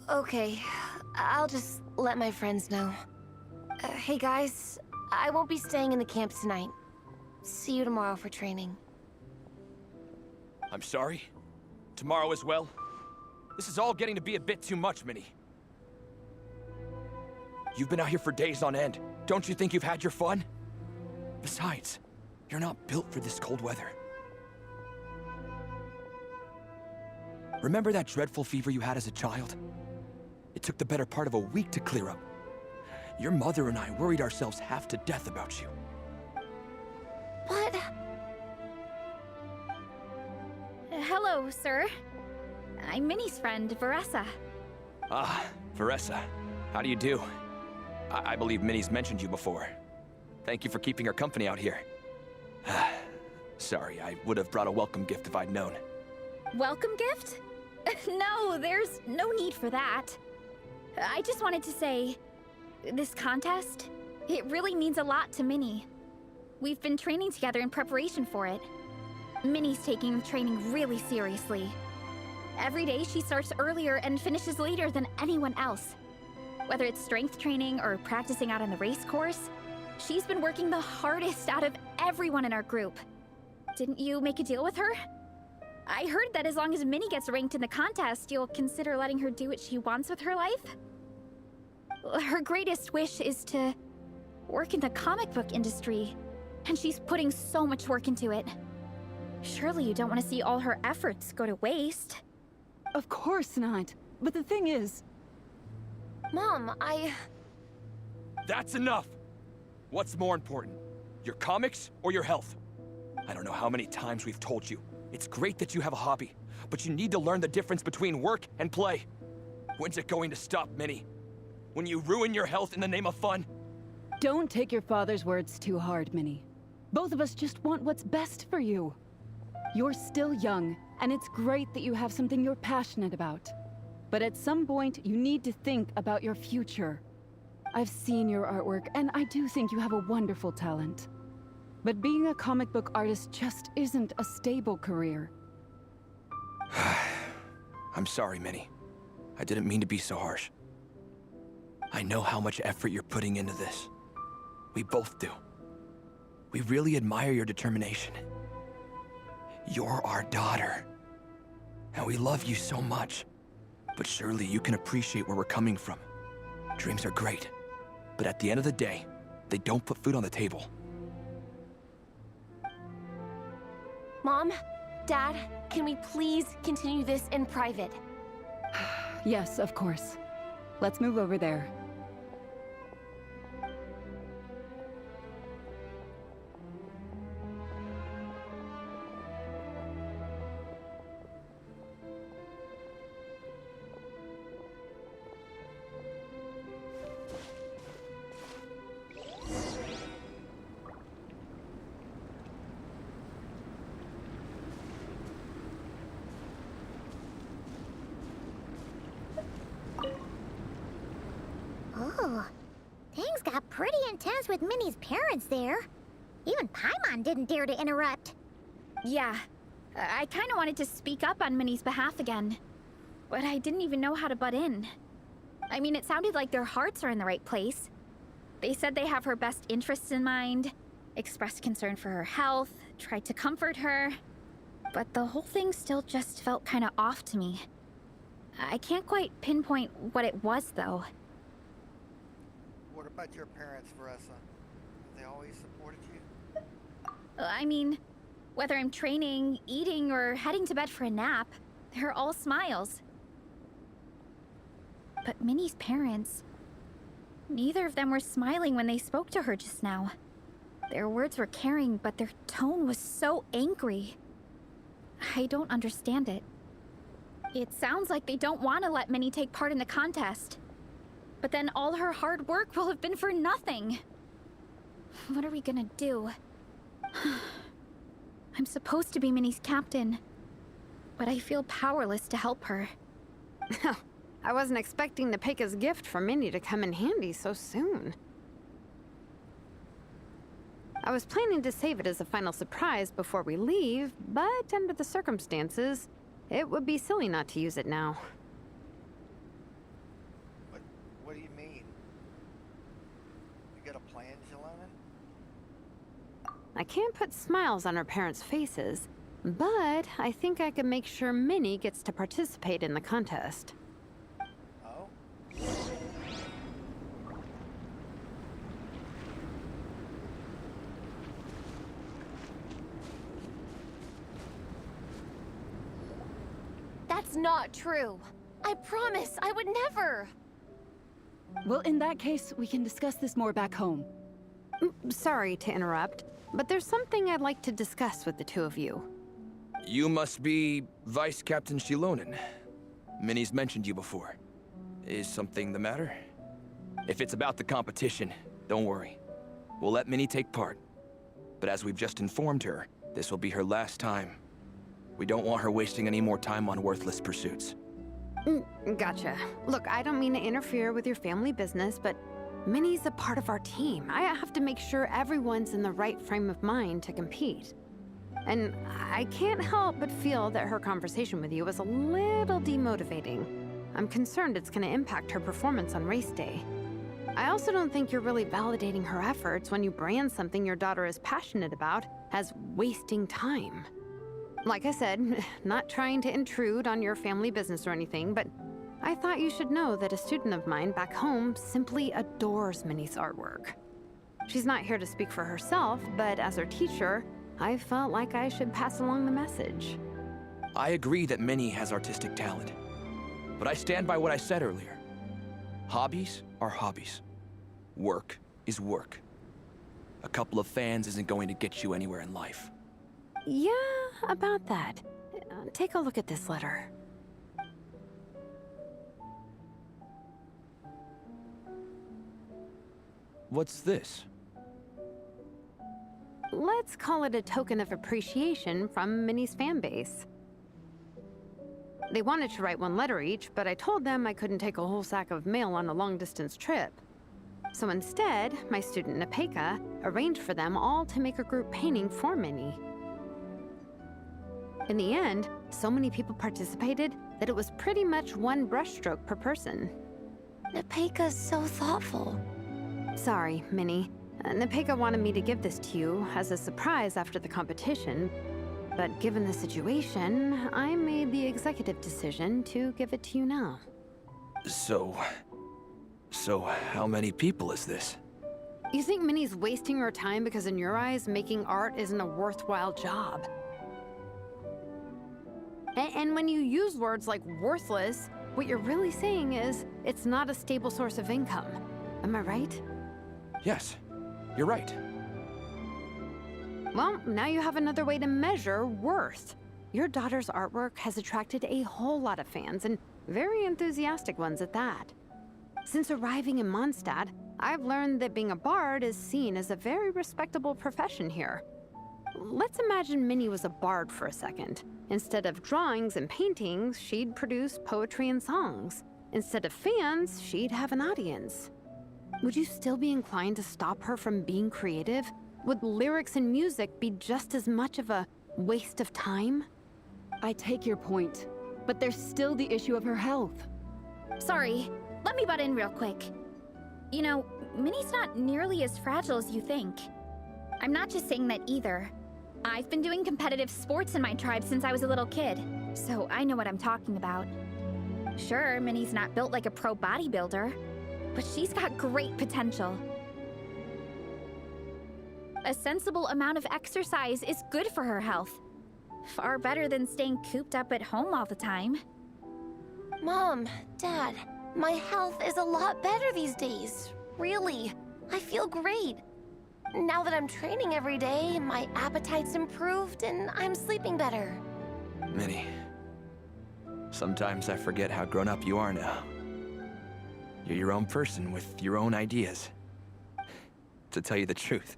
Okay, I'll just let my friends know. Hey guys, I won't be staying in the camp tonight. See you tomorrow for training. I'm sorry. Tomorrow as well. This is all getting to be a bit too much, Minnie. You've been out here for days on end. Don't you think you've had your fun? Besides, you're not built for this cold weather. Remember that dreadful fever you had as a child? It took the better part of a week to clear up. Your mother and I worried ourselves half to death about you. What? Hello, sir. I'm Minnie's friend, Veressa. Ah, Veressa. How do you do? I believe Minnie's mentioned you before. Thank you for keeping her company out here. Sorry, I would have brought a welcome gift if I'd known. Welcome gift? No, there's no need for that. I just wanted to say, this contest, it really means a lot to Minnie. We've been training together in preparation for it. Minnie's taking the training really seriously. Every day she starts earlier and finishes later than anyone else. Whether it's strength training or practicing out on the race course, she's been working the hardest out of everyone in our group. Didn't you make a deal with her? I heard that as long as Minnie gets ranked in the contest, you'll consider letting her do what she wants with her life? Her greatest wish is to work in the comic book industry, and she's putting so much work into it. Surely you don't want to see all her efforts go to waste. Of course not. But the thing is... Mom, That's enough! What's more important? Your comics or your health? I don't know how many times we've told you. It's great that you have a hobby, but you need to learn the difference between work and play. When's it going to stop, Minnie? When you ruin your health in the name of fun? Don't take your father's words too hard, Minnie. Both of us just want what's best for you. You're still young, and it's great that you have something you're passionate about. But at some point, you need to think about your future. I've seen your artwork, and I do think you have a wonderful talent. But being a comic book artist just isn't a stable career. I'm sorry, Minnie. I didn't mean to be so harsh. I know how much effort you're putting into this. We both do. We really admire your determination. You're our daughter. And we love you so much. But surely you can appreciate where we're coming from. Dreams are great. But at the end of the day, they don't put food on the table. Mom, Dad, can we please continue this in private? Yes, of course. Let's move over there. Oh, things got pretty intense with Minnie's parents there. Even Paimon didn't dare to interrupt. Yeah, I kind of wanted to speak up on Minnie's behalf again, but I didn't even know how to butt in. I mean, it sounded like their hearts are in the right place. They said they have her best interests in mind, expressed concern for her health, tried to comfort her, but the whole thing still just felt kind of off to me. I can't quite pinpoint what it was, though. What about your parents, Veressa? Have they always supported you? I mean, whether I'm training, eating, or heading to bed for a nap, they're all smiles. But Minnie's parents, neither of them were smiling when they spoke to her just now. Their words were caring, but their tone was so angry. I don't understand it. It sounds like they don't want to let Minnie take part in the contest. But then all her hard work will have been for nothing. What are we gonna do? I'm supposed to be Minnie's captain, but I feel powerless to help her. I wasn't expecting the Peka's gift from Minnie to come in handy so soon. I was planning to save it as a final surprise before we leave, but under the circumstances, it would be silly not to use it now. What do you mean? You got a plan, Jalonen? I can't put smiles on her parents' faces, but I think I can make sure Minnie gets to participate in the contest. Oh? That's not true. I promise, I would never. Well, in that case, we can discuss this more back home. Sorry to interrupt, but there's something I'd like to discuss with the two of you. You must be Vice Captain Shilonen. Minnie's mentioned you before. Is something the matter? If it's about the competition, don't worry. We'll let Minnie take part. But as we've just informed her, this will be her last time. We don't want her wasting any more time on worthless pursuits. Gotcha. Look, I don't mean to interfere with your family business, but Minnie's a part of our team. I have to make sure everyone's in the right frame of mind to compete. And I can't help but feel that her conversation with you was a little demotivating. I'm concerned it's going to impact her performance on race day. I also don't think you're really validating her efforts when you brand something your daughter is passionate about as wasting time. Like I said, not trying to intrude on your family business or anything, but I thought you should know that a student of mine back home simply adores Minnie's artwork. She's not here to speak for herself, but as her teacher, I felt like I should pass along the message. I agree that Minnie has artistic talent. But I stand by what I said earlier. Hobbies are hobbies. Work is work. A couple of fans isn't going to get you anywhere in life. Yeah, about that. Take a look at this letter. What's this? Let's call it a token of appreciation from Minnie's fan base. They wanted to write one letter each, but I told them I couldn't take a whole sack of mail on a long-distance trip. So instead, my student Napeka arranged for them all to make a group painting for Minnie. In the end, so many people participated that it was pretty much one brushstroke per person. Napeka's so thoughtful. Sorry, Minnie. Napeka wanted me to give this to you as a surprise after the competition, but given the situation, I made the executive decision to give it to you now. So how many people is this? You think Minnie's wasting her time because in your eyes, making art isn't a worthwhile job? And when you use words like worthless, what you're really saying is it's not a stable source of income. Am I right? Yes, you're right. Well, now you have another way to measure worth. Your daughter's artwork has attracted a whole lot of fans, and very enthusiastic ones at that. Since arriving in Mondstadt, I've learned that being a bard is seen as a very respectable profession here. Let's imagine Minnie was a bard for a second. Instead of drawings and paintings, she'd produce poetry and songs. Instead of fans, she'd have an audience. Would you still be inclined to stop her from being creative? Would lyrics and music be just as much of a waste of time? I take your point, but there's still the issue of her health. Sorry, let me butt in real quick. You know, Minnie's not nearly as fragile as you think. I'm not just saying that either. I've been doing competitive sports in my tribe since I was a little kid, so I know what I'm talking about. Sure, Minnie's not built like a pro bodybuilder, but she's got great potential. A sensible amount of exercise is good for her health. Far better than staying cooped up at home all the time. Mom, Dad, my health is a lot better these days. Really, I feel great. Now that I'm training every day, my appetite's improved and I'm sleeping better. Minnie, sometimes I forget how grown up you are now. You're your own person with your own ideas. To tell you the truth,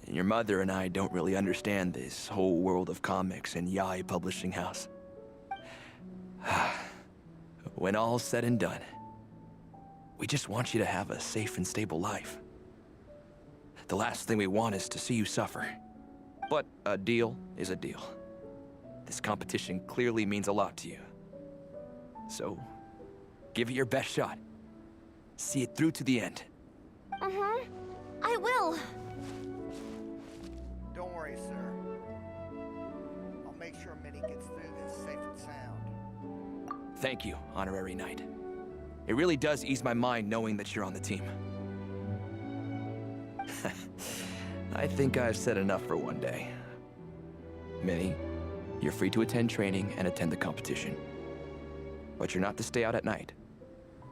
your mother and I don't really understand this whole world of comics and Yaoi Publishing House. When all's said and done, we just want you to have a safe and stable life. The last thing we want is to see you suffer. But a deal is a deal. This competition clearly means a lot to you. So, give it your best shot. See it through to the end. I will. Don't worry, sir. I'll make sure Minnie gets through this safe and sound. Thank you, Honorary Knight. It really does ease my mind knowing that you're on the team. I think I've said enough for one day. Minnie, you're free to attend training and attend the competition. But you're not to stay out at night.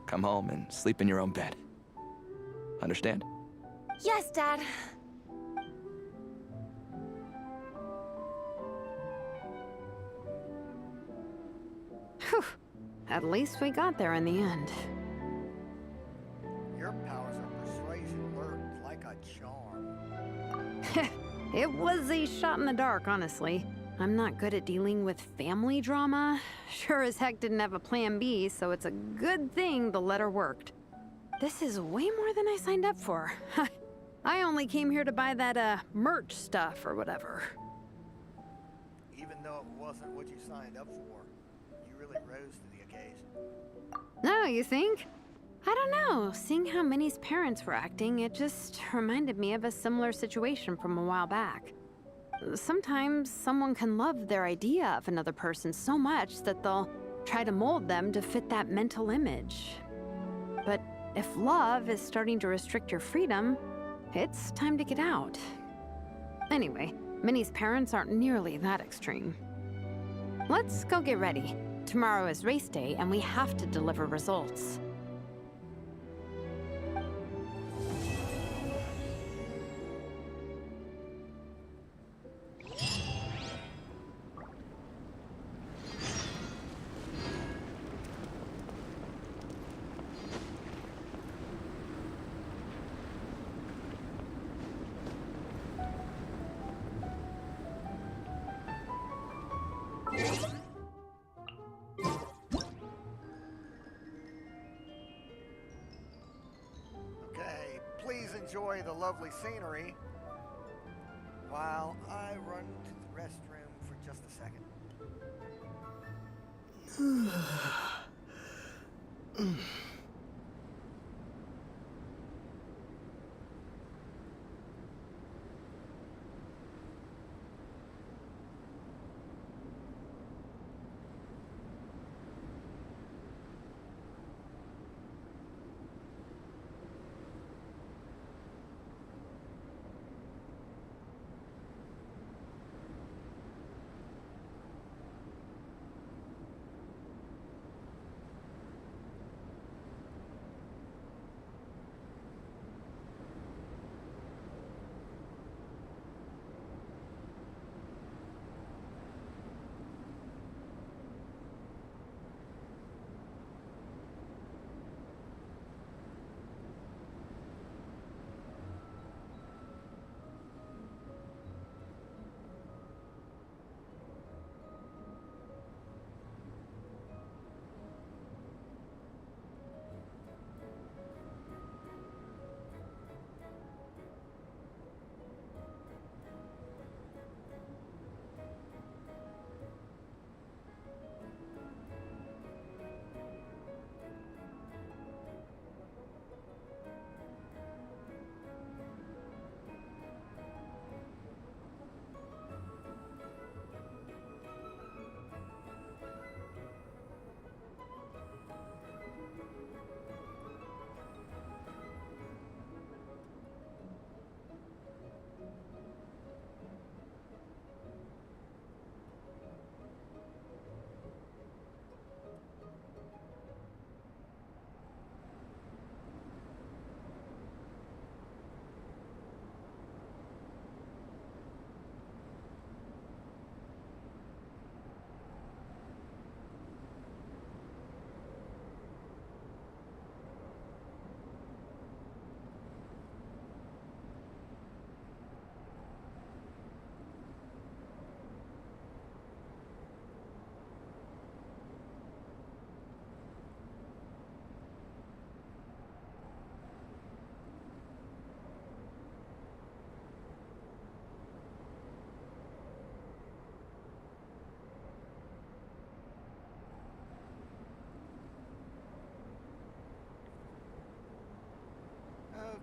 Come home and sleep in your own bed. Understand? Yes, Dad. Whew. At least we got there in the end. Your powers of persuasion work like a charm. It was a shot in the dark, honestly. I'm not good at dealing with family drama. Sure as heck didn't have a plan B, so it's a good thing the letter worked. This is way more than I signed up for. I only came here to buy that, merch stuff or whatever. Even though it wasn't what you signed up for, you really rose to the occasion. No, you think? I don't know. Seeing how Minnie's parents were acting, it just reminded me of a similar situation from a while back. Sometimes someone can love their idea of another person so much that they'll try to mold them to fit that mental image. But if love is starting to restrict your freedom, it's time to get out. Anyway, Minnie's parents aren't nearly that extreme. Let's go get ready. Tomorrow is race day, and we have to deliver results. enjoy the lovely scenery while I run to the restroom for just a second.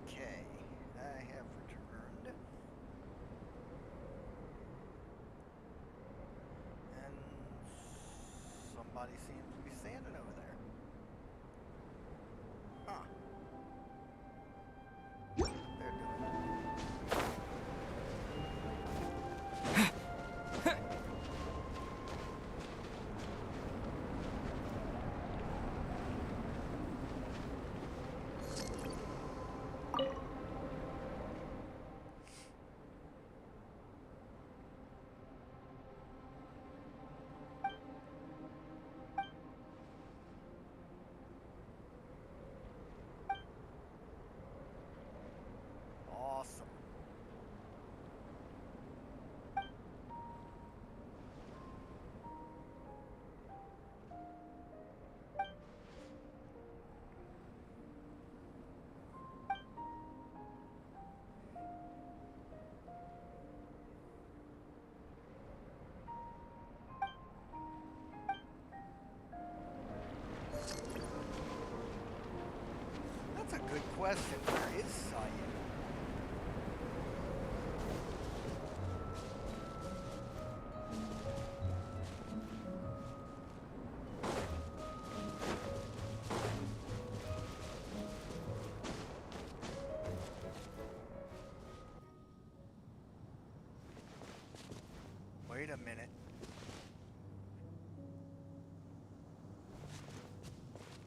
Okay, I have returned. And somebody seems to be standing over there. Huh. They're doing it. Awesome. That's a good question. Where is Saya? Wait a minute.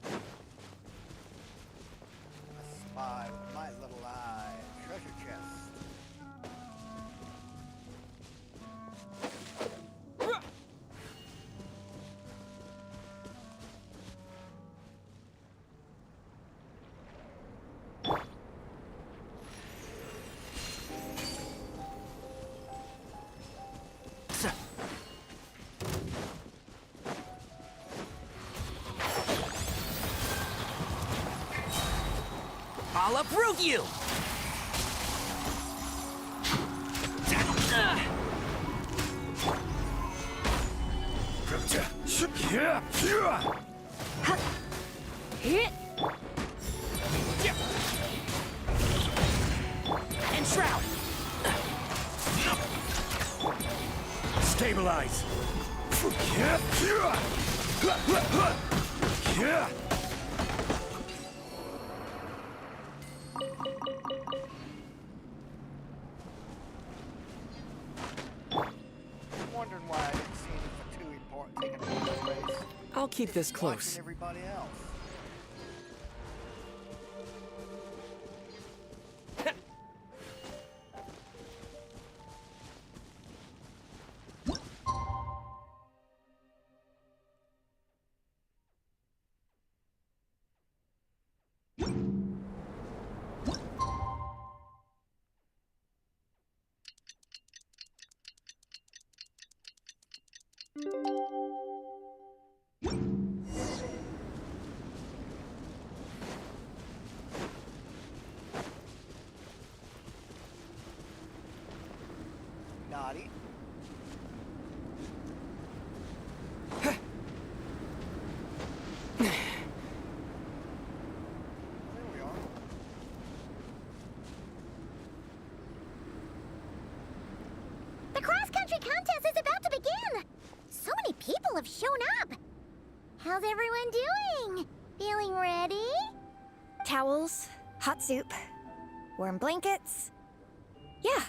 I spy with my little eye. Treasure chest. I'll uproot you! Hit! And shroud! Stabilize! Wondering why I didn't see any Fatui taking a place. I'll keep this close. Watching everybody else. Naughty. The cross-country contest is about to begin! So many people have shown up! How's everyone doing? Feeling ready? Towels, hot soup, warm blankets. Yeah,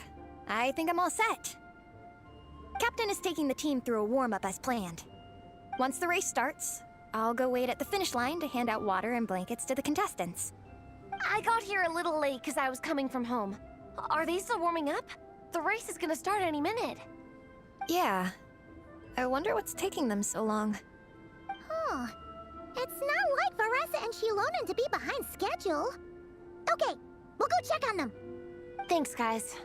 I think I'm all set. Captain is taking the team through a warm-up as planned. Once the race starts, I'll go wait at the finish line to hand out water and blankets to the contestants. I got here a little late because I was coming from home. Are they still warming up? The race is gonna start any minute. Yeah. I wonder what's taking them so long. Huh. It's not like Varessa and Shilonen to be behind schedule. Okay, we'll go check on them. Thanks, guys.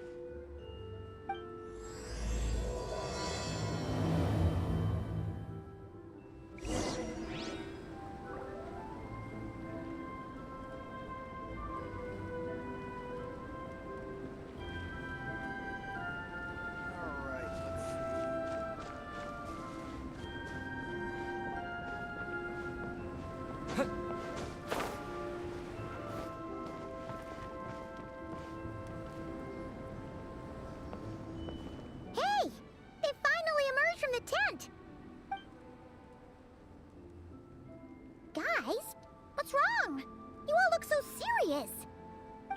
Hey! They finally emerged from the tent! Guys, what's wrong? You all look so serious.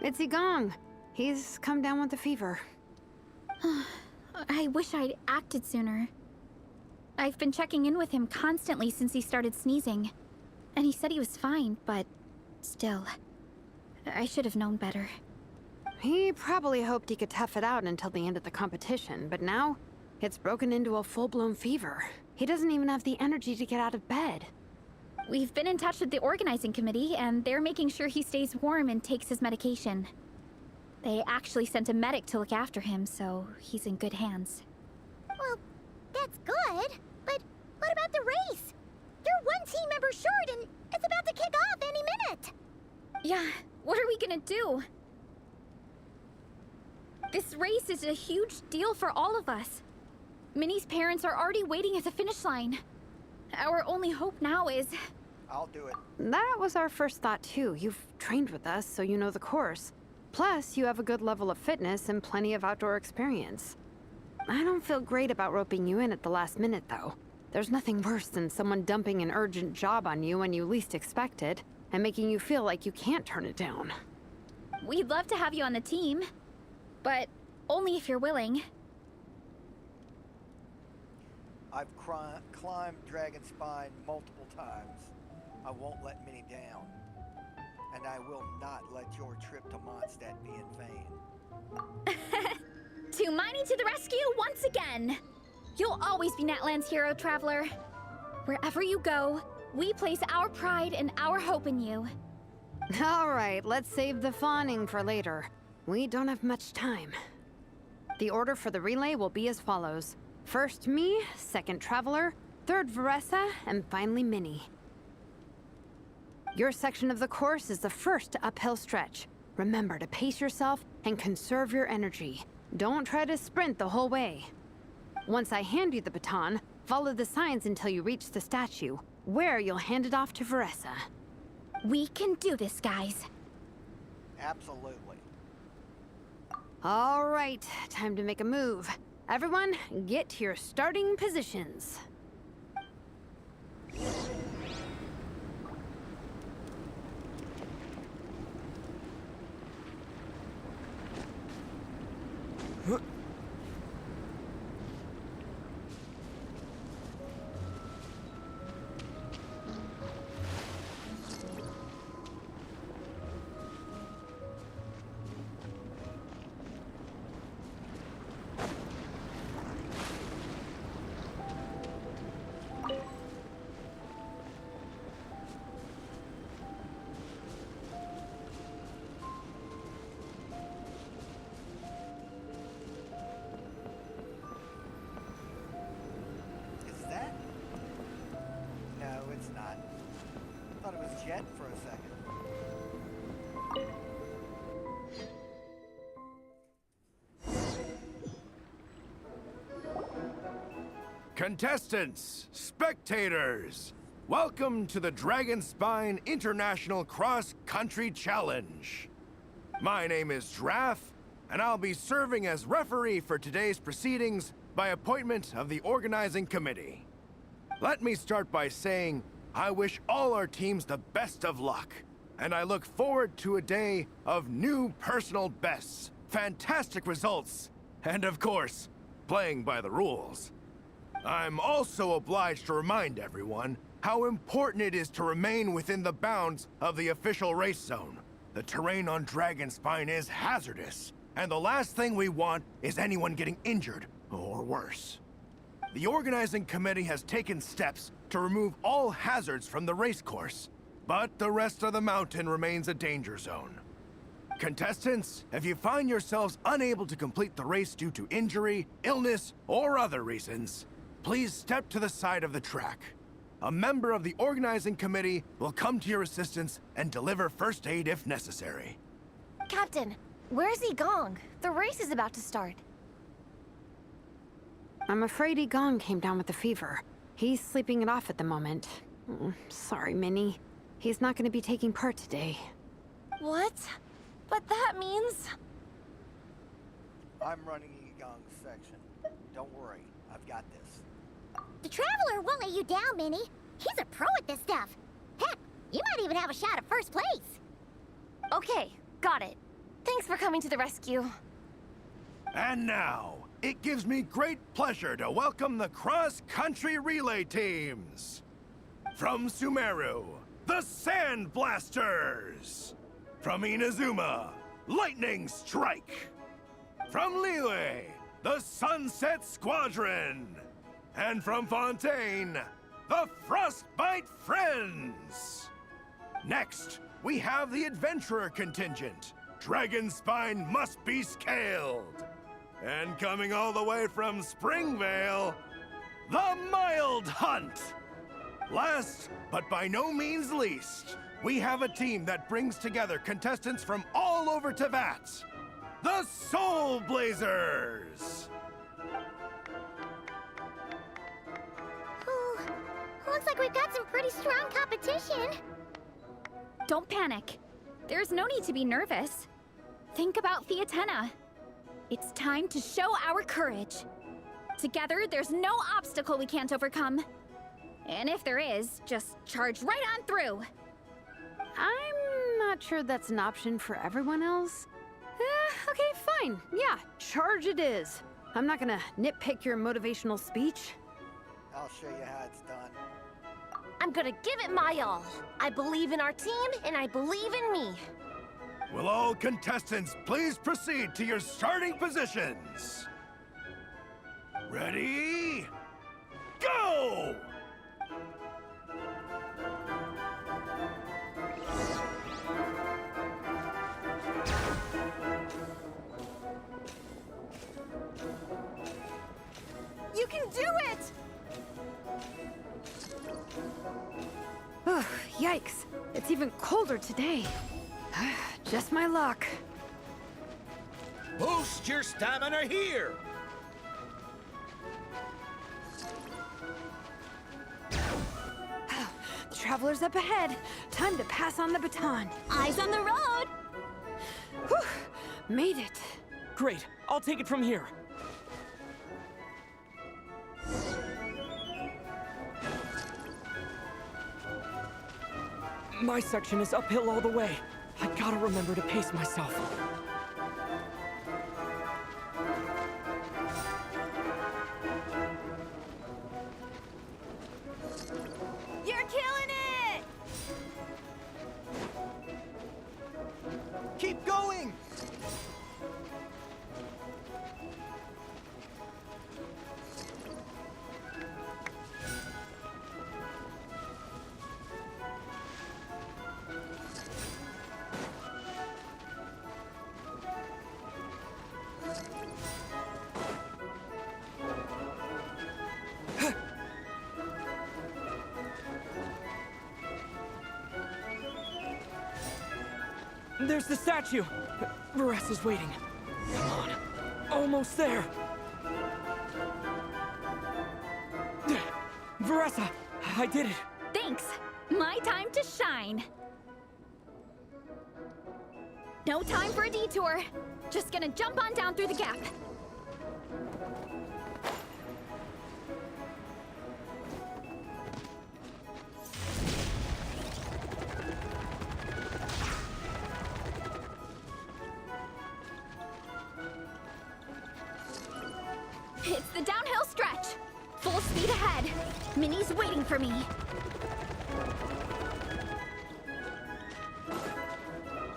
It's Igong. He's come down with the fever. I wish I'd acted sooner. I've been checking in with him constantly since he started sneezing. And he said he was fine, but still. I should have known better. He probably hoped he could tough it out until the end of the competition, but now it's broken into a full-blown fever. He doesn't even have the energy to get out of bed. We've been in touch with the organizing committee, and they're making sure he stays warm and takes his medication. They actually sent a medic to look after him, so he's in good hands. Well, that's good, but what about the race? You're one team member short, and it's about to kick off any minute. Yeah, what are we gonna do? This race is a huge deal for all of us. Minnie's parents are already waiting at the finish line. Our only hope now is... I'll do it. That was our first thought too. You've trained with us, so you know the course. Plus, you have a good level of fitness and plenty of outdoor experience. I don't feel great about roping you in at the last minute, though. There's nothing worse than someone dumping an urgent job on you when you least expect it, and making you feel like you can't turn it down. We'd love to have you on the team, but only if you're willing. I've climbed Dragonspine multiple times. I won't let Minnie down. And I will not let your trip to Mondstadt be in vain. To Miney to the rescue once again! You'll always be Natlan's hero, Traveler. Wherever you go, we place our pride and our hope in you. All right, let's save the fawning for later. We don't have much time. The order for the relay will be as follows. First me, second Traveler, third Varessa, and finally Minnie. Your section of the course is the first uphill stretch. Remember to pace yourself and conserve your energy. Don't try to sprint the whole way. Once I hand you the baton, follow the signs until you reach the statue, where you'll hand it off to Varessa. We can do this, guys. Absolutely. All right, time to make a move. Everyone, get to your starting positions. Jet for a second. Contestants, spectators, welcome to the Dragonspine International Cross Country Challenge. My name is Draff, and I'll be serving as referee for today's proceedings by appointment of the organizing committee. Let me start by saying I wish all our teams the best of luck, and I look forward to a day of new personal bests, fantastic results, and of course, playing by the rules. I'm also obliged to remind everyone how important it is to remain within the bounds of the official race zone. The terrain on Dragonspine is hazardous, and the last thing we want is anyone getting injured, or worse. The organizing committee has taken steps to remove all hazards from the race course, but the rest of the mountain remains a danger zone. Contestants, if you find yourselves unable to complete the race due to injury, illness, or other reasons, please step to the side of the track. A member of the organizing committee will come to your assistance and deliver first aid if necessary. Captain, where's Gong? The race is about to start. I'm afraid Gong came down with the fever. He's sleeping it off at the moment. Sorry, Minnie. He's not going to be taking part today. What? But that means... I'm running Gong's section. Don't worry, I've got this. The Traveler won't let you down, Minnie. He's a pro at this stuff. Heck, you might even have a shot at first place. Okay, got it. Thanks for coming to the rescue. And now, it gives me great pleasure to welcome the cross-country relay teams. From Sumeru, the Sand Blasters. From Inazuma, Lightning Strike. From Liyue, the Sunset Squadron. And from Fontaine, the Frostbite Friends. Next, we have the Adventurer contingent. Dragonspine must be scaled. And coming all the way from Springvale, the Mild Hunt. Last, but by no means least, we have a team that brings together contestants from all over Teyvat. The Soul Blazers. Ooh, looks like we've got some pretty strong competition. Don't panic. There's no need to be nervous. Think about Fiatenna. It's time to show our courage. Together, there's no obstacle we can't overcome. And if there is, just charge right on through. I'm not sure that's an option for everyone else. Okay, fine. Yeah, charge it is. I'm not gonna nitpick your motivational speech. I'll show you how it's done. I'm gonna give it my all. I believe in our team, and I believe in me. Will all contestants please proceed to your starting positions? Ready? Go! You can do it! Ugh, yikes. It's even colder today. Just my luck. Boost your stamina here! travelers up ahead. Time to pass on the baton. Eyes on the road! Whew, made it. Great, I'll take it from here. My section is uphill all the way. I gotta remember to pace myself. You're killing it! Keep going! There's the statue! Varesa's waiting. Come on. Almost there. Varesa! I did it! Thanks. My time to shine. No time for a detour. Just gonna jump on down through the gap. It's the downhill stretch. Full speed ahead. Minnie's waiting for me.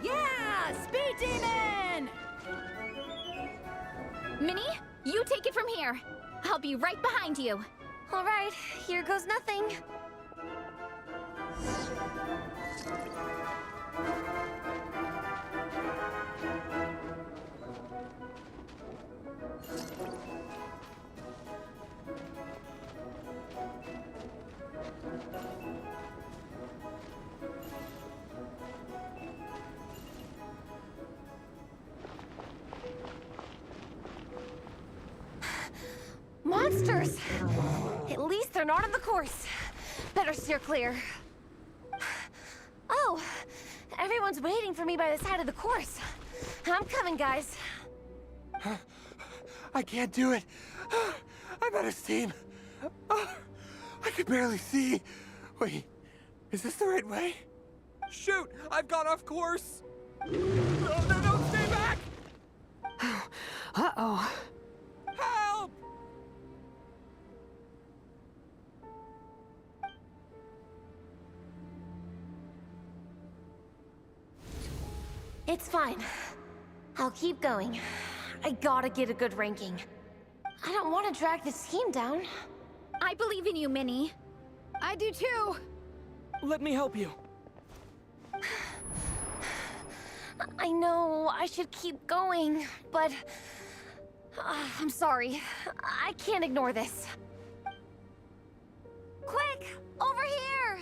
Yeah! Speed demon! Minnie, you take it from here. I'll be right behind you. All right, here goes nothing. Monsters! At least they're not on the course. Better steer clear. Oh, everyone's waiting for me by the side of the course. I'm coming, guys. I can't do it. I'm out of steam. I can barely see. Wait, is this the right way? Shoot! I've gone off course! No, stay back! Uh-oh. Help! It's fine. I'll keep going. I gotta get a good ranking. I don't want to drag this team down. I believe in you, Minnie. I do too. Let me help you. I know I should keep going, but... I'm sorry. I can't ignore this. Quick! Over here!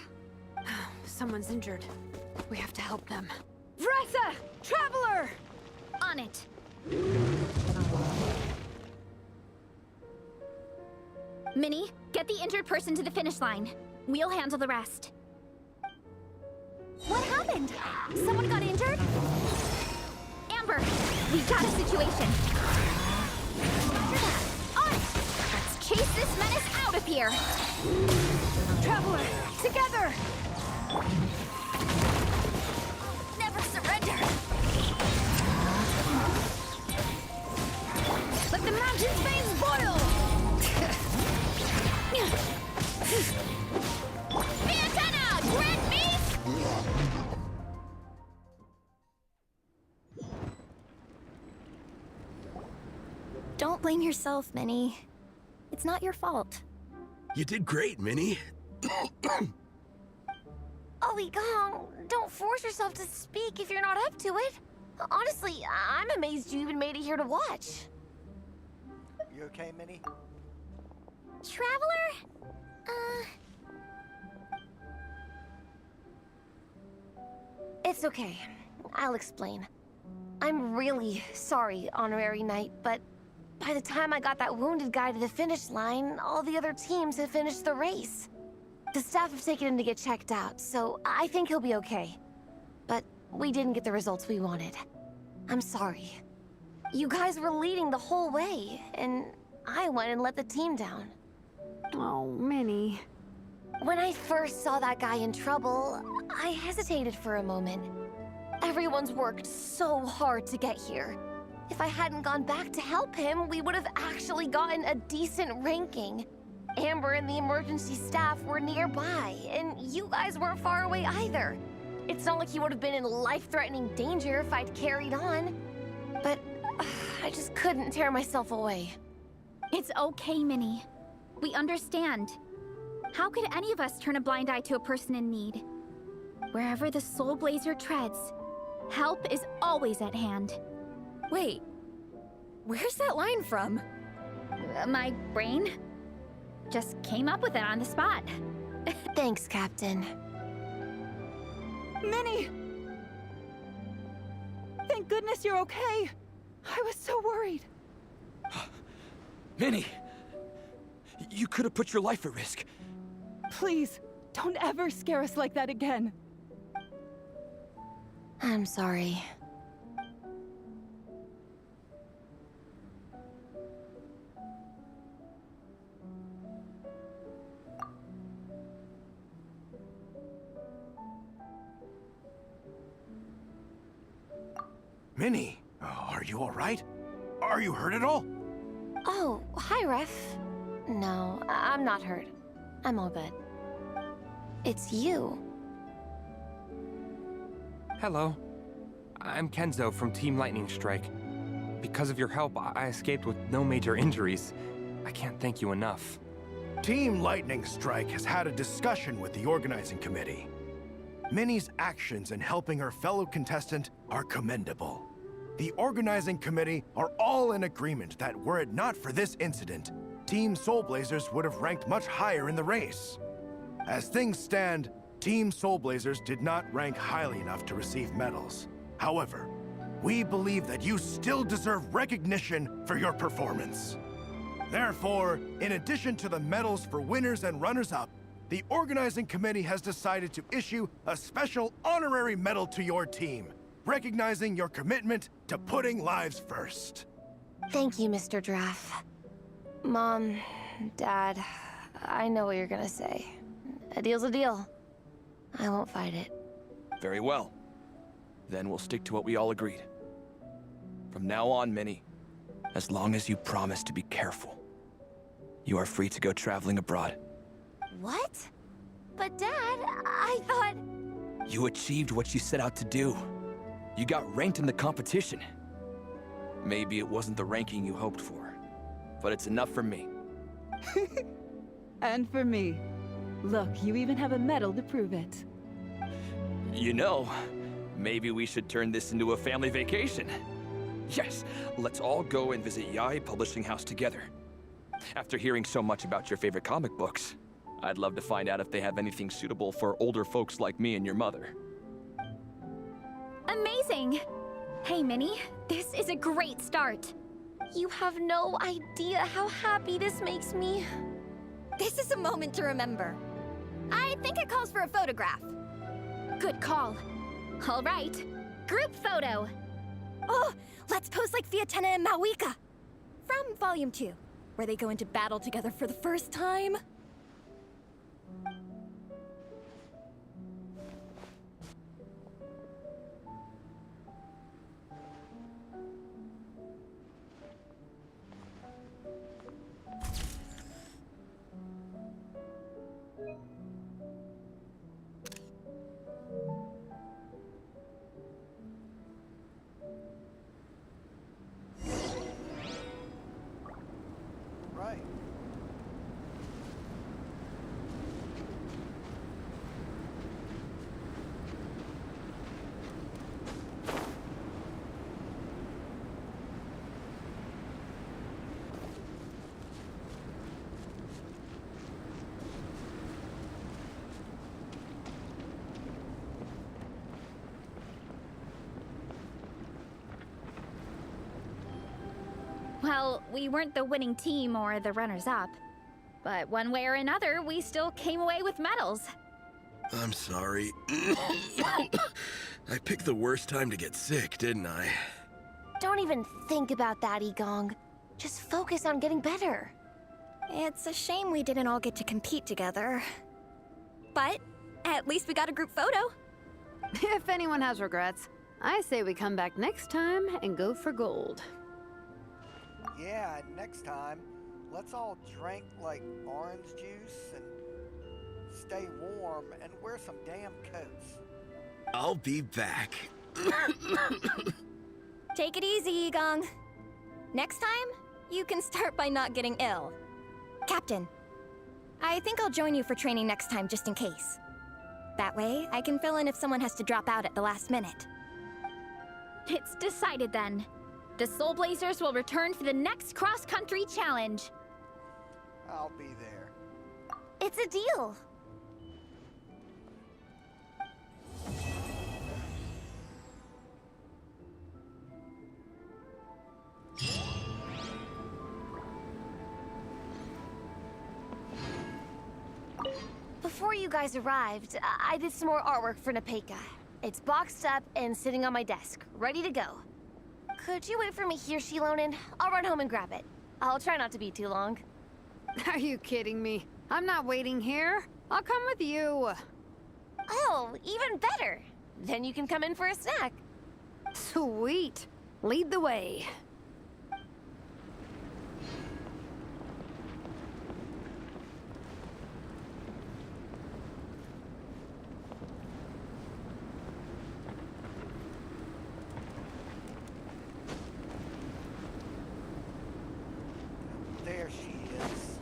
Someone's injured. We have to help them. Varesa! Traveler! On it. Minnie, get the injured person to the finish line. We'll handle the rest. What happened? Someone got injured? Amber, we got a situation. On it! Let's chase this menace out of here. Traveler, together! Never surrender! Let the mountain's veins boil! Fiatana! Red meat! Don't blame yourself, Minnie. It's not your fault. You did great, Minnie. Ollie Gong, don't force yourself to speak if you're not up to it. Honestly, I'm amazed you even made it here to watch. You okay, Minnie? Traveler? It's okay. I'll explain. I'm really sorry, Honorary Knight, but by the time I got that wounded guy to the finish line, all the other teams had finished the race. The staff have taken him to get checked out, so I think he'll be okay. But we didn't get the results we wanted. I'm sorry. You guys were leading the whole way, and I went and let the team down. Oh, Minnie. When I first saw that guy in trouble, I hesitated for a moment. Everyone's worked so hard to get here. If I hadn't gone back to help him, we would have actually gotten a decent ranking. Amber and the emergency staff were nearby, and you guys weren't far away either. It's not like he would have been in life-threatening danger if I'd carried on. But I just couldn't tear myself away. It's okay, Minnie. We understand. How could any of us turn a blind eye to a person in need? Wherever the Soul Blazer treads, help is always at hand. Wait, where's that line from? My brain just came up with it on the spot. Thanks, Captain. Minnie! Thank goodness you're okay. I was so worried. Minnie! You could have put your life at risk. Please, don't ever scare us like that again. I'm sorry. Minnie, are you all right? Are you hurt at all? Oh, hi, Ref. No, I'm not hurt. I'm all good. It's you. Hello. I'm Kenzo from Team Lightning Strike. Because of your help, I escaped with no major injuries. I can't thank you enough. Team Lightning Strike has had a discussion with the organizing committee. Minnie's actions in helping her fellow contestant are commendable. The organizing committee are all in agreement that were it not for this incident, Team Soul Blazers would have ranked much higher in the race. As things stand, Team Soul Blazers did not rank highly enough to receive medals. However, we believe that you still deserve recognition for your performance. Therefore, in addition to the medals for winners and runners-up, the organizing committee has decided to issue a special honorary medal to your team, recognizing your commitment to putting lives first. Thank you, Mr. Draff. Mom, Dad, I know what you're gonna say. A deal's a deal. I won't fight it. Very well. Then we'll stick to what we all agreed. From now on, Minnie, as long as you promise to be careful, you are free to go traveling abroad. What? But Dad, I thought... You achieved what you set out to do. You got ranked in the competition. Maybe it wasn't the ranking you hoped for, but it's enough for me. And for me. Look, you even have a medal to prove it. You know, maybe we should turn this into a family vacation. Yes, let's all go and visit Yae Publishing House together. After hearing so much about your favorite comic books, I'd love to find out if they have anything suitable for older folks like me and your mother. Amazing! Hey, Minnie, this is a great start. You have no idea how happy this makes me. This is a moment to remember. I think it calls for a photograph. Good call. All right, group photo. Oh, let's pose like Fiatena and Mawika. From Volume 2, where they go into battle together for the first time. Right. Well, we weren't the winning team or the runners-up. But one way or another, we still came away with medals. I'm sorry. I picked the worst time to get sick, didn't I? Don't even think about that, Igong. Just focus on getting better. It's a shame we didn't all get to compete together. But at least we got a group photo. If anyone has regrets, I say we come back next time and go for gold. Yeah, and next time, let's all drink like orange juice and stay warm and wear some damn coats. I'll be back. Take it easy, Igong. Next time, you can start by not getting ill. Captain, I think I'll join you for training next time just in case. That way, I can fill in if someone has to drop out at the last minute. It's decided then. The Soul Blazers will return for the next cross-country challenge. I'll be there. It's a deal. Before you guys arrived, I did some more artwork for Nepeka. It's boxed up and sitting on my desk, ready to go. Could you wait for me here, Shilonen? I'll run home and grab it. I'll try not to be too long. Are you kidding me? I'm not waiting here. I'll come with you. Oh, even better. Then you can come in for a snack. Sweet. Lead the way. There she is.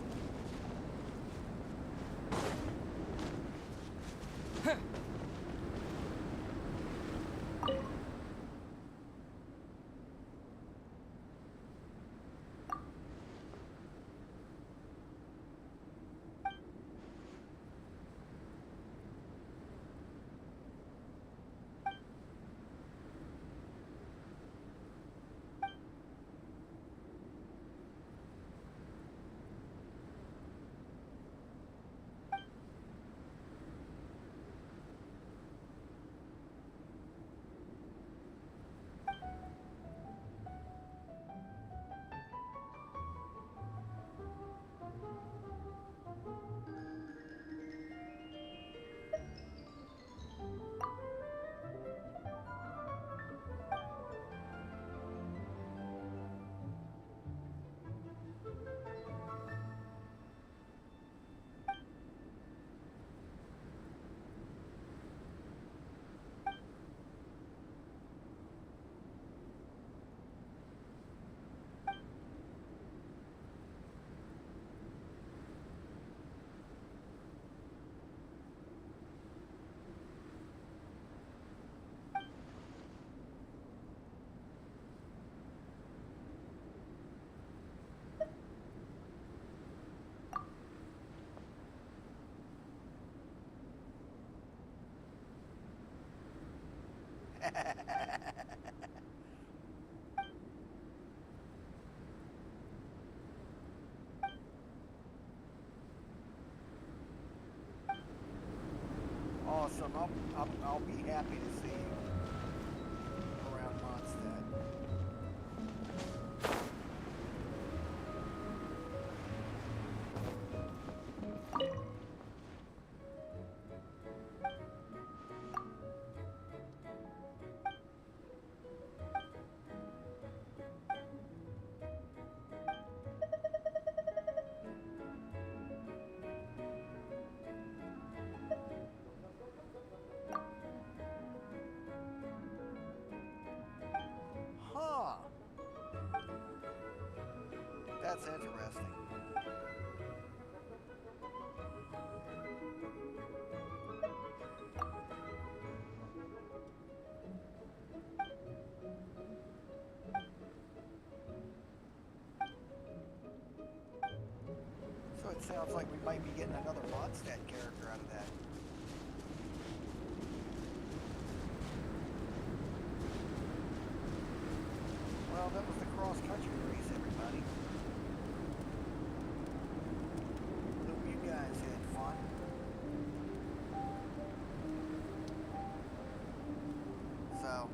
Awesome. I'll be happy to see you around Mondstadt. That's interesting. So it sounds like we might be getting another Mondstadt character out of that. Well, that was the cross-country race, everybody. So,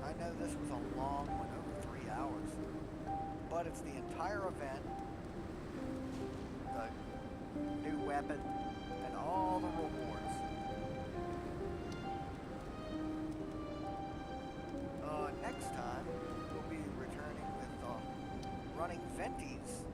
I know this was a long one, over 3 hours, but it's the entire event, the new weapon, and all the rewards. Next time, we'll be returning with running Festivities.